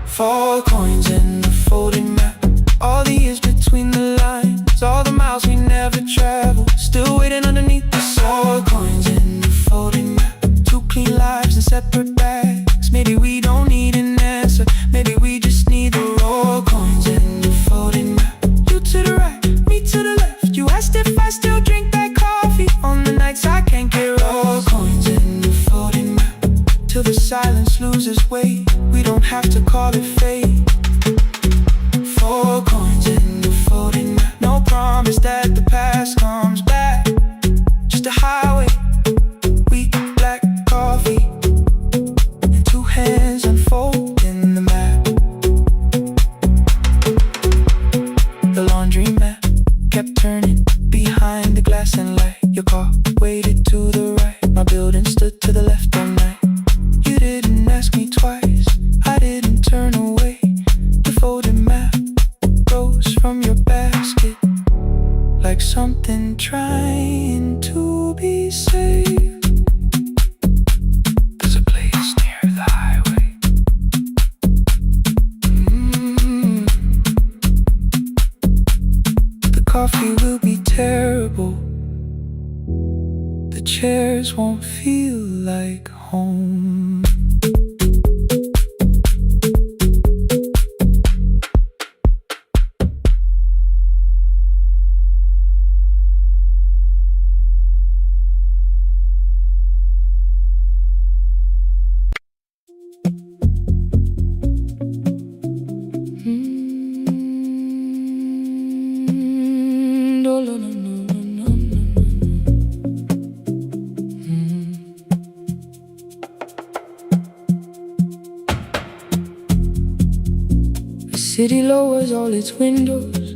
4 coins in the folding map, all the years between the lines, all the miles we never traveled, still waiting underneath the 4 coins in the folding map. 2 clean lives in separate bags. Maybe we don't need an answer, maybe we just need the raw coins in the folding map. You to the right, me to the left. You asked if I still drink that coffee on the nights I can't get raw coins in the folding map. Till the silence loses weight, we don't have to call it fate. 4 coins in the folding map. No promise that the past comes back, just a highway, weak black coffee, and 2 hands unfolding the map. The laundry mat kept turning behind the glass and light. Your car waited to the right, my building stood to the left all night. You didn't ask me twice, I didn't turn away. The folded map rose from your basket, like something trying to be saved. There's a place near the highway. The coffee will be terrible, the chairs won't feel like home. The city lowers all its windows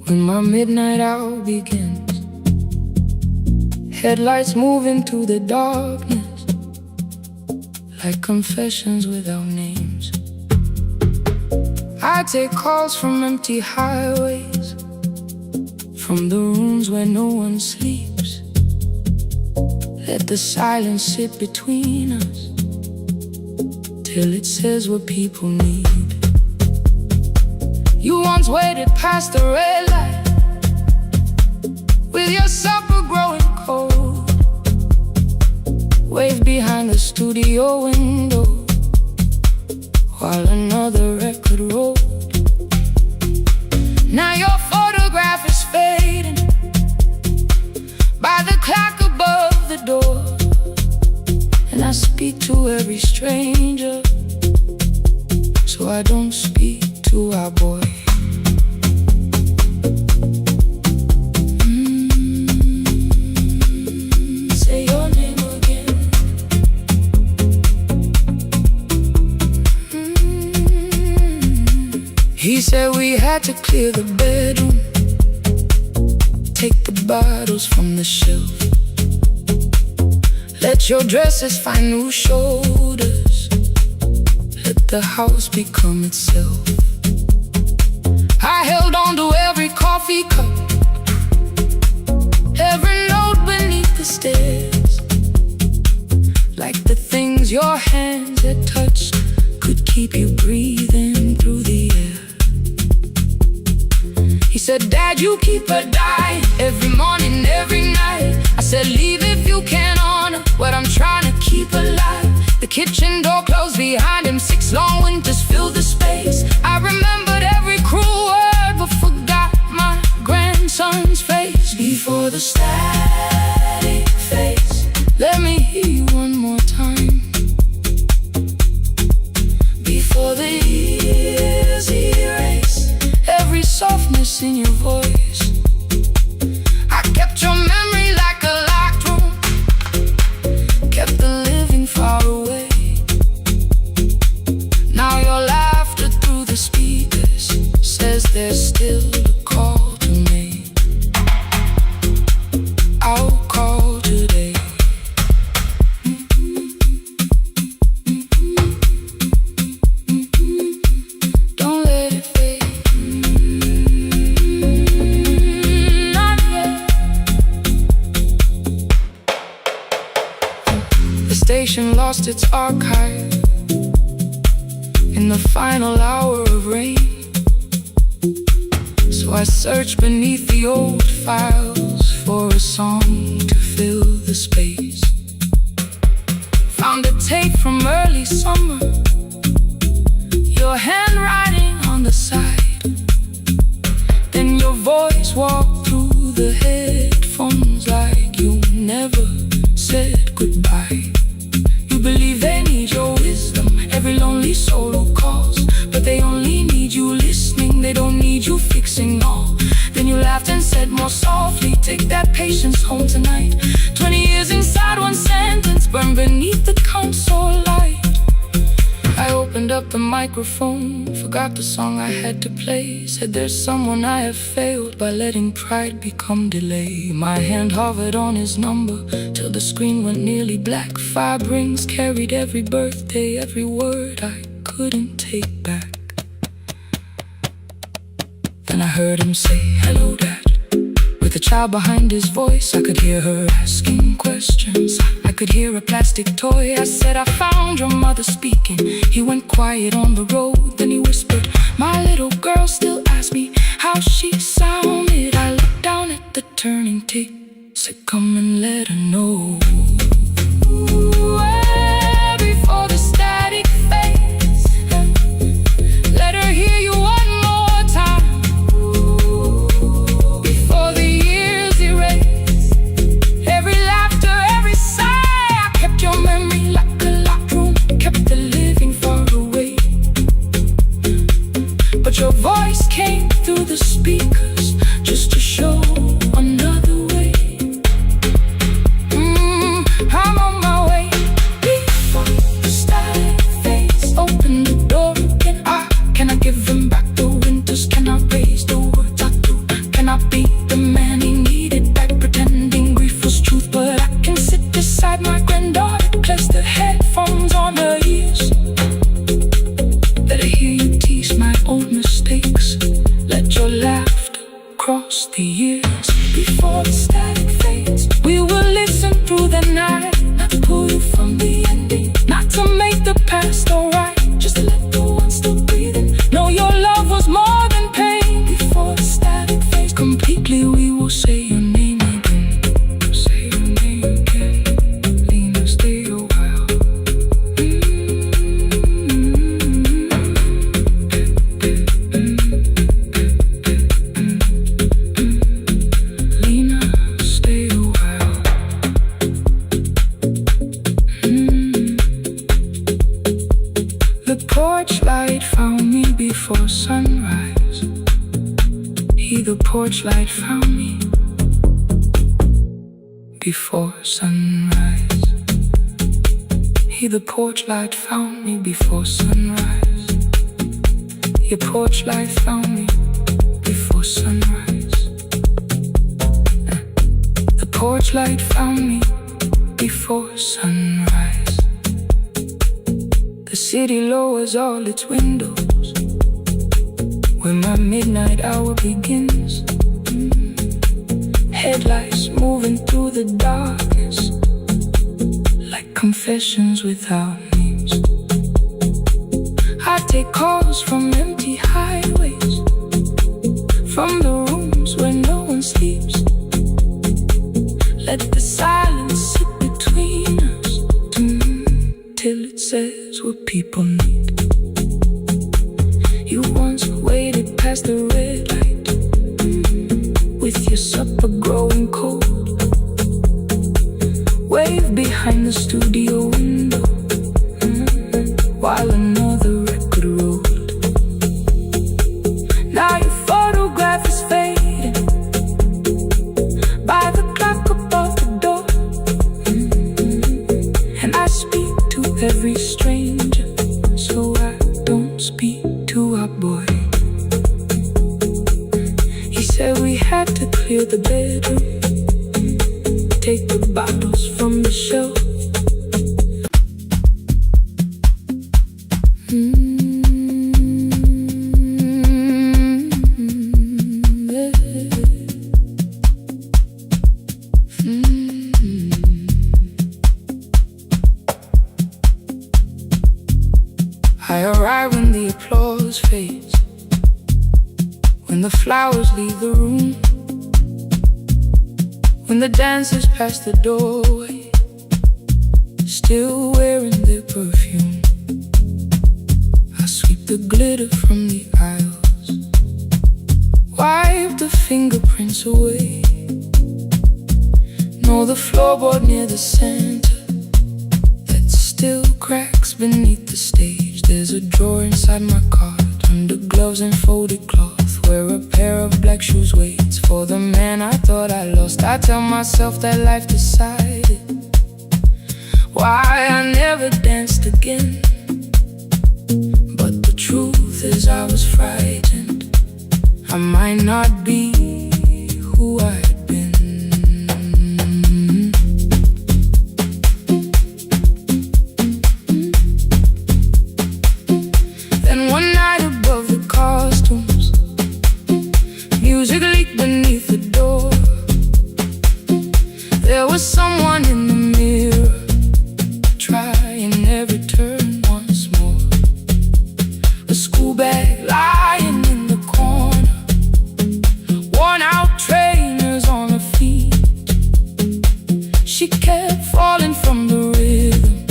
when my midnight hour begins. Headlights moving through the darkness like confessions without names. I take calls from empty highways, from the rooms where no one sleeps. Let the silence sit between us till it says what people need. You once waited past the red light with your supper growing cold, waved behind the studio window while another record rolled. Now your photograph is fading by the clock above the door, and I speak to every stranger, so I don't speak to our boy. said we had to clear the bedroom, take the bottles from the shelf, let your dresses find new shoulders, let the house become itself. I held on to every coffee cup, every note beneath the stairs, like the things your hands had touched could keep you breathing through the air. He said, Dad, you keep her dying every morning, every night. I said, leave if you can honor what I'm trying to keep alive. The kitchen door closed behind him, 6 long winters filled the space. I remembered every cruel word but forgot my grandson's face. Before the static fades, let me hear you one more time. Before the years erase every softness in your voice, I kept your memory like a locked room, kept the living far away. Now your laughter through the speakers says there's still a call to make. I'll call today. Don't let it fade. Not yet. The station lost its archive in the final hour of rain, so I searched beneath the old files for a song to fill the space. Found a tape from early summer, your handwriting on the side, then your voice walked through the headphones like you never said goodbye. You believe they need your wisdom, every lonely soul who calls, but they only need you listening, they don't need you fixing all. Then you laughed and said more softly, take that patience home tonight. 20 years inside one sentence, burned beneath the console light. I opened up the microphone, forgot the song I had to play, said there's someone I have failed by letting pride become delay. My hand hovered on his number till the screen went nearly black. 5 rings carried every birthday, every word I couldn't take back. Then I heard him say, hello, Dad. With a child behind his voice, I could hear her asking questions. I could hear a plastic toy. I said, I found your mother speaking. He went quiet on the road, then he whispered, my little girl still asks me how she sounded. I looked down at the turning tape, said, come and let her know. Before the static fades, let her hear you one more time. Before the years erase every laughter, every sigh, I kept your memory like a locked room, kept the living far away. But your voice came through the speakers just to show another way. I'm on my way. Before the static fades, open the door again. Can I give him back the winters? Can I raise the words I do? Can I be the man he needed back, pretending grief was truth? But I can sit beside my granddaughter, place the headphones on her ears. Let her hear you tease my old mistakes, let your laughter cross the years. Before the static fades, we will listen through the night, not to pull you from the ending, not to make the past alright, just to let the one still breathing know your love was more than pain. Before the static fades completely, we will say your name again. Say your name again. Lena, stay a while. Lena, stay a while. The porch light found me before sunrise. The porch light found me before sunrise. The porch light found me before sunrise. Your porch light found me before sunrise. The porch light found me before sunrise. The city lowers all its windows when my midnight hour begins. Headlights moving through the darkness like confessions without names. I take calls from empty highways, from the rooms where no one sleeps. Let the silence sit between us till it says what people need. You once waited past the red light with your supper growing cold. Wave behind the studio window while another record rolled. Now your photograph is fading by the clock above the door. And I speak to every stranger, so I don't speak to our boy. He said we had to clear the bedroom, take the bottles from the shelf. I arrive when the applause fades, when the flowers leave the room, when the dancers pass the doorway, still wearing their perfume. I sweep the glitter from the aisles, wipe the fingerprints away. Know the floorboard near the center that still cracks beneath the stage. There's a drawer inside my cart, under gloves and folded cloth, where a pair of black shoes waits for the man I thought I lost. I tell myself that life decided why I never danced again. But the truth is I was frightened I might not be who I had been. Then one night above the costumes, music leaked beneath the door. There was someone in the mirror, trying every turn once more. A school bag lying in the corner, worn out trainers on her feet. She kept falling from the rhythm,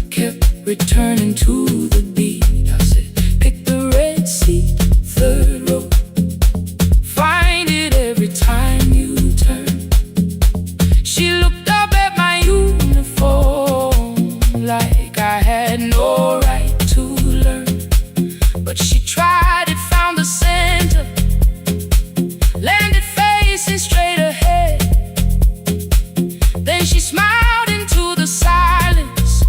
kept returning to the beat. I said, pick the red seat, third row, find it every time you turn. She looked up at my uniform like I had no right to learn. But she tried it, found the center, landed facing straight ahead. Then she smiled into the silence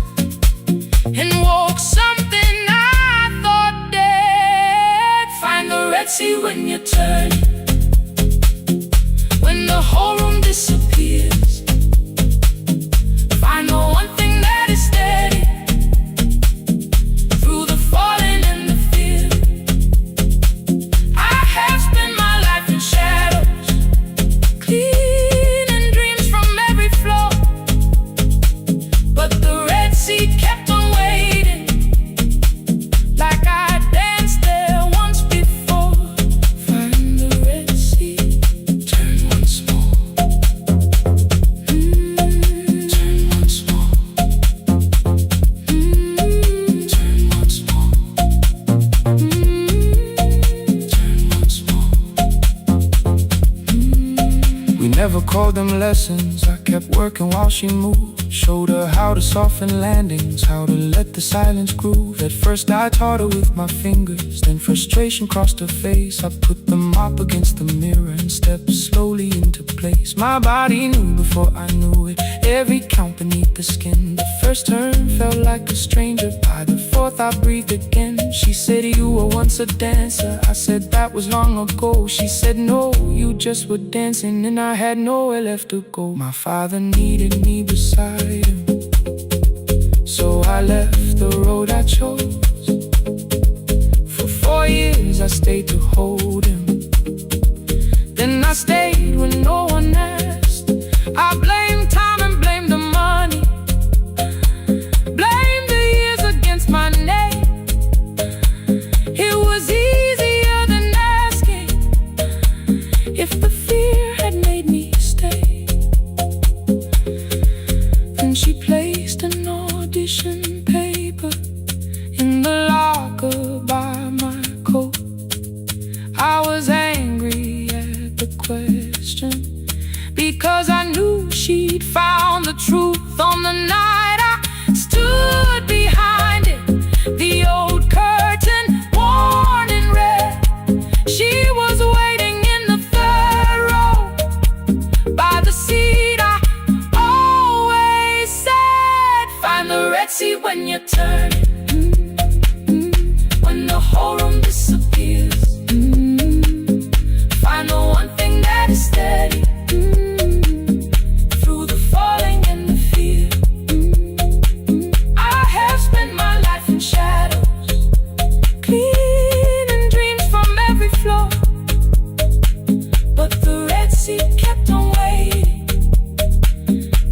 and woke something I thought dead. Find the red sea when you turn, when the whole room disappears. Find the one thing that is steady through the falling and the fear. I have spent my life in shadows, cleaning dreams from every floor. But the red sea kept on waiting, like I danced there once before. Find the red sea, turn once more. Turn once more. Turn once more. Turn once more. We never called them lessons. I kept working while she moved, Showed her how to soften landings, how to let the silence groove. At first I taught her with my fingers, then frustration crossed her face. I put them up against the mirror and stepped slowly into place. My body knew before I knew it, every count beneath the skin. The first turn felt like a stranger, by the fourth I breathed again. She said, you were once a dancer. I said, that was long ago. She said, no, you just were dancing, and I had nowhere left to go. My father needed me beside him, so I left the road I chose. For 4 years I stayed to hold him, then I stayed when no one asked. I blamed time and blamed the money, blamed the years against my name. It was easier than asking if the fear had made me stay. Then she placed an audition paper in the locker by my coat. I was angry at the question, because I knew she'd found the truth on the night I stood behind it. The old curtain worn in red, she was waiting in the third row by the seat I always said, find the red seat when you turn it, when the whole room disappears. Find the one thing that is steady through the falling and the fear. I have spent my life in shadows, cleaning dreams from every floor, but the red seat kept on waiting.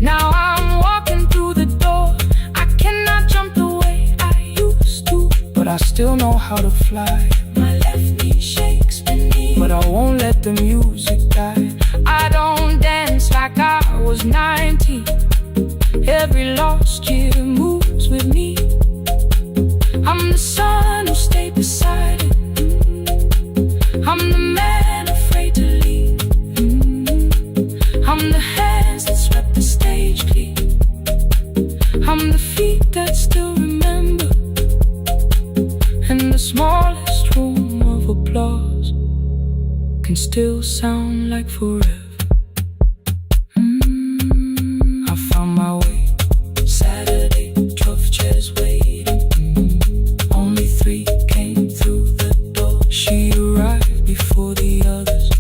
Now I'm walking through the door. I cannot jump the way I used to, but I still know how to fly. My left knee shakes beneath, but I won't let the music die. I don't dance like I was 19. Every lost year moves with me. I'm the son who stayed beside it. I'm the man afraid to leave. I'm the hands that swept the stage clean. I'm the feet that still remember, and the smallest room of applause can still sound like forever. I found my way. Saturday, 12 chairs waiting. Only 3 came through the door. She arrived before the others,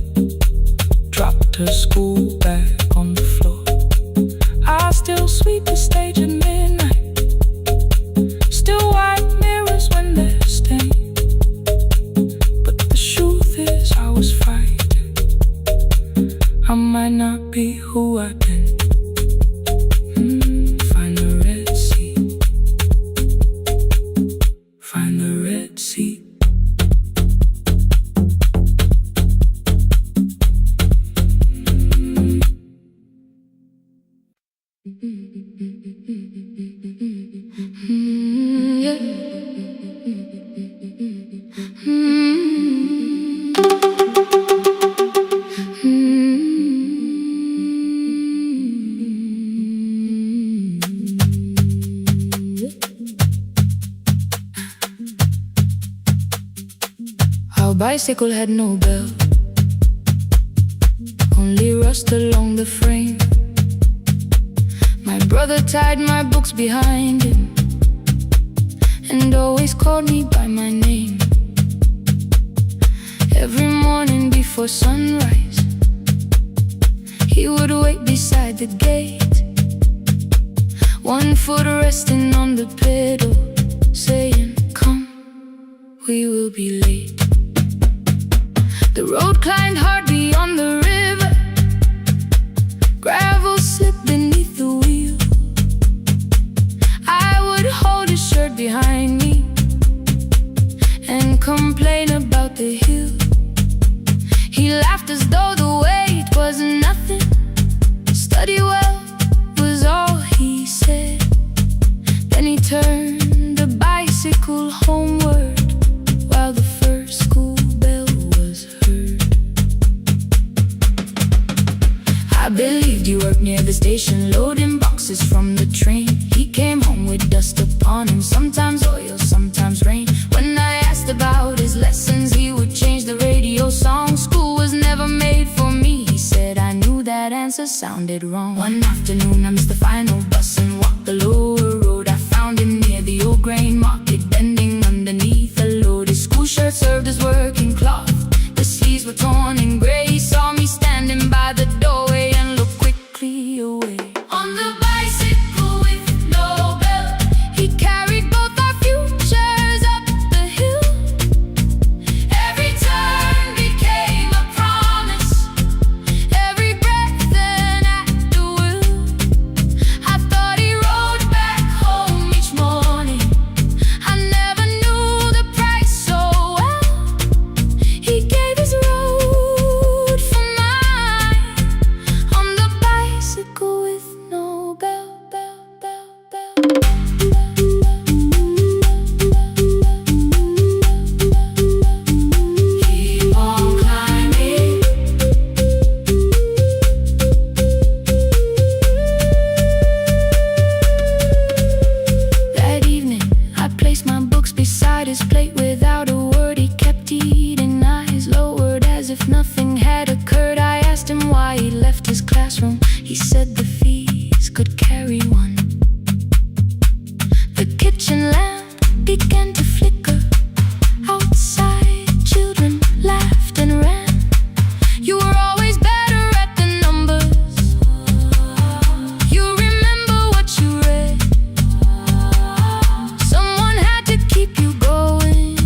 dropped her school bag on the floor. I still sweep the stage at midnight, still wipe mirrors when they're stained. But the truth is I was frightened, I might not be who I've been. Find the red seat, find the red seat. Yeah. Our bicycle had no bell, only rust along the frame. My brother tied my books behind him and always called me by my name. Every morning before sunrise, he would wait beside the gate, one foot resting on the pedal, saying, come, we will be late. The road climbed hard beyond the river, gravel slipped beneath the wheel. I would hold his shirt behind me and complain about the hill. He laughed as though the weight was nothing. Study well was all he said. Then he turned the bicycle homeward while the first school bell was heard. I believed you worked near the station, loading boxes from the train. He came home with dust upon him, sometimes oil, sometimes rain. When I asked about his lessons, he would change the radio song. School was never made for me, he said. I knew that answer sounded wrong. One afternoon I missed the final bus and walked the lower road. I found him near the old grain market, bending underneath a load. His school shirt served as working cloth, the sleeves were torn and gray. He saw me standing by the doorway and looked quickly away. On the bicycle with no belt, he carried both our futures up the hill. Every turn became a promise, every breath an act of will. I thought he rode back home each morning, I never knew the price so well. He gave his road for mine, on the bicycle with no bell. Keep on climbing. That evening, I placed my books beside his plate without a word. He kept eating, eyes lowered as if nothing had occurred. I asked him why he left his classroom. He said the fees could carry one. The kitchen lamp began to flicker. Outside, children laughed and ran. You were always better at the numbers. You remember what you read. Someone had to keep you going,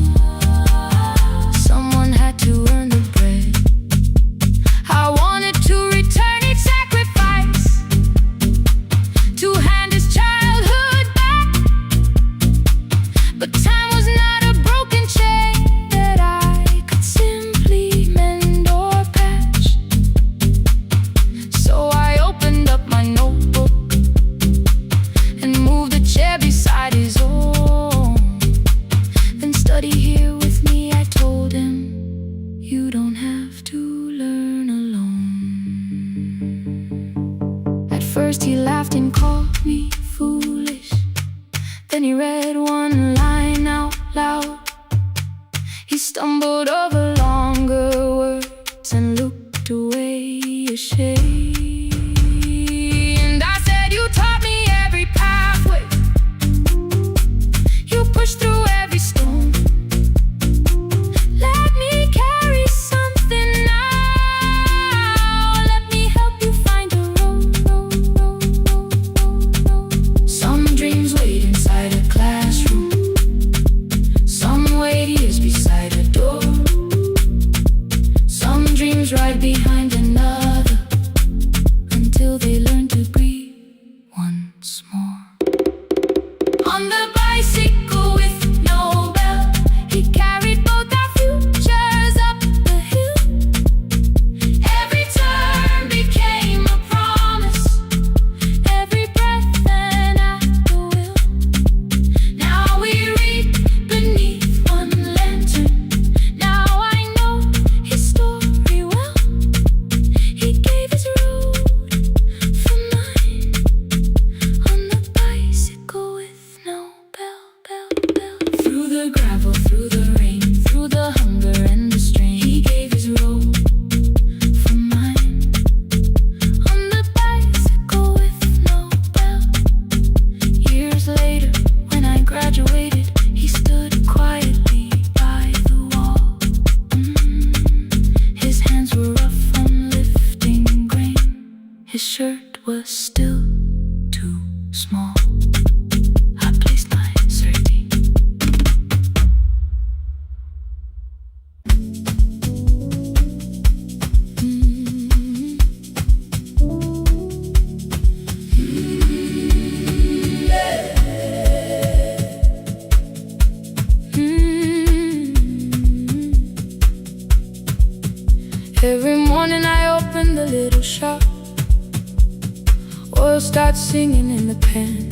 someone had to earn the bread. I wanted to return each sacrifice, to hand his childhood back. But time was not a broken chain that I could simply mend or patch. So I opened up my notebook and moved the chair beside his own. Then study here with me, I told him. You don't have to learn alone. At first he laughed and called me foolish. Then he read one line out loud. He stumbled over longer words and looked away ashamed. And I said, you taught me every pathway, you pushed through every stone. Let me carry something now, let me help you find a road. Some dreams wait inside a classroom, some wait years beside a door. Some dreams right behind another, until they learn to breathe once more. On the bicycle with no bell, he carried both our futures up the hill. Every turn became a promise, every breath an act of will. Now we read beneath one lantern, now I know his story well. He gave his road for mine, on the bicycle with no bell. Through the gravel, through the rain, through the hunger and the strain, he gave his road for mine, on the bicycle with no bell. Years later, when I graduated, he stood quietly by the wall. His hands were rough from lifting grain, his shirt was still too small. I placed my sardine. Every morning I open the little shop, oil starts singing in the pan.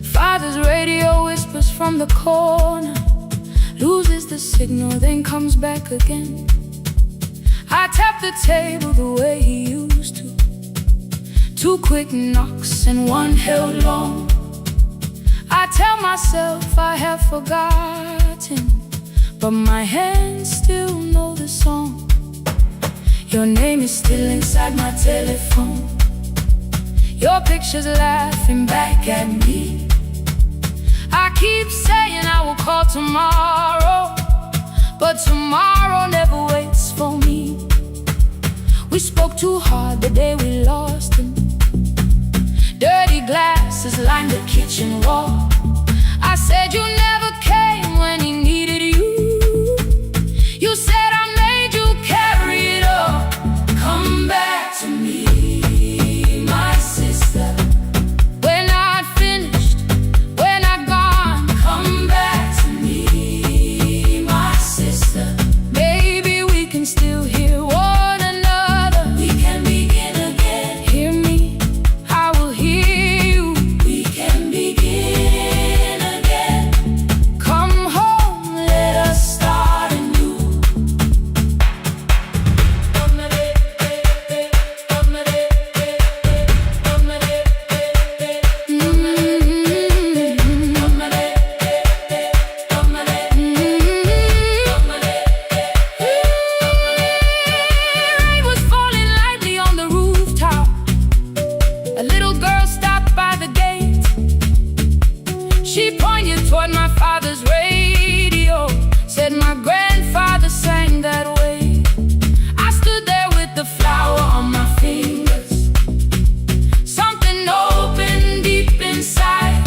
Father's radio whispers from the corner, loses the signal, then comes back again. I tap the table the way he used to, Two quick knocks and one held long. I tell myself I have forgotten, but my hands still know the song. Your name is still inside my telephone. Your picture's laughing back at me. I keep saying I will call tomorrow, but tomorrow never waits for me. We spoke too hard the day we lost him. Dirty glasses lined the kitchen wall. I said you never came when he needed you. You said I made you carry it all. Come back to me, my sister. We're not finished, we're not gone. Come back to me, my sister. Maybe we can still hear one another. We can begin again. Hear me, I will hear you. We can begin again. Come home, let us start anew. Rain was falling lightly on the rooftop. A little girl stopped by the gate. She pointed toward my father's radio, said my grandfather sang that way. I stood there with the flower on my fingers. Something opened deep inside.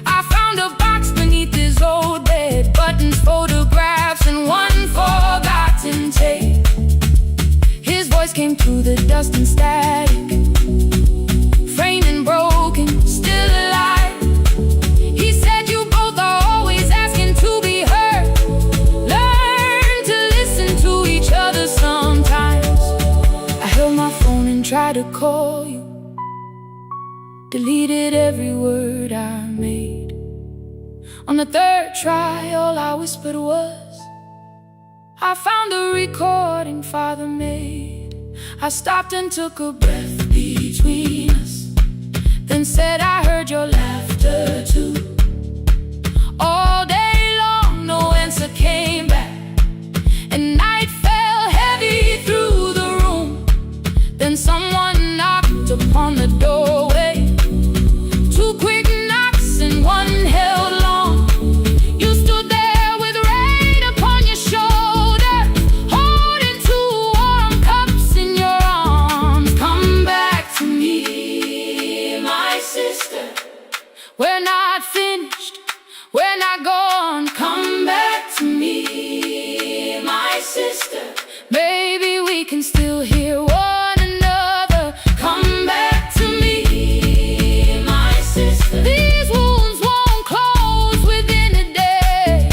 I found a box beneath his old bed, buttons, photographs, and one forgotten tape. His voice came through the dust and static, framed and broken, still alive. He said you both are always asking to be heard. Learn to listen to each other sometimes. I held my phone and tried to call you, deleted every word I made. On the third try, all I whispered was, I found a recording Father made. I stopped and took a breath between us, then said I heard your laughter too. All day long, no answer came back, and night fell heavy through the room. Then someone knocked upon the doorway. Two quick knocks and one held long. You stood there with rain upon your shoulder, holding two warm cups in your arms. Come back to me, my sister. We're not finished, we're not gone. Come back to me, my sister. Maybe we can still hear one another. Come back to me, my sister. These wounds won't close within a day.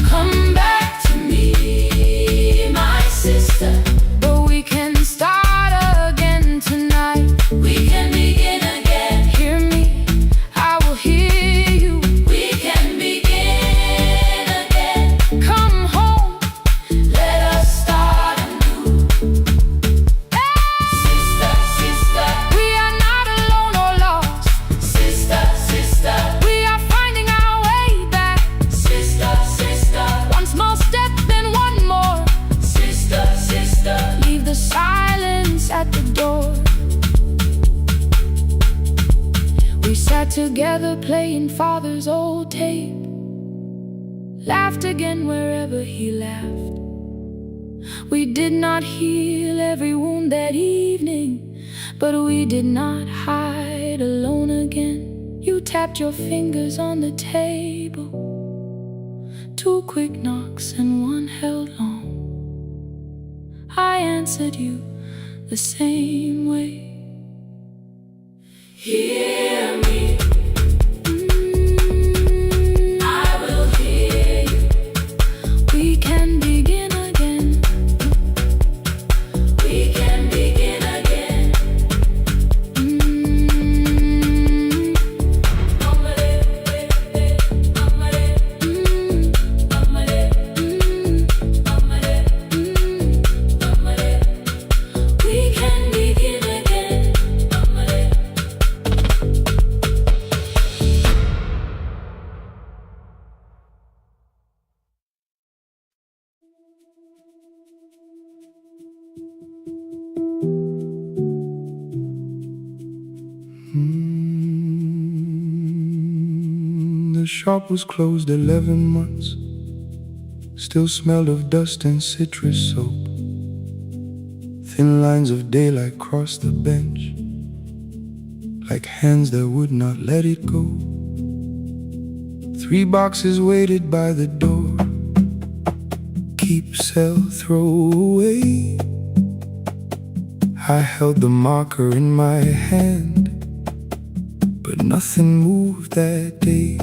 Come back to me, my sister. But we can start again tonight. We can begin again. Hear me, I will hear you. We can begin again. Come home, let us start anew. Sister, sister, we are not alone or lost. Sister, sister, we are finding our way back. Sister, sister, one small step, then one more. Sister, sister, leave the silence at the door. We sat together playing Father's old tape, laughed again wherever he laughed. We did not heal every wound that evening, but we did not hide alone again. You tapped your fingers on the table. Two quick knocks and one held long. I answered you the same way. Hear me, I will hear you. We can begin again. We can begin again. We can begin again. The shop was closed 11 months. Still smelled of dust and citrus soap. Thin lines of daylight crossed the bench, like hands that would not let it go. 3 boxes waited by the door. Keep, sell, throw away. I held the marker in my hand, but nothing moved that day.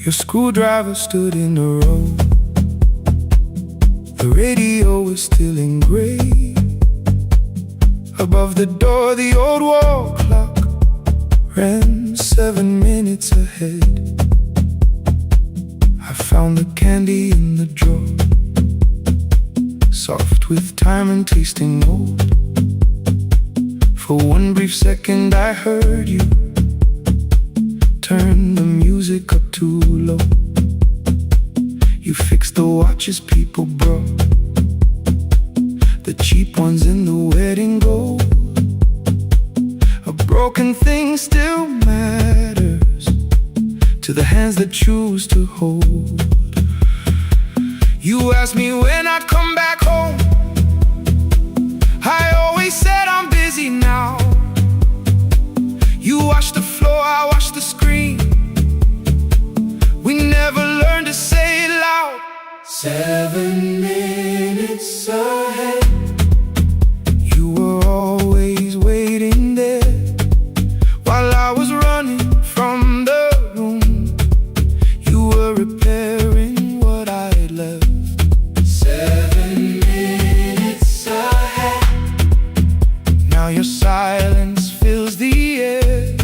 Your screwdriver stood in a row. The radio was still in gray. Above the door, the old wall clock ran 7 minutes ahead. I found the candy in the drawer, soft with time and tasting old. For one brief second I heard you turn the music up too low. You fixed the watches people brought, the cheap ones in the wedding gold. A broken thing still matters to the hands that choose to hold. You asked me when I'd come back home. I always said I'm busy now. You washed the floor, I washed the screen. We never learned to say it loud. 7 minutes ahead. You were always waiting there while I was running from the room. You were repairing what I had left. 7 minutes ahead. Now your silence fills the air.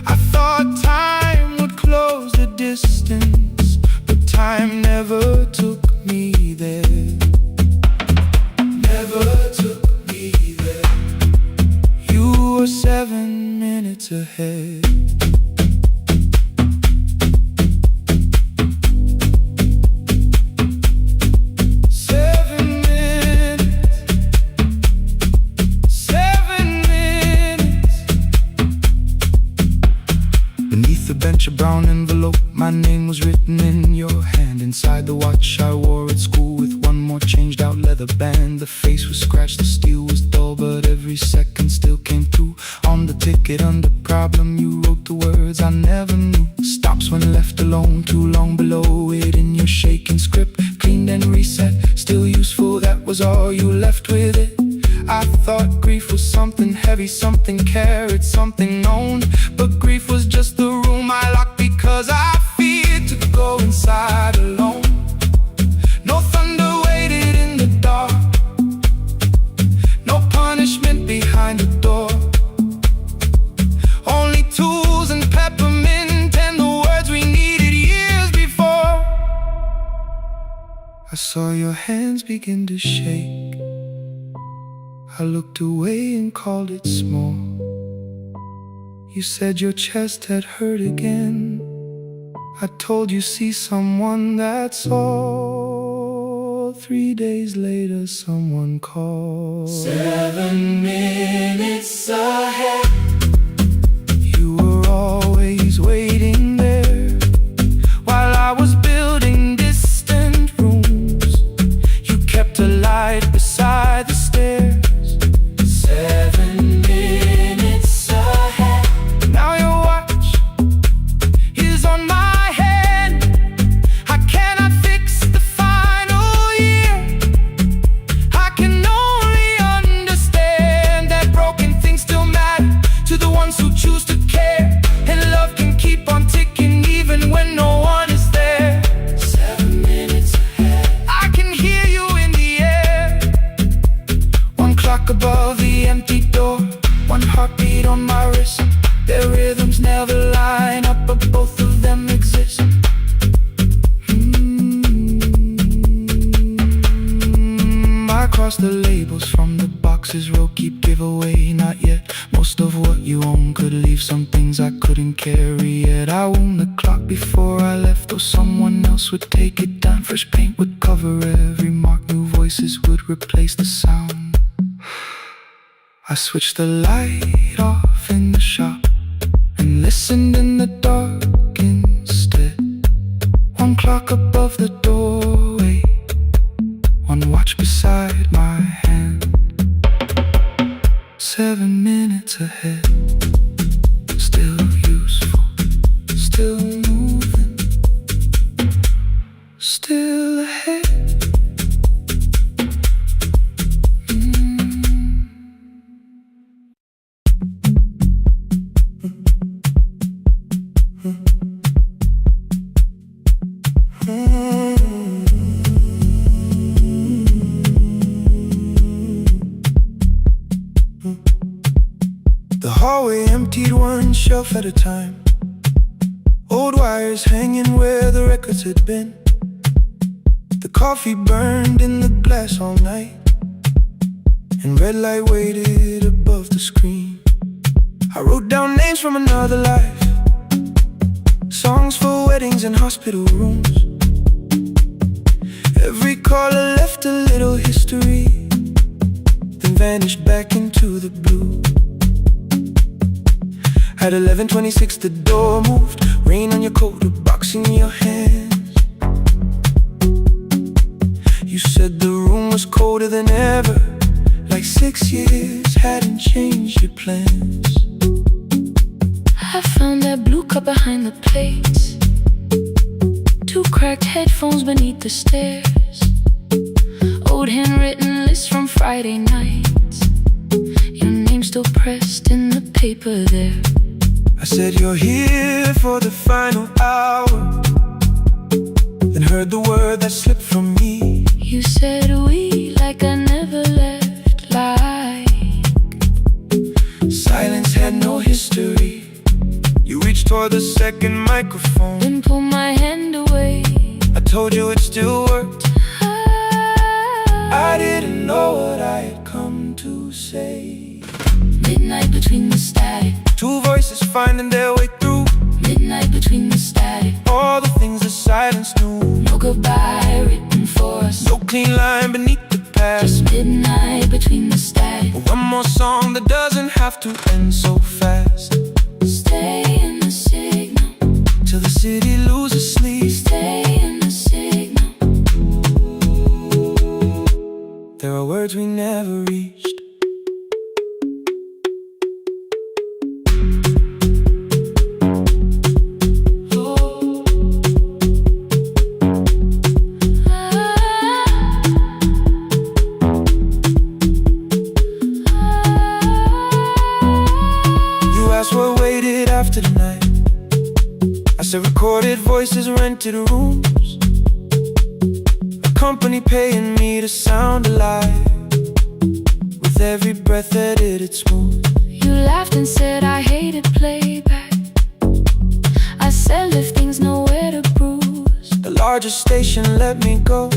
I thought time would close the distance, but time never took me there. Never took me there. You were 7 minutes ahead. A brown envelope, my name was written in your hand. Inside the watch I wore at school with one more changed out leather band. The face was scratched, the steel was dull, but every second still came through. On the ticket under problem you wrote the words I never knew. Stops when left alone, too long below it in your shaking script. Cleaned and reset, still useful, that was all you left with it. I thought grief was something heavy, something carried, something known. But grief was just the room I locked because I feared to go inside alone. No thunder waited in the dark, no punishment behind the door. Only tools and peppermint and the words we needed years before. I saw your hands begin to shake. I looked away and called it small. You said your chest had hurt again. I told you see someone, that's all. 3 days later someone called. 7 minutes ahead. You were always waiting there while I was building distant rooms. You kept a light beside the stairs. 7 minutes ahead. Now your watch is on my hand. I cannot fix the final year. I can only understand that broken things still matter to the ones who choose to care. And love can keep on ticking even when no one is there. 7 minutes ahead. I can hear you in the air. One clock above the empty door, one heartbeat on my wrist. Their rhythms never line up, but both of them exist. I cross the labels from the boxes, row keep giveaway, not yet. Most of what you own could leave some things I couldn't carry yet. I wound the clock before I left, though someone else would take it down. Fresh paint would cover every mark, new voices would replace the sound. I switched the light off in the shop and listened in the dark clock above the doorway, one watch beside my hand. 7 minutes ahead, still useful, still moving, still ahead. The hallway emptied one shelf at a time, old wires hanging where the records had been. The coffee burned in the glass all night, and red light waited above the screen. I wrote down names from another life, songs for weddings and hospital rooms. Every caller left a little history, then vanished back into the blue. At 11:26 the door moved, rain on your coat, a box in your hands. You said the room was colder than ever, like 6 years hadn't changed your plans. I found that blue cup behind the plates, 2 cracked headphones beneath the stairs, old handwritten lists from Friday nights, your name still pressed in the paper there. I said you're here for the final hour, then heard the word that slipped from me. You said we like I never left, like silence had no history. You reached for the second microphone, then pulled my hand away. I told you it still worked. I didn't know what I had come to say. Midnight between the static, 2 voices finding their way through. midnight between the static, All the things the silence knew. no goodbye written for us, No clean line beneath the past. just midnight between the static. One more song that doesn't have to end so fast. Stay in the signal, Till the city loses sleep. stay in the signal. There are words we never reached. What waited after the night? I said recorded voices, rented rooms, a company paying me to sound alive, with every breath edited smooth. You laughed and said I hated playback. I said lifting's nowhere to bruise, The largest station let me go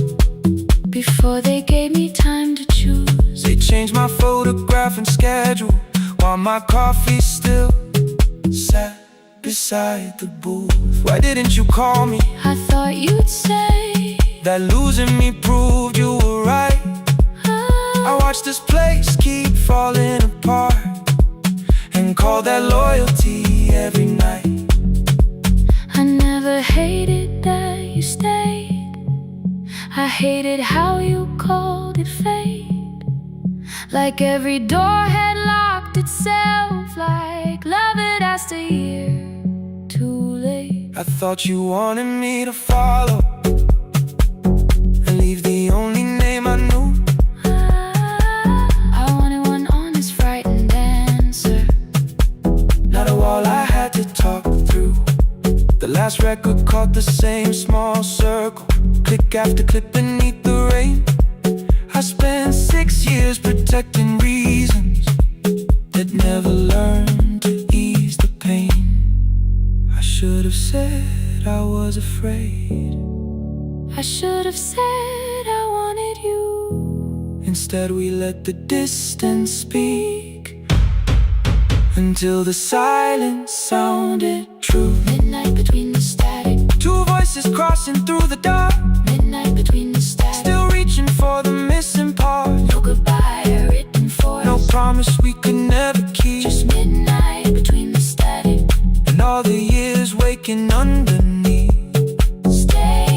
before they gave me time to choose. They changed my photograph and schedule, while my coffee still sat beside the booth. Why didn't you call me? I thought you'd say That losing me proved you were right. I watched this place keep falling apart, and call that loyalty every night. I never hated that you stayed, I hated how you called it fate, like every door had locked itself, like love had asked a year too late. I thought you wanted me to follow and leave the only name I knew. I wanted one honest, frightened answer, Not a wall I had to talk through. The last record caught the same small circle, click after click beneath the rain. I spent 6 years protecting reasons that never learned to ease the pain. I should have said I was afraid. I should have said I wanted you. Instead we let the distance speak, until the silence sounded true. Midnight between the static, 2 voices crossing through the dark, midnight between the static, still reaching for the missing part. no goodbye written for No us, promise we could never keep. just midnight between the static, And all the years waking underneath. stay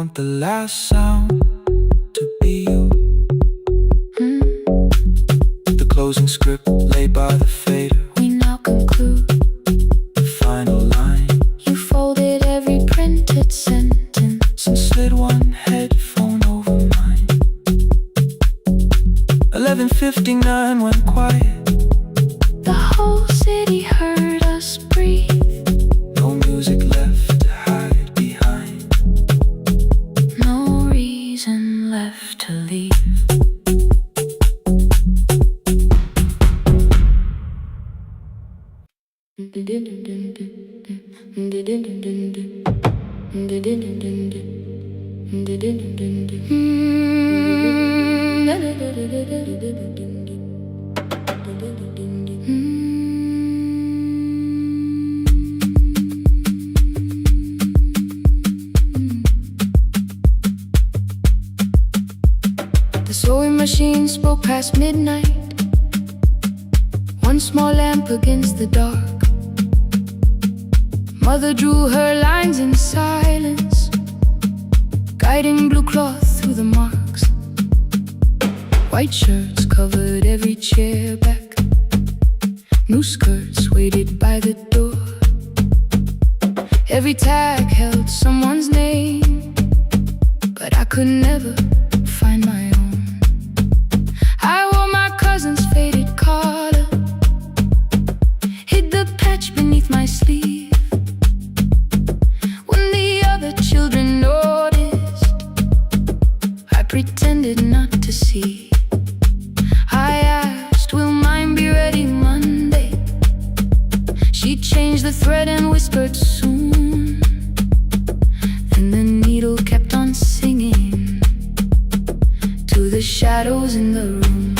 want the last sound to be you. The closing script laid by the fader. We now conclude The final line. You folded every printed sentence And slid one headphone over mine. 11:59 went quiet. The whole city heard us breathe. No music left to hide behind. No reason left to leave. The sewing machine spoke past midnight. One small lamp against the dark. Mother drew her lines in silence, guiding blue cloth through the marks. White shirts covered every chair back. New skirts waited by the door. Every tag held someone's name, but I could never find my own. I wore my cousin's faded collar, hid the patch beneath my sleeve. When the other children noticed, I pretended not to see. I asked, will mine be ready Monday? She changed the thread and whispered soon. Then the needle kept on singing to the shadows in the room.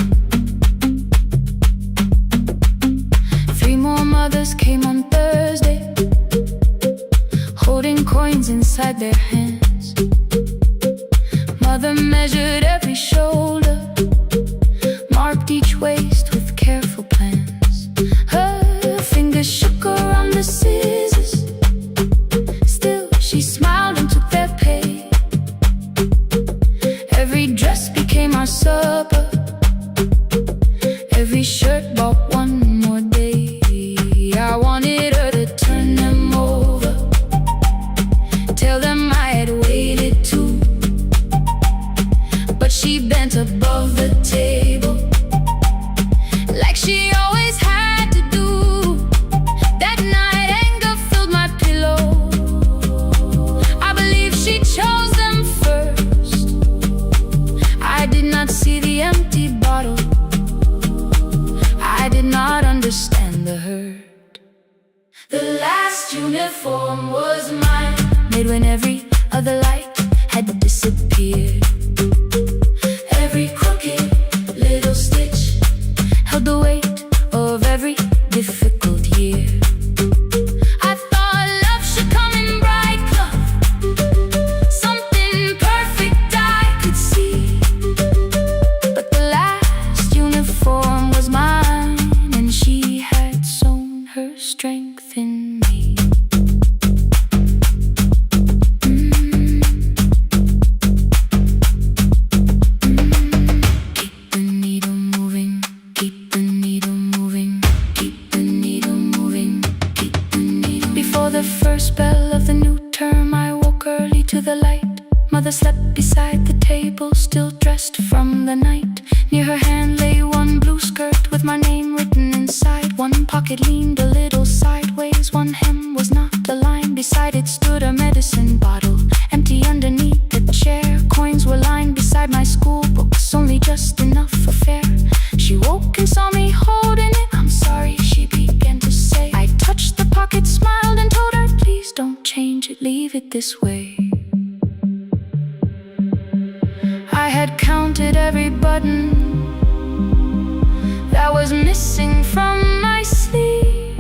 3 more mothers came on Thursday, holding coins inside their hands. Mother measured every shoulder, marked each waist with careful plans. Her fingers shook around the scissors. Still she smiled and took their pay. Every dress became our supper. Every shirt bought one more day. I wanted her to turn them over, tell them I had waited too. But she bent above the table, like she always had to do. That night anger filled my pillow. I believe she chose them first. I did not see the empty bottle. I did not understand the hurt. The last uniform was mine, made when every other light had disappeared. Every crooked little stitch held the weight of every difficult year. I thought love should come in bright cloth, something perfect I could see. But the last uniform was mine, and she had sown her strength in me. Keep the needle moving, keep the needle moving, keep the needle moving, keep the needle. Before the first bell of the new term, I woke early to the light. Mother slept beside the table, still dressed from the night. Near her hand lay one blue skirt with my name written inside. One pocket leaned a little sideways, one hem was not aligned. Beside it stood a medicine bottle, empty underneath the chair. Coins were lined beside my school books, only just enough for fare. She woke and saw me holding it. I'm sorry, she began to say. I touched the pocket, smiled and told her, please don't change it, leave it this way. I had counted every button that was missing from my sleeve.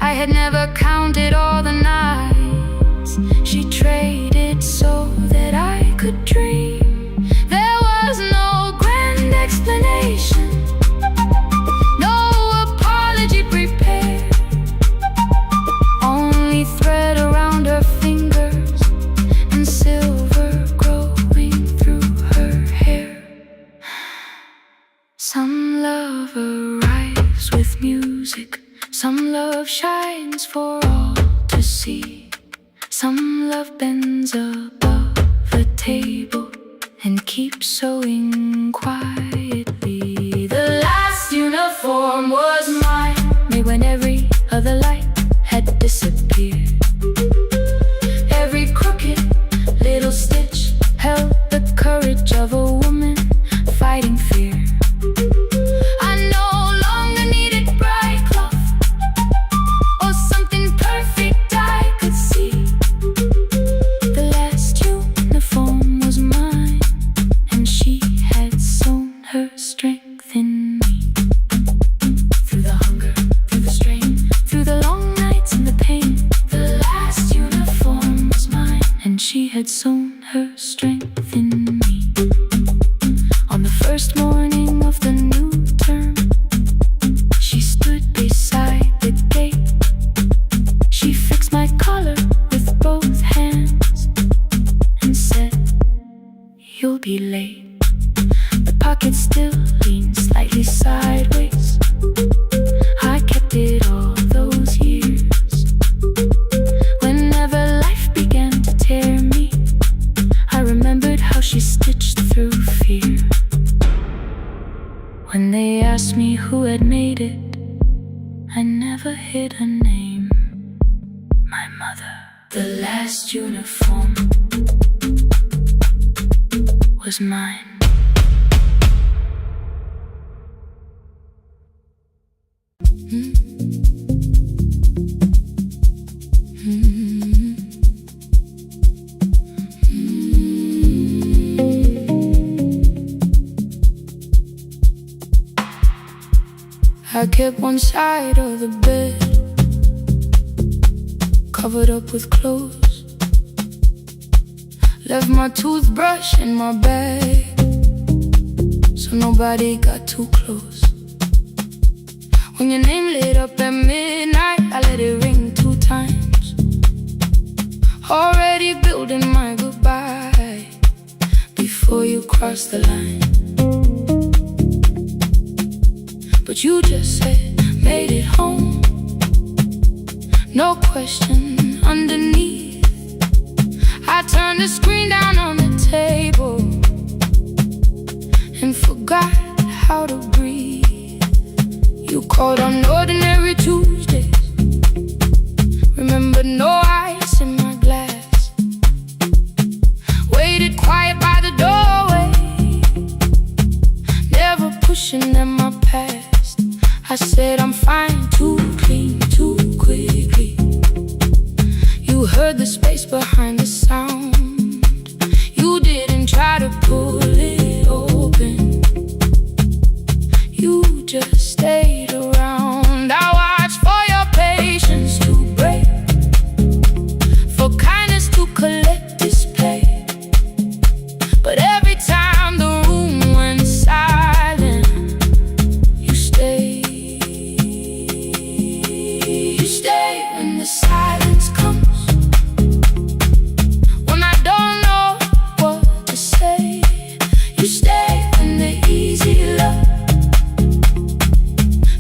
I had never counted all the nights she traded so that I could dream. There was no grand explanation, no apology prepared, only thread around her fingers and silver Some love arrives with music, some love shines for all to see. Some love bends above the table and keeps sewing quietly. The last uniform was mine, made when every other light had disappeared. Every crooked little stitch held the courage of a woman fighting fear. I no longer needed bright cloth or something perfect I could see. The last uniform was mine, and she had sewn her strength in me. Through the hunger, through the strain, through the long nights and the pain, the last uniform was mine, and she had sewn her strength in me. On the first morning of the new term, she stood beside the gate. She fixed my collar with both hands and said, "You'll be late." The pocket still leaned slightly sideways. I kept it all those years. Whenever life began to tear me, I remembered how she stitched through fear. When they asked me who had made it, I never hid a name. My mother. The last uniform was mine. I kept one side of the bed covered up with clothes, left my toothbrush in my bag so nobody got too close. When your name lit up at midnight, I let it ring 2 times, already building my goodbye before you cross the line. But you just said, made it home, no question underneath. I turned the screen down on the table and forgot how to breathe. You called on ordinary Tuesdays, remember no ice in my glass. Waited quiet by the doorway, never pushing at my past. I said I'm fine, too clean, too quickly. You heard the space behind the sound. You didn't try to pull it open, you just stayed around. I watched for your patience to break, for kindness to collect display. But every time the room went silent, you stayed. When the silence comes, when I don't know what to say, you stay. When the easy love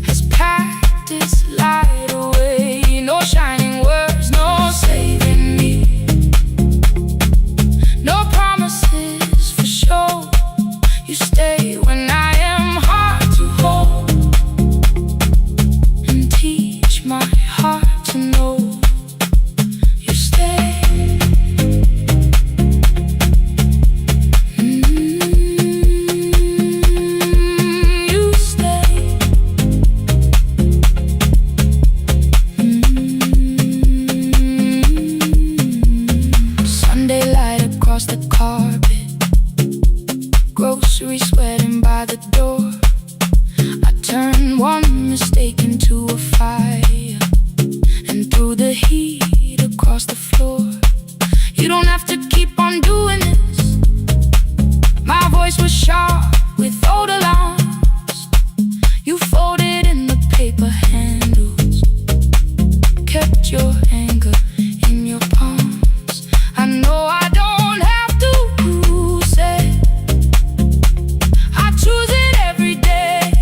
has packed its light away, no shining words, no saving me, no promises for sure. You stay when I am hard to hold and teach my heart to know. You stay. You stay. Sunday light across the carpet, groceries sweating by the door. I turned one mistake into a fire, and through the heat across the floor. You don't have to keep on doing this. My voice was sharp with old alarms. You folded in the paper handles, kept your anger in your palms. I know I don't have to say I choose it every day.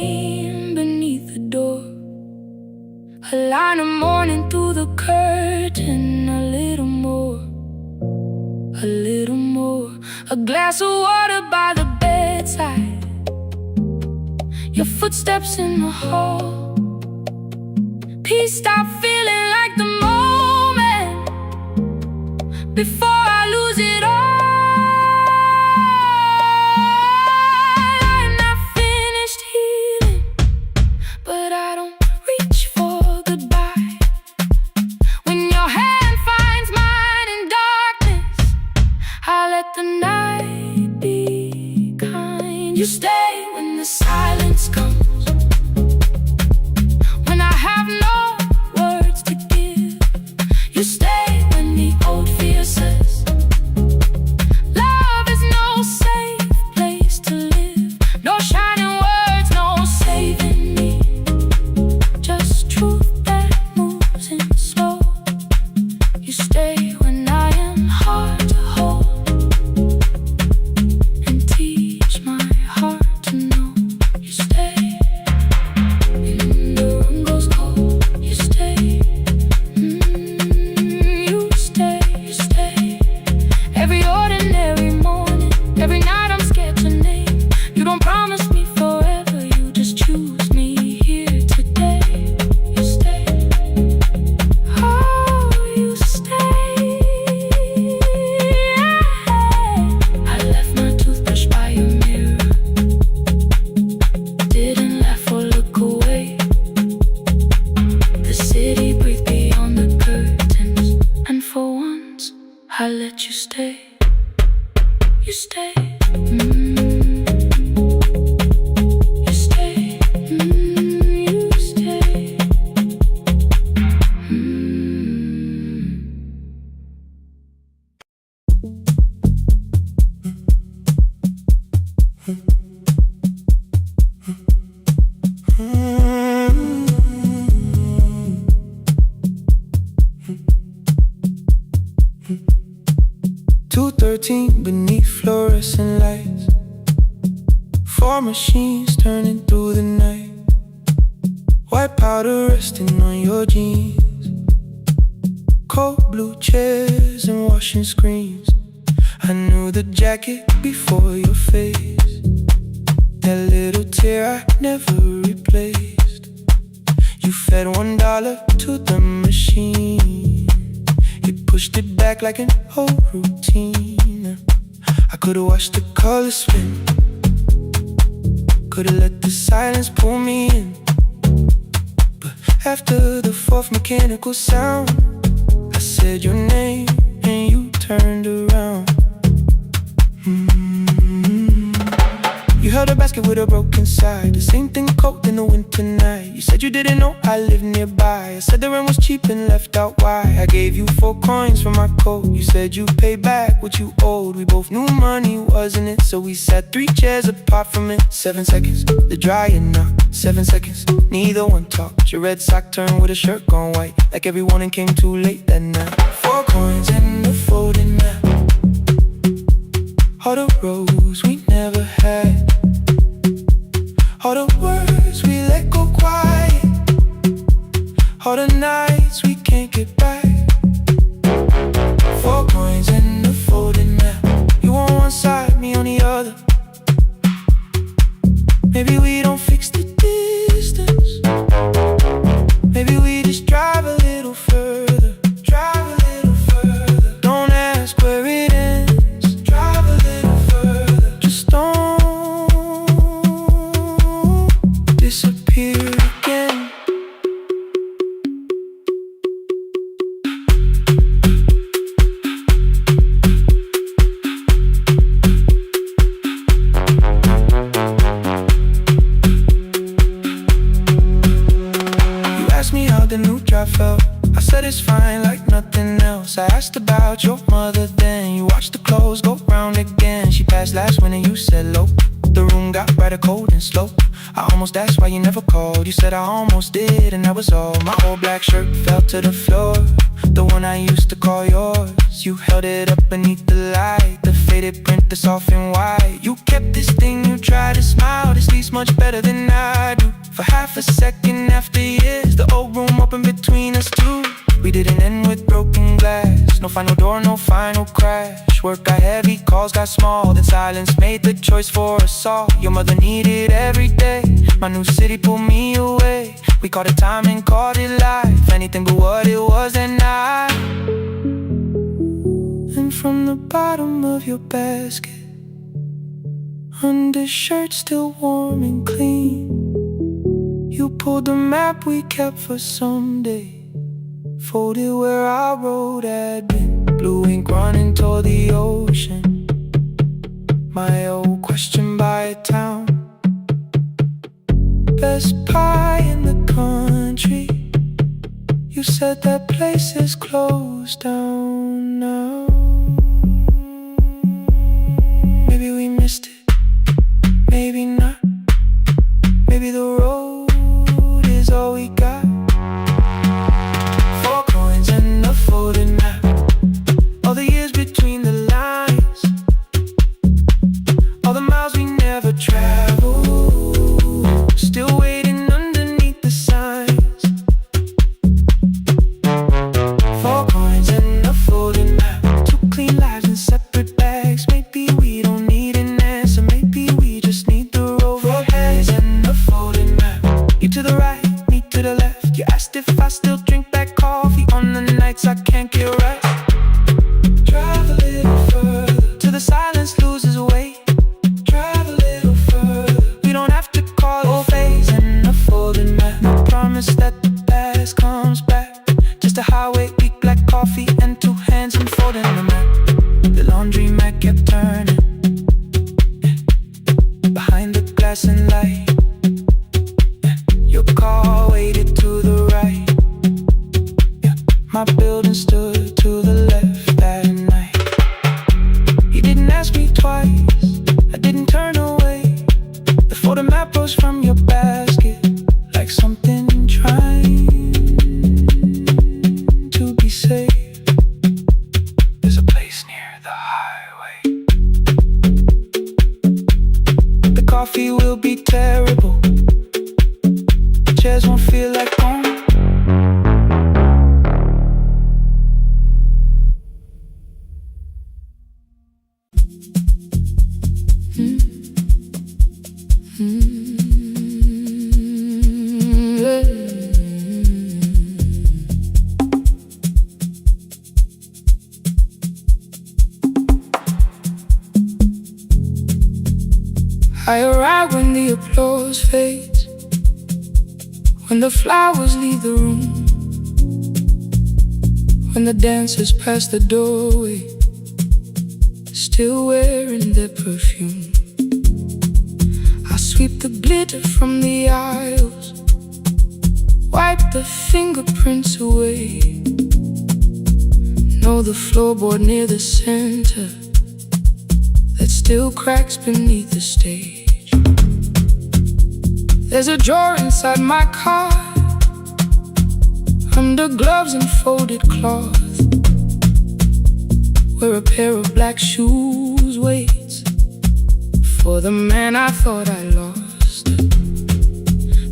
name beneath the door. A line of morning through the curtain. A little more, a little more. A glass of water by the bedside. Your footsteps in the hall. Peace, stop feeling like the moment before I lose it all. I'm not finished healing, but I don't reach for goodbye. When your hand finds mine in darkness, I let the night be kind. You stay when the silence comes. When I have no words to give, you stay when the old fear says love is no safe place to live. No shining words, no saving me. Just truth that moves in slow. You stay when I am hard to hold, and teach my heart to know. You stay when the room goes cold. You stay, you stay, you stay. Every ordinary morning, every night I'm scared to name. You don't promise me forever, you just choose me here today. You stay, oh, you stay. I left my toothbrush by your mirror. Didn't laugh or look away. The city breathed beyond the curtains, and for once I let you stay. You stay. You stay. You stay. "2:13 beneath fluorescent lights. 4 machines turning through the night. White powder resting on your jeans. Cold blue chairs and washing screens. I knew the jacket before your face. That little tear I never replaced. You fed $1 to the machine. You pushed it back like an old routine. I could've watched the colors spin. Could've let the silence pull me in. But after the 4th mechanical sound, I said your name and you turned around. You held a basket with a broken side. The same thing cold in the winter night. You said you didn't know I lived nearby. I said the rent was cheap and left out why. I gave you 4 coins for my coat. You said you'd pay back what you owed. We both knew money wasn't it, so we sat 3 chairs apart from it. 7 seconds, the dryer knocked. 7 seconds, neither one talked. Your red sock turned with a shirt gone white, like every warning came too late that night. 4 coins and a folding map. All the roads we never had. All the words we let go quiet. All the nights we can't get back. 4 coins and a folding map. You on one side, me on the other. Maybe we don't fix the distance. Maybe we just drive a little further. Drive a little further. Don't ask where it ends. Drive a little further. Just don't disappear again. You asked me how the new drive felt. I said it's fine like nothing else. I asked about your mother then. You watched the clothes go round again. She passed last winter, you said low. The room got brighter, cold and slow. I almost asked why you never called. You said I almost did and that was all. My old black shirt fell to the floor, the one I used to call yours. You held it up beneath the light. The illustrated print that's off in white. You kept this thing, you tried to smile. This leaves much better than I do. For half a second after years, the old room opened between us two. We didn't end with broken glass. No final door, no final crash. Work got heavy, calls got small. Then silence made the choice for us all. Your mother needed every day. My new city pulled me away. We called it time and called it life. Anything but what it was that night. And from the bottom of your basket, undershirt still warm and clean, you pulled the map we kept for someday. Folded where our road had been. Blue ink running toward the ocean. My old question by a town. Best pie in the country. You said that place is closed down now. Maybe we missed it, maybe not. Maybe the road is all we got. Folded map, all the years between the lines, all the miles we never traveled, still waiting underneath the signs. 4 coins and a folded map, 2 clean lives in separate bags. Maybe we don't need an answer, maybe we just need the road. 4 hands and a folded map, you to the right, me to the left. You asked if I still drink that coffee on the nights I can't get right. Drive a little further till the silence loses weight. Drive a little further, we don't have to call it phase and a folded map. No promise that the past comes back, just a highway, weak black coffee and 2 hands and folding the map. The laundry mat kept turning behind the glass and light. Your car waited to the right. My building stood to the left that night. You didn't ask me twice, I didn't turn away. The photo map rose from your basket like something trying to be safe. There's a place near the highway. The coffee will be terrible, the chairs won't feel like home. I arrive when the applause fades, when the flowers leave the room, when the dancers pass the doorway, still wearing their perfume. I sweep the glitter from the aisles, wipe the fingerprints away. Know the floorboard near the center that still cracks beneath the stage. There's a drawer inside my car, under gloves and folded cloth, where a pair of black shoes waits for the man I thought I lost.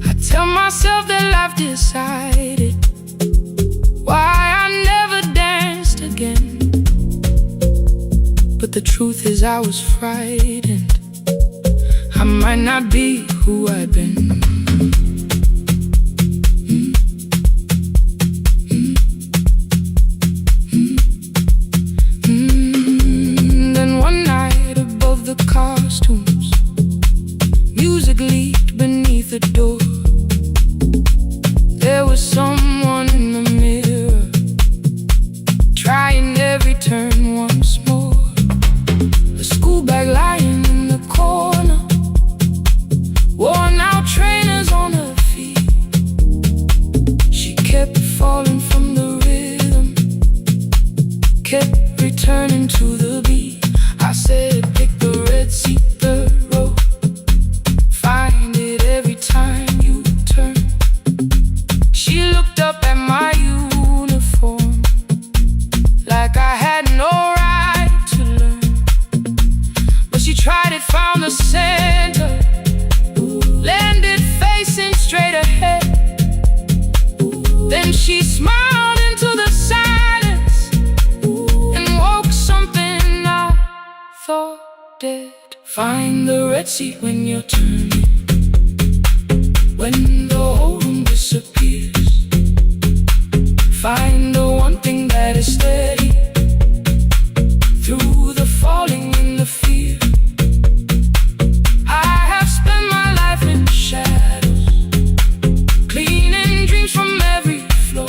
I tell myself that life decided why I never danced again, but the truth is I was frightened. I might not be who I've been. Then one night above the costumes, music leaked beneath the door. There was someone in the mirror, trying every turn once more. A school bag lying in the corner, worn out trainers Find the Red Sea when you're turning, when the whole room disappears. Find the one thing that is steady through the falling and the fear. I have spent my life in shadows, cleaning dreams from every floor,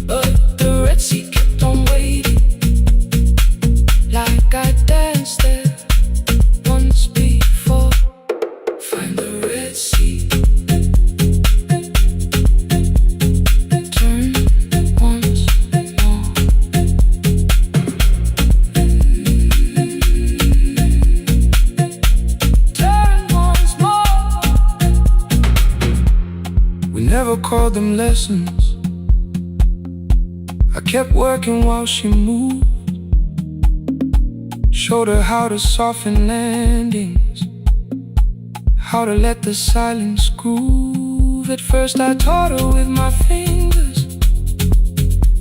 but the Red Sea kept on waiting, like I danced there once before. Find the Red Sea, turn once more. Turn once more. We never called them lessons. I kept working while she moved, showed her how to soften landings, how to let the silence groove. At first I taught her with my fingers,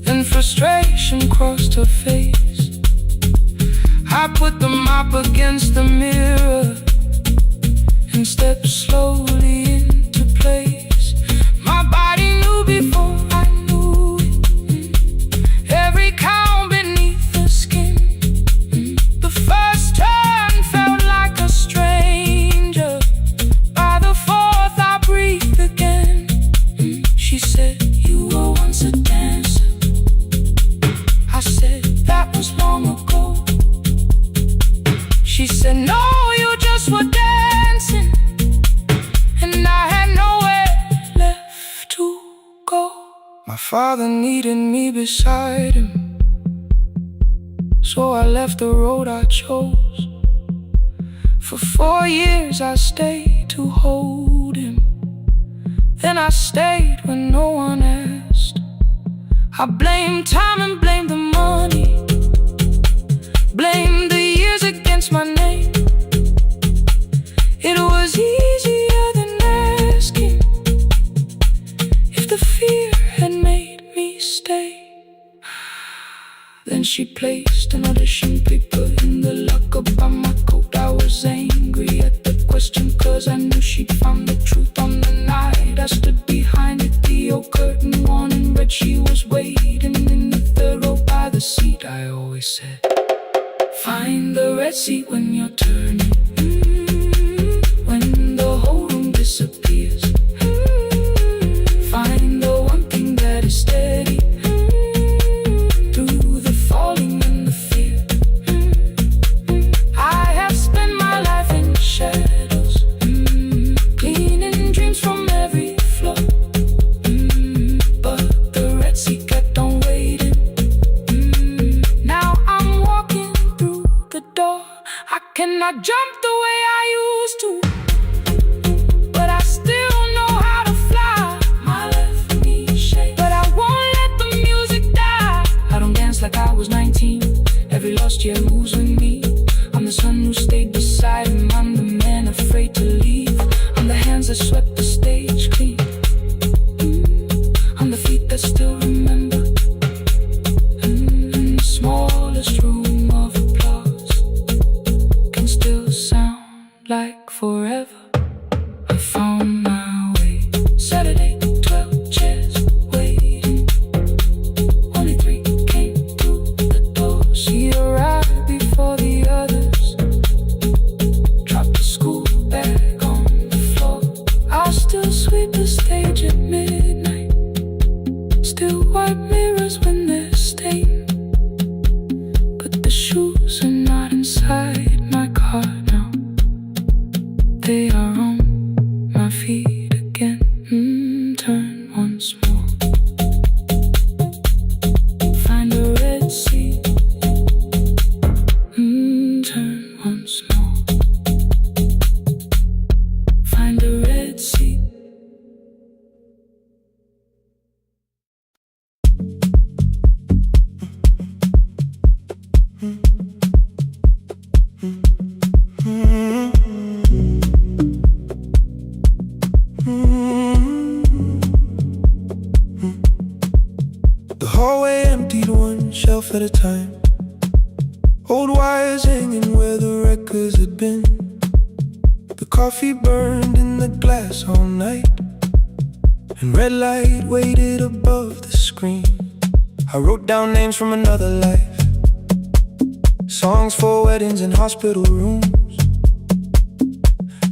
then frustration crossed her face. I put the mop against the mirror and stepped slowly into place. My body knew before I knew it, every count beneath the skin. The first turn felt like a stranger. By the fourth I breathed again. She said, "You were once a dancer." I said, "That was long ago." She said, "No, you just were dancing." And I had nowhere left to go. My father needed me beside him, so I left the road I chose. For 4 years I stayed to hold him, then I stayed when no one asked. I blamed time and blamed the money, blamed the years against my name. It was easier than asking if the fear had made me stay. Then she placed an audition paper in the locker by my coat. I was angry at the question, cause I knew she'd found the truth on the night I stood behind it. The old curtain worn in red, she was waiting in the third row by the seat. I always said, find the Red Sea when you're turning, when the whole room disappears. Find the one thing that is steady through the falling and the fear. I have spent my life in shadows, cleaning dreams from every floor, but the Red Sea kept on waiting. Now I'm walking through the door. I cannot jump the way I used to, but I still know how to fly. My left knee shakes, but I won't let the music die. I don't dance like I was 19. Every lost year moves with me. I'm the son who stayed beside him. I'm the man afraid to leave. I'm the hands that swept the stage clean. I'm the feet that still remember. The smallest room of applause can still sound like forever. I found my way. Saturday, 12 chairs waiting. Only 3 came through the door. She arrived before the others, dropped the school bag on the floor. I'll still sweep the stage at midnight, still wipe mirrors when they're stained. But the shoes are not inside my car now. They are on my feet again. Turn once more. Find the Red Sea. Turn once more. Find the Red Sea. The hallway emptied one shelf at a time. Old wires hanging where the records had been. The coffee burned in the glass all night, and red light waited above the screen. I wrote down names from another life, songs for weddings and hospital rooms.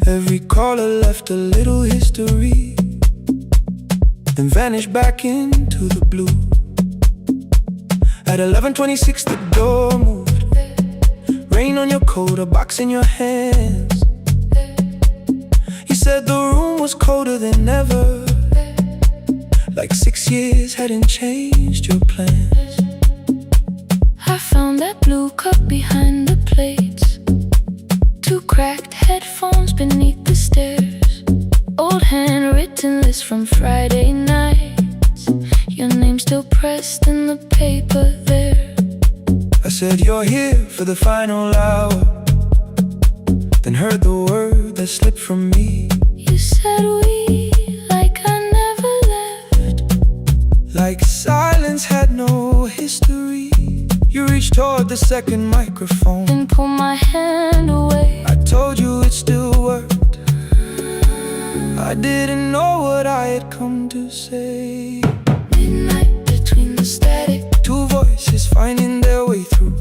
Every caller left a little history, then vanished back into the blue. At 11:26 the door moved. Rain on your coat, a box in your hands. You said the room was colder than ever, like 6 years hadn't changed your plans. I found that blue cup behind the plates, 2 cracked headphones beneath the stairs, old handwritten list from Friday nights, your name still pressed in the paper there. I said you're here for the final hour, then heard the word that slipped from me. You said we, like I never left, like silence had no history. You reached toward the second microphone, then pulled my hand away. I told you it still worked. I didn't know what I had come to say. Midnight between the static, 2 voices finding their way through.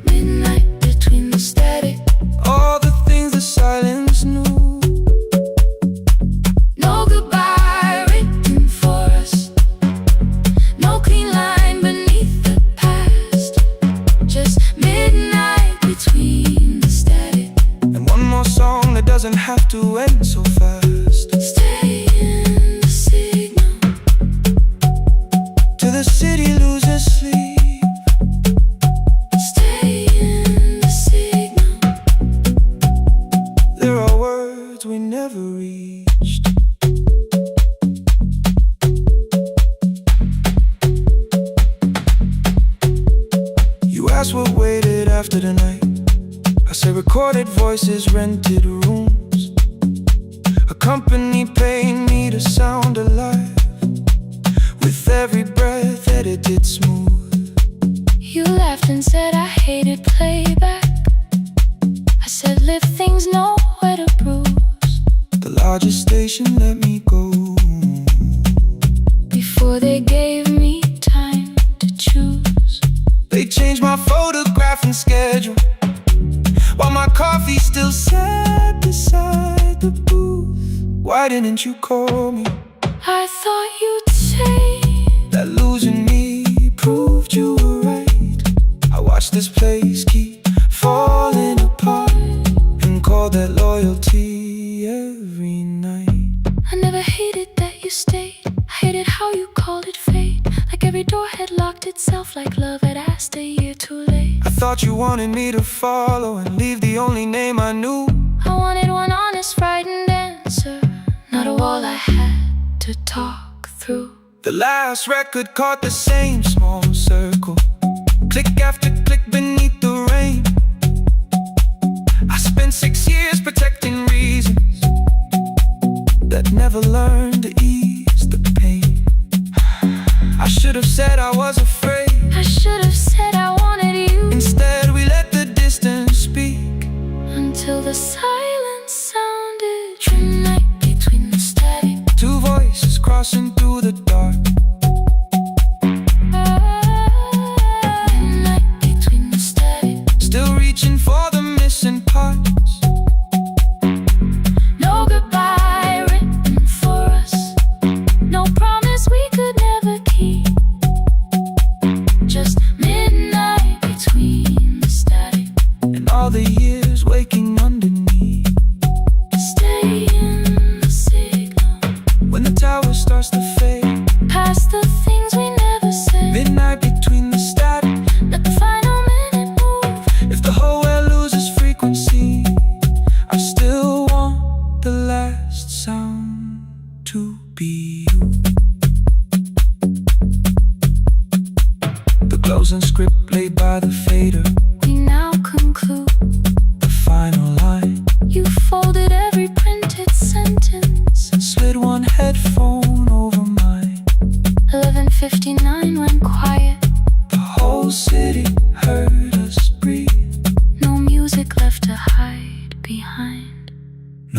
midnight between the static. All the things the silence knew. No goodbye written for us, no clean line beneath the past, just midnight between the static. And one more song that doesn't have to end so fast. Stay in the signal, Till the city loses sleep. stay in the signal. There are words we never reached. You asked what waited after the night. I said recorded voices, rented rooms. A company paying me to sound alive, with every breath edited smooth. You laughed and said I hated playback. I said live things nowhere to bruise. The largest station let me go. Before they gave me time to choose, They changed my photograph and schedule, while my coffee still sat beside the booth. Why didn't you call me? I thought you'd say That losing me proved you were right. I watched this place keep falling apart, and called that loyalty every night. I never hated that you stayed. I hated how you called it fate, like every door had locked itself, like love had asked a year too late. I thought you wanted me to follow and leave the only name I knew. I wanted one honest, frightened answer, not a wall I had to talk through. The last record caught the same small circle, click after click beneath the rain. I spent 6 years protecting reasons that never learned to ease the pain. I should have said I was afraid. I should have said I wanted you. Instead we let the distance speak, Until the silence sounded. Midnight between the static, 2 voices crossing through the dark. midnight between the static. Still reaching for the missing parts. No goodbye written for us, no promise we could never keep, just midnight between the static. And all the years waking underneath. Stay in the signal, When the tower starts to fade, past the things we never said. midnight between the static. Let the final minute move. If the whole world loses frequency, I still want the last sound to be you. The closing script played by the fader, We now conclude. the final line, You folded every printed sentence. and slid one headphone over mine. 11:59 went quiet.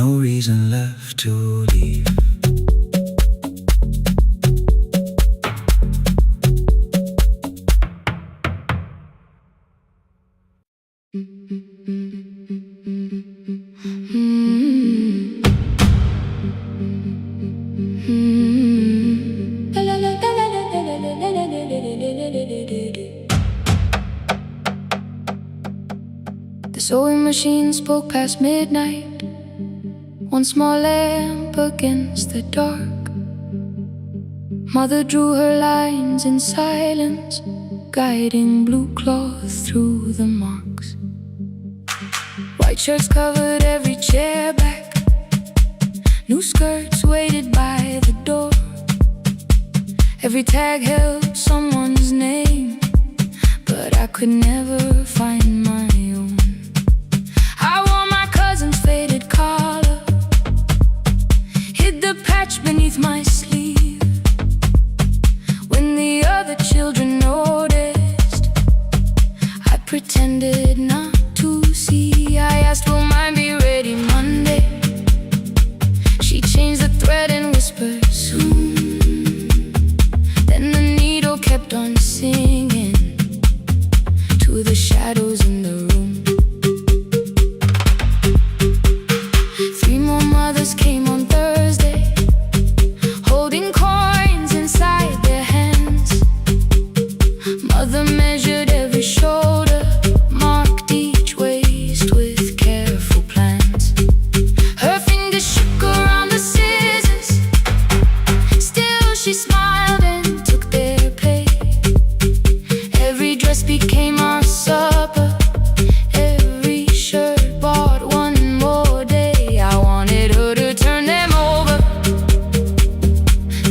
no reason left to leave. The sewing machine spoke past midnight, one small lamp against the dark. Mother drew her lines in silence, guiding blue cloth through the marks. White shirts covered every chair back, new skirts waited by the door. Every tag held someone's name, but I could never find my own. I wore my cousin's faded collar, hid the patch beneath my sleeve. When the other children noticed, I pretended not to see. I asked, will mine be ready Monday? She changed the thread and whispered, soon. Then the needle kept on singing to the shadows in the room. 3 more mothers came on Thursday, holding coins inside their hands. Mother measured every shoulder, marked each waist with careful plans. Her fingers shook around the scissors, still she smiled and took their pay. Every dress became our supper, every shirt bought one more day. I wanted her to turn them over,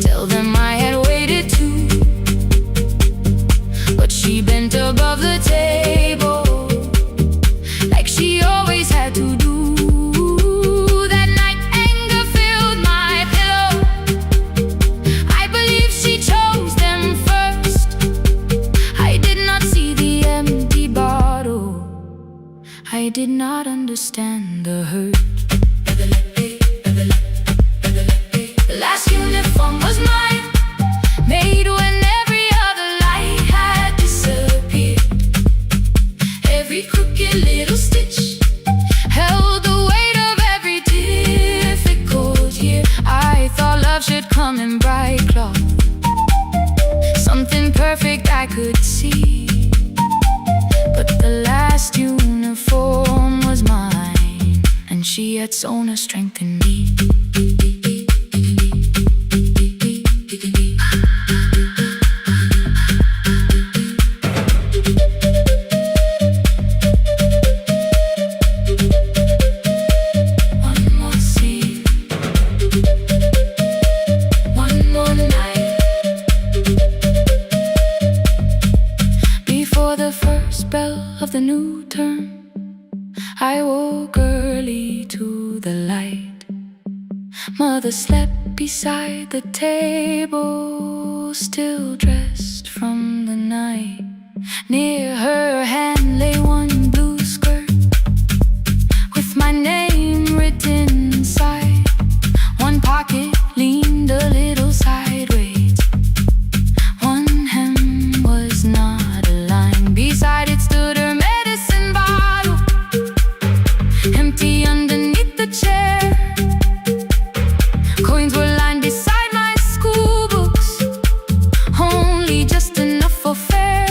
tell them I had waited too. But she bent above the table, like she always had to do. That night anger filled my pillow, I believe she chose them first. I did not see the empty bottle, I did not understand the hurt. The last uniform was mine, made when every other light had disappeared. Every crooked little stitch held the weight of every difficult year. I thought love should come in bright cloth, something perfect I could see. But the last uniform was mine, and she had sewn her strength in me. One more scene, one more night. Before the first bell of the new term, I woke early to the light. Mother slept beside the table, still dressed from the night. Near her hand lay one blue skirt with my name written inside. One pocket leaned a little sideways, one hem was not aligned. Beside it stood her medicine bottle, empty underneath the chair. Coins were lined beside my school books, only just enough for fare.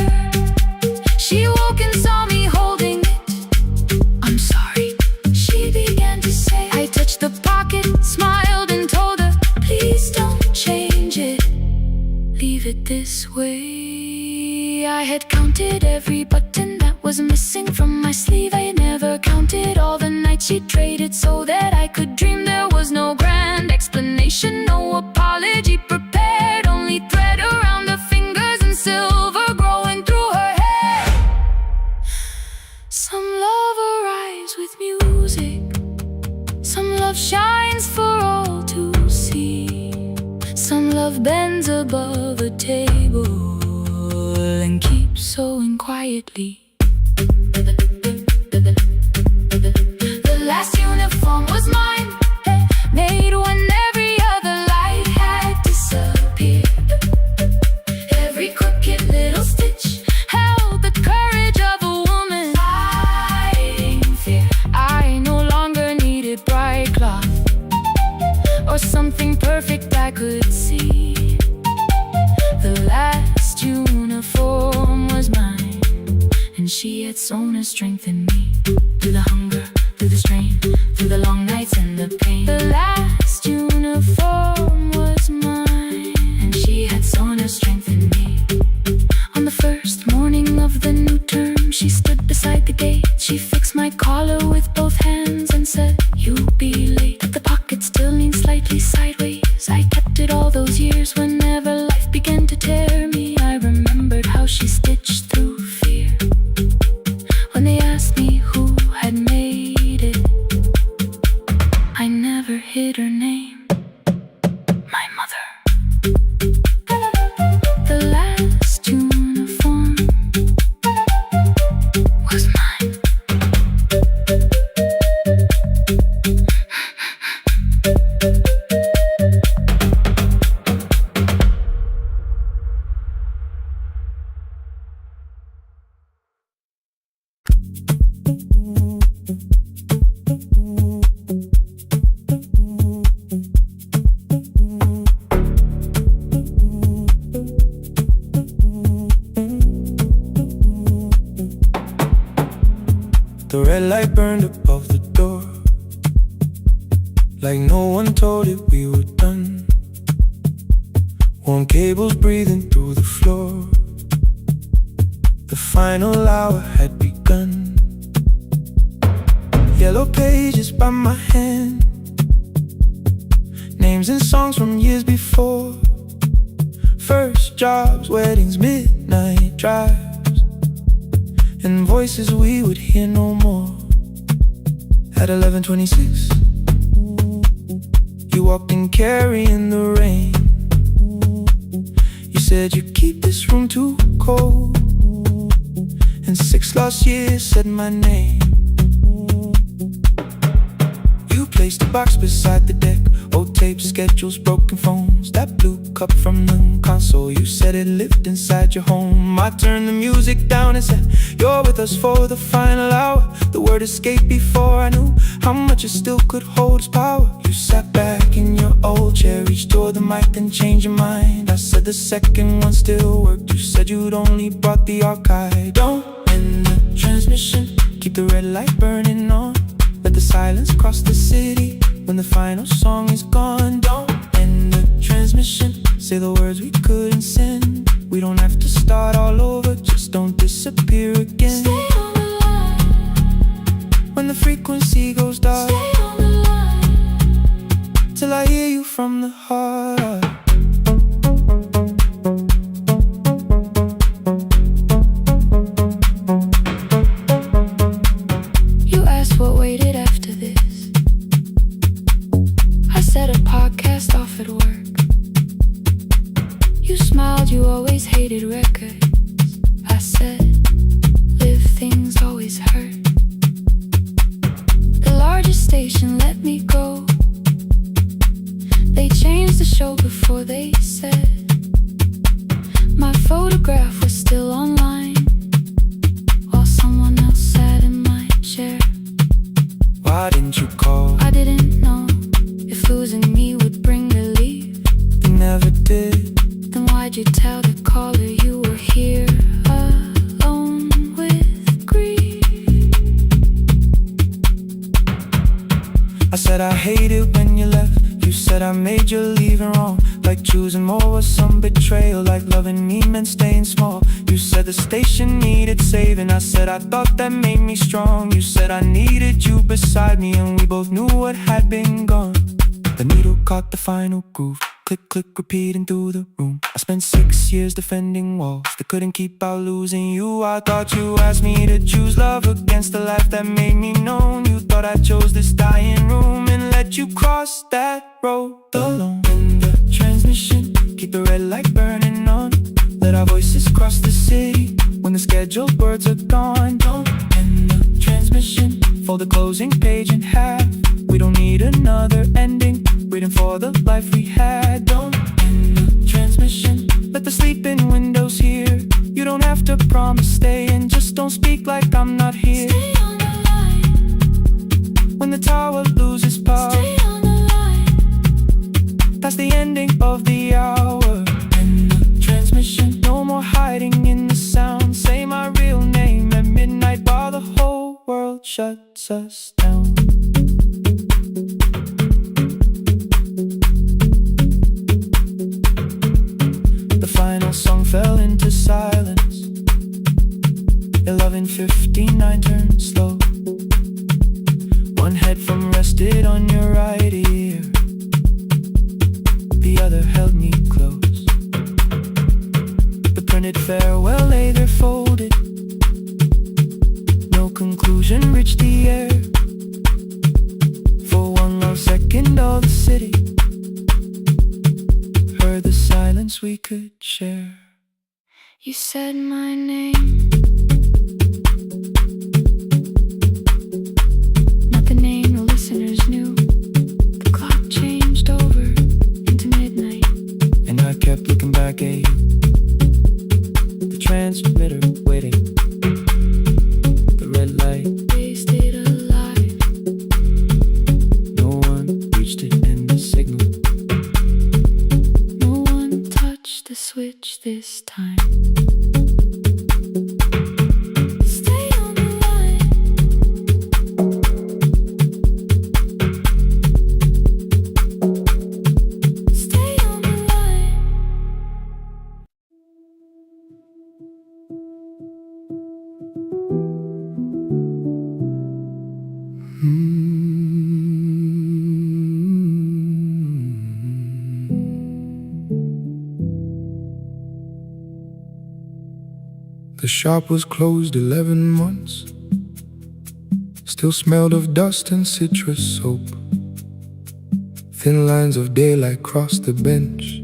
She woke and saw me holding it. I'm sorry, she began to say. I touched the pocket, smiled and told her, please don't change it, leave it this way. I had counted every button that was missing from my sleeve. I never counted all the nights she traded so that I could dream. There was no grand explanation, no apology prepared, only thread around her fingers and silver growing through her hair. Some love arrives with music, some love shines for all to see. Some love bends above a table and keeps sewing quietly. The last uniform was mine, was something perfect I could see. The last uniform was mine, and she had sown her strength in me. Through the hunger, through the strain, through the long nights and the pain. The last uniform was mine, and she had sown her strength in me. On the first morning of the new term, she stood beside the gate. She fixed my collar with both hands and said, "You'll be late." The pocket still leaned slightly sideways. I kept it all those years. Whenever life began to tear me, I remembered how she stitched through fear. When they asked me who had made it, I never hid her name. My mother. The last uniform was mine. The red light burned above the door, like no one told it we were done. Warm cables breathing through the floor. The final hour had begun. Yellow pages by my hand, names and songs from years before. First jobs, weddings, midnight drives, and voices we would hear no more. At 11:26, you walked in carrying the rain. You said you keep this room too cold, and 6 lost years said my name. You placed a box beside the deck, old tapes, schedules, broken phones. That blue cup from the console, you said it lived inside your home. I turned the music down and said, "You're with us for the final hour." The word escaped before I knew how much it still could hold its power. You sat back in your old chair, reached toward the mic, then changed your mind. I said the second one still worked. You said you'd only brought the archive. Don't end the transmission, keep the red light burning on. Let the silence cross the city when the final song is gone. Don't end the transmission, say the words we couldn't send. We don't have to start all over, just don't disappear again. Stay on the line. When the frequency goes dark, Stay on the line. till I hear you from the heart. You asked what waited after this. I said a podcast off at work. You smiled, you always hated records. I said, live things always hurt. The largest station let me go. They changed the show before they said my photograph was still online, while someone else sat in my chair. Why didn't you call? I didn't know if losing me would bring relief. You never did. Then why'd you tell the caller you were here alone with grief? I said I hate it when you left. You said I made you leaving wrong, like choosing more was some betrayal, like loving me meant staying small. You said the station needed saving. I said I thought that made me strong. You said I needed you beside me, and we both knew what had been gone. The needle caught the final groove, click, click, repeating through the room. I spent 6 years defending walls that couldn't keep out losing you. I thought you asked me to choose love against the life that made me known. You thought I chose this dying room and let you cross that road alone. In the transmission, keep the red light burning on. Let our voices cross the city when the scheduled words are gone. Don't end the transmission, fold the closing page in half. We don't need another ending, waiting for the life we had. Don't end the transmission, let the sleeping windows hear. You don't have to promise staying, just don't speak like I'm not here. Stay on the line. When the tower loses power, Stay on the line. of the hour. In the transmission, no more hiding in the sound. Say my real name at midnight while the whole world shuts us down. The final song fell into silence. 11:59 turned slow. One headphone rested on your right ear, the other held me close. The printed farewell lay there folded. No conclusion reached the air. For one long second all the city heard the silence we could share. You said my name, not the name the listeners knew. The clock changed over into midnight, and I kept looking back at you. The transmitter waiting, the red light, they stayed alive. no one reached it in the signal. No one touched the switch this time. Stay on the line. Stay on the line. The shop was closed 11 months. Still smelled of dust and citrus soap. Thin lines of daylight crossed the bench,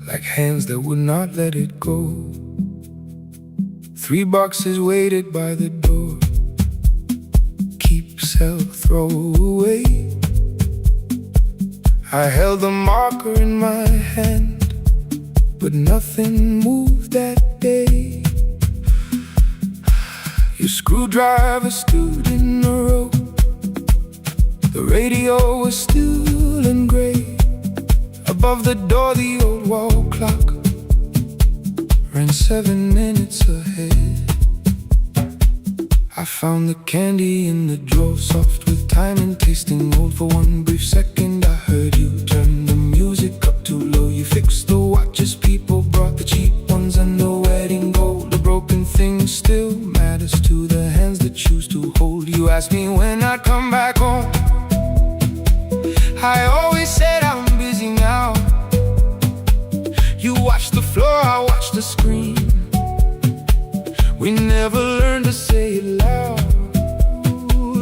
like hands that would not let it go. 3 boxes waited by the door. Keep, sell, throw away. I held the marker in my hand, but nothing moved that day. Your screwdriver stood in the road. The radio was still and gray. Above the door the old wall clock ran 7 minutes ahead. I found the candy in the drawer, soft with time and tasting old. For one brief second I heard you turn the music up too low. You fixed the watches, people brought the cheap ones and the wedding gold. The broken thing still matters to the hands that choose to hold. You asked me when I'd come back home. I always said I'm busy now. You watched the floor, I watched the screen. We never learned to say it loud.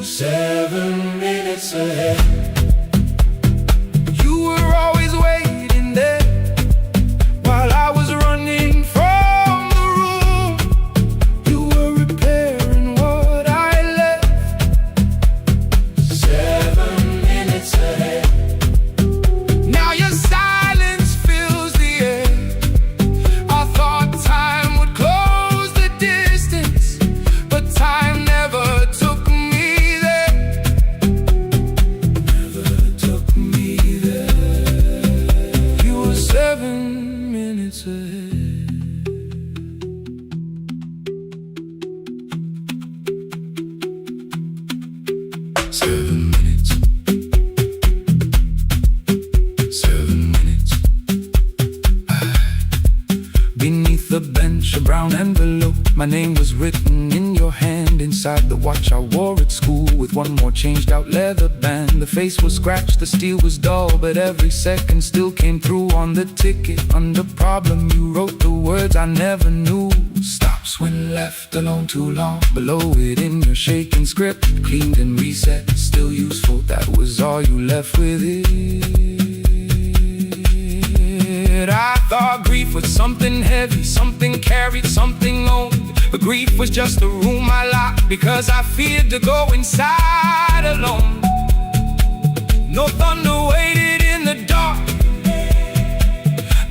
7 minutes ahead. You were always waiting there while I was running from the room. You were repairing what I left. 7 minutes ahead. Now your silence fills the air. I thought time would close the distance, but time never took me there. Never took me there. You were 7 minutes ahead. Seven minutes. 7 minutes. Beneath the bench, a brown envelope. My name was written in your hand. Inside the watch I wore at school, with one more changed out leather band. The face was scratched, the steel was dull, but every second still came through on the ticket. Under problem you wrote the words I never knew. Stops when left alone too long. Below it in your shaking script, cleaned and reset, still useful. That was all you left with it. I thought grief was something heavy, something carried, something owned. But grief was just a room I locked because I feared to go inside alone. No thunder waited in the dark,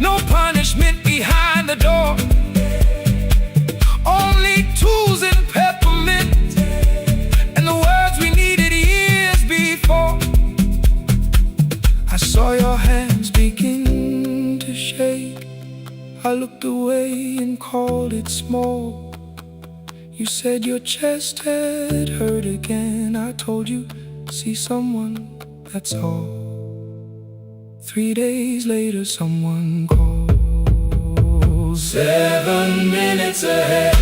no punishment behind the door. Only tools and peppermint, and the words we needed years before. I saw your hands begin to shake. I looked away and called it small. You said your chest had hurt again. I told you, see someone, that's all. 3 days later someone calls. 7 minutes ahead.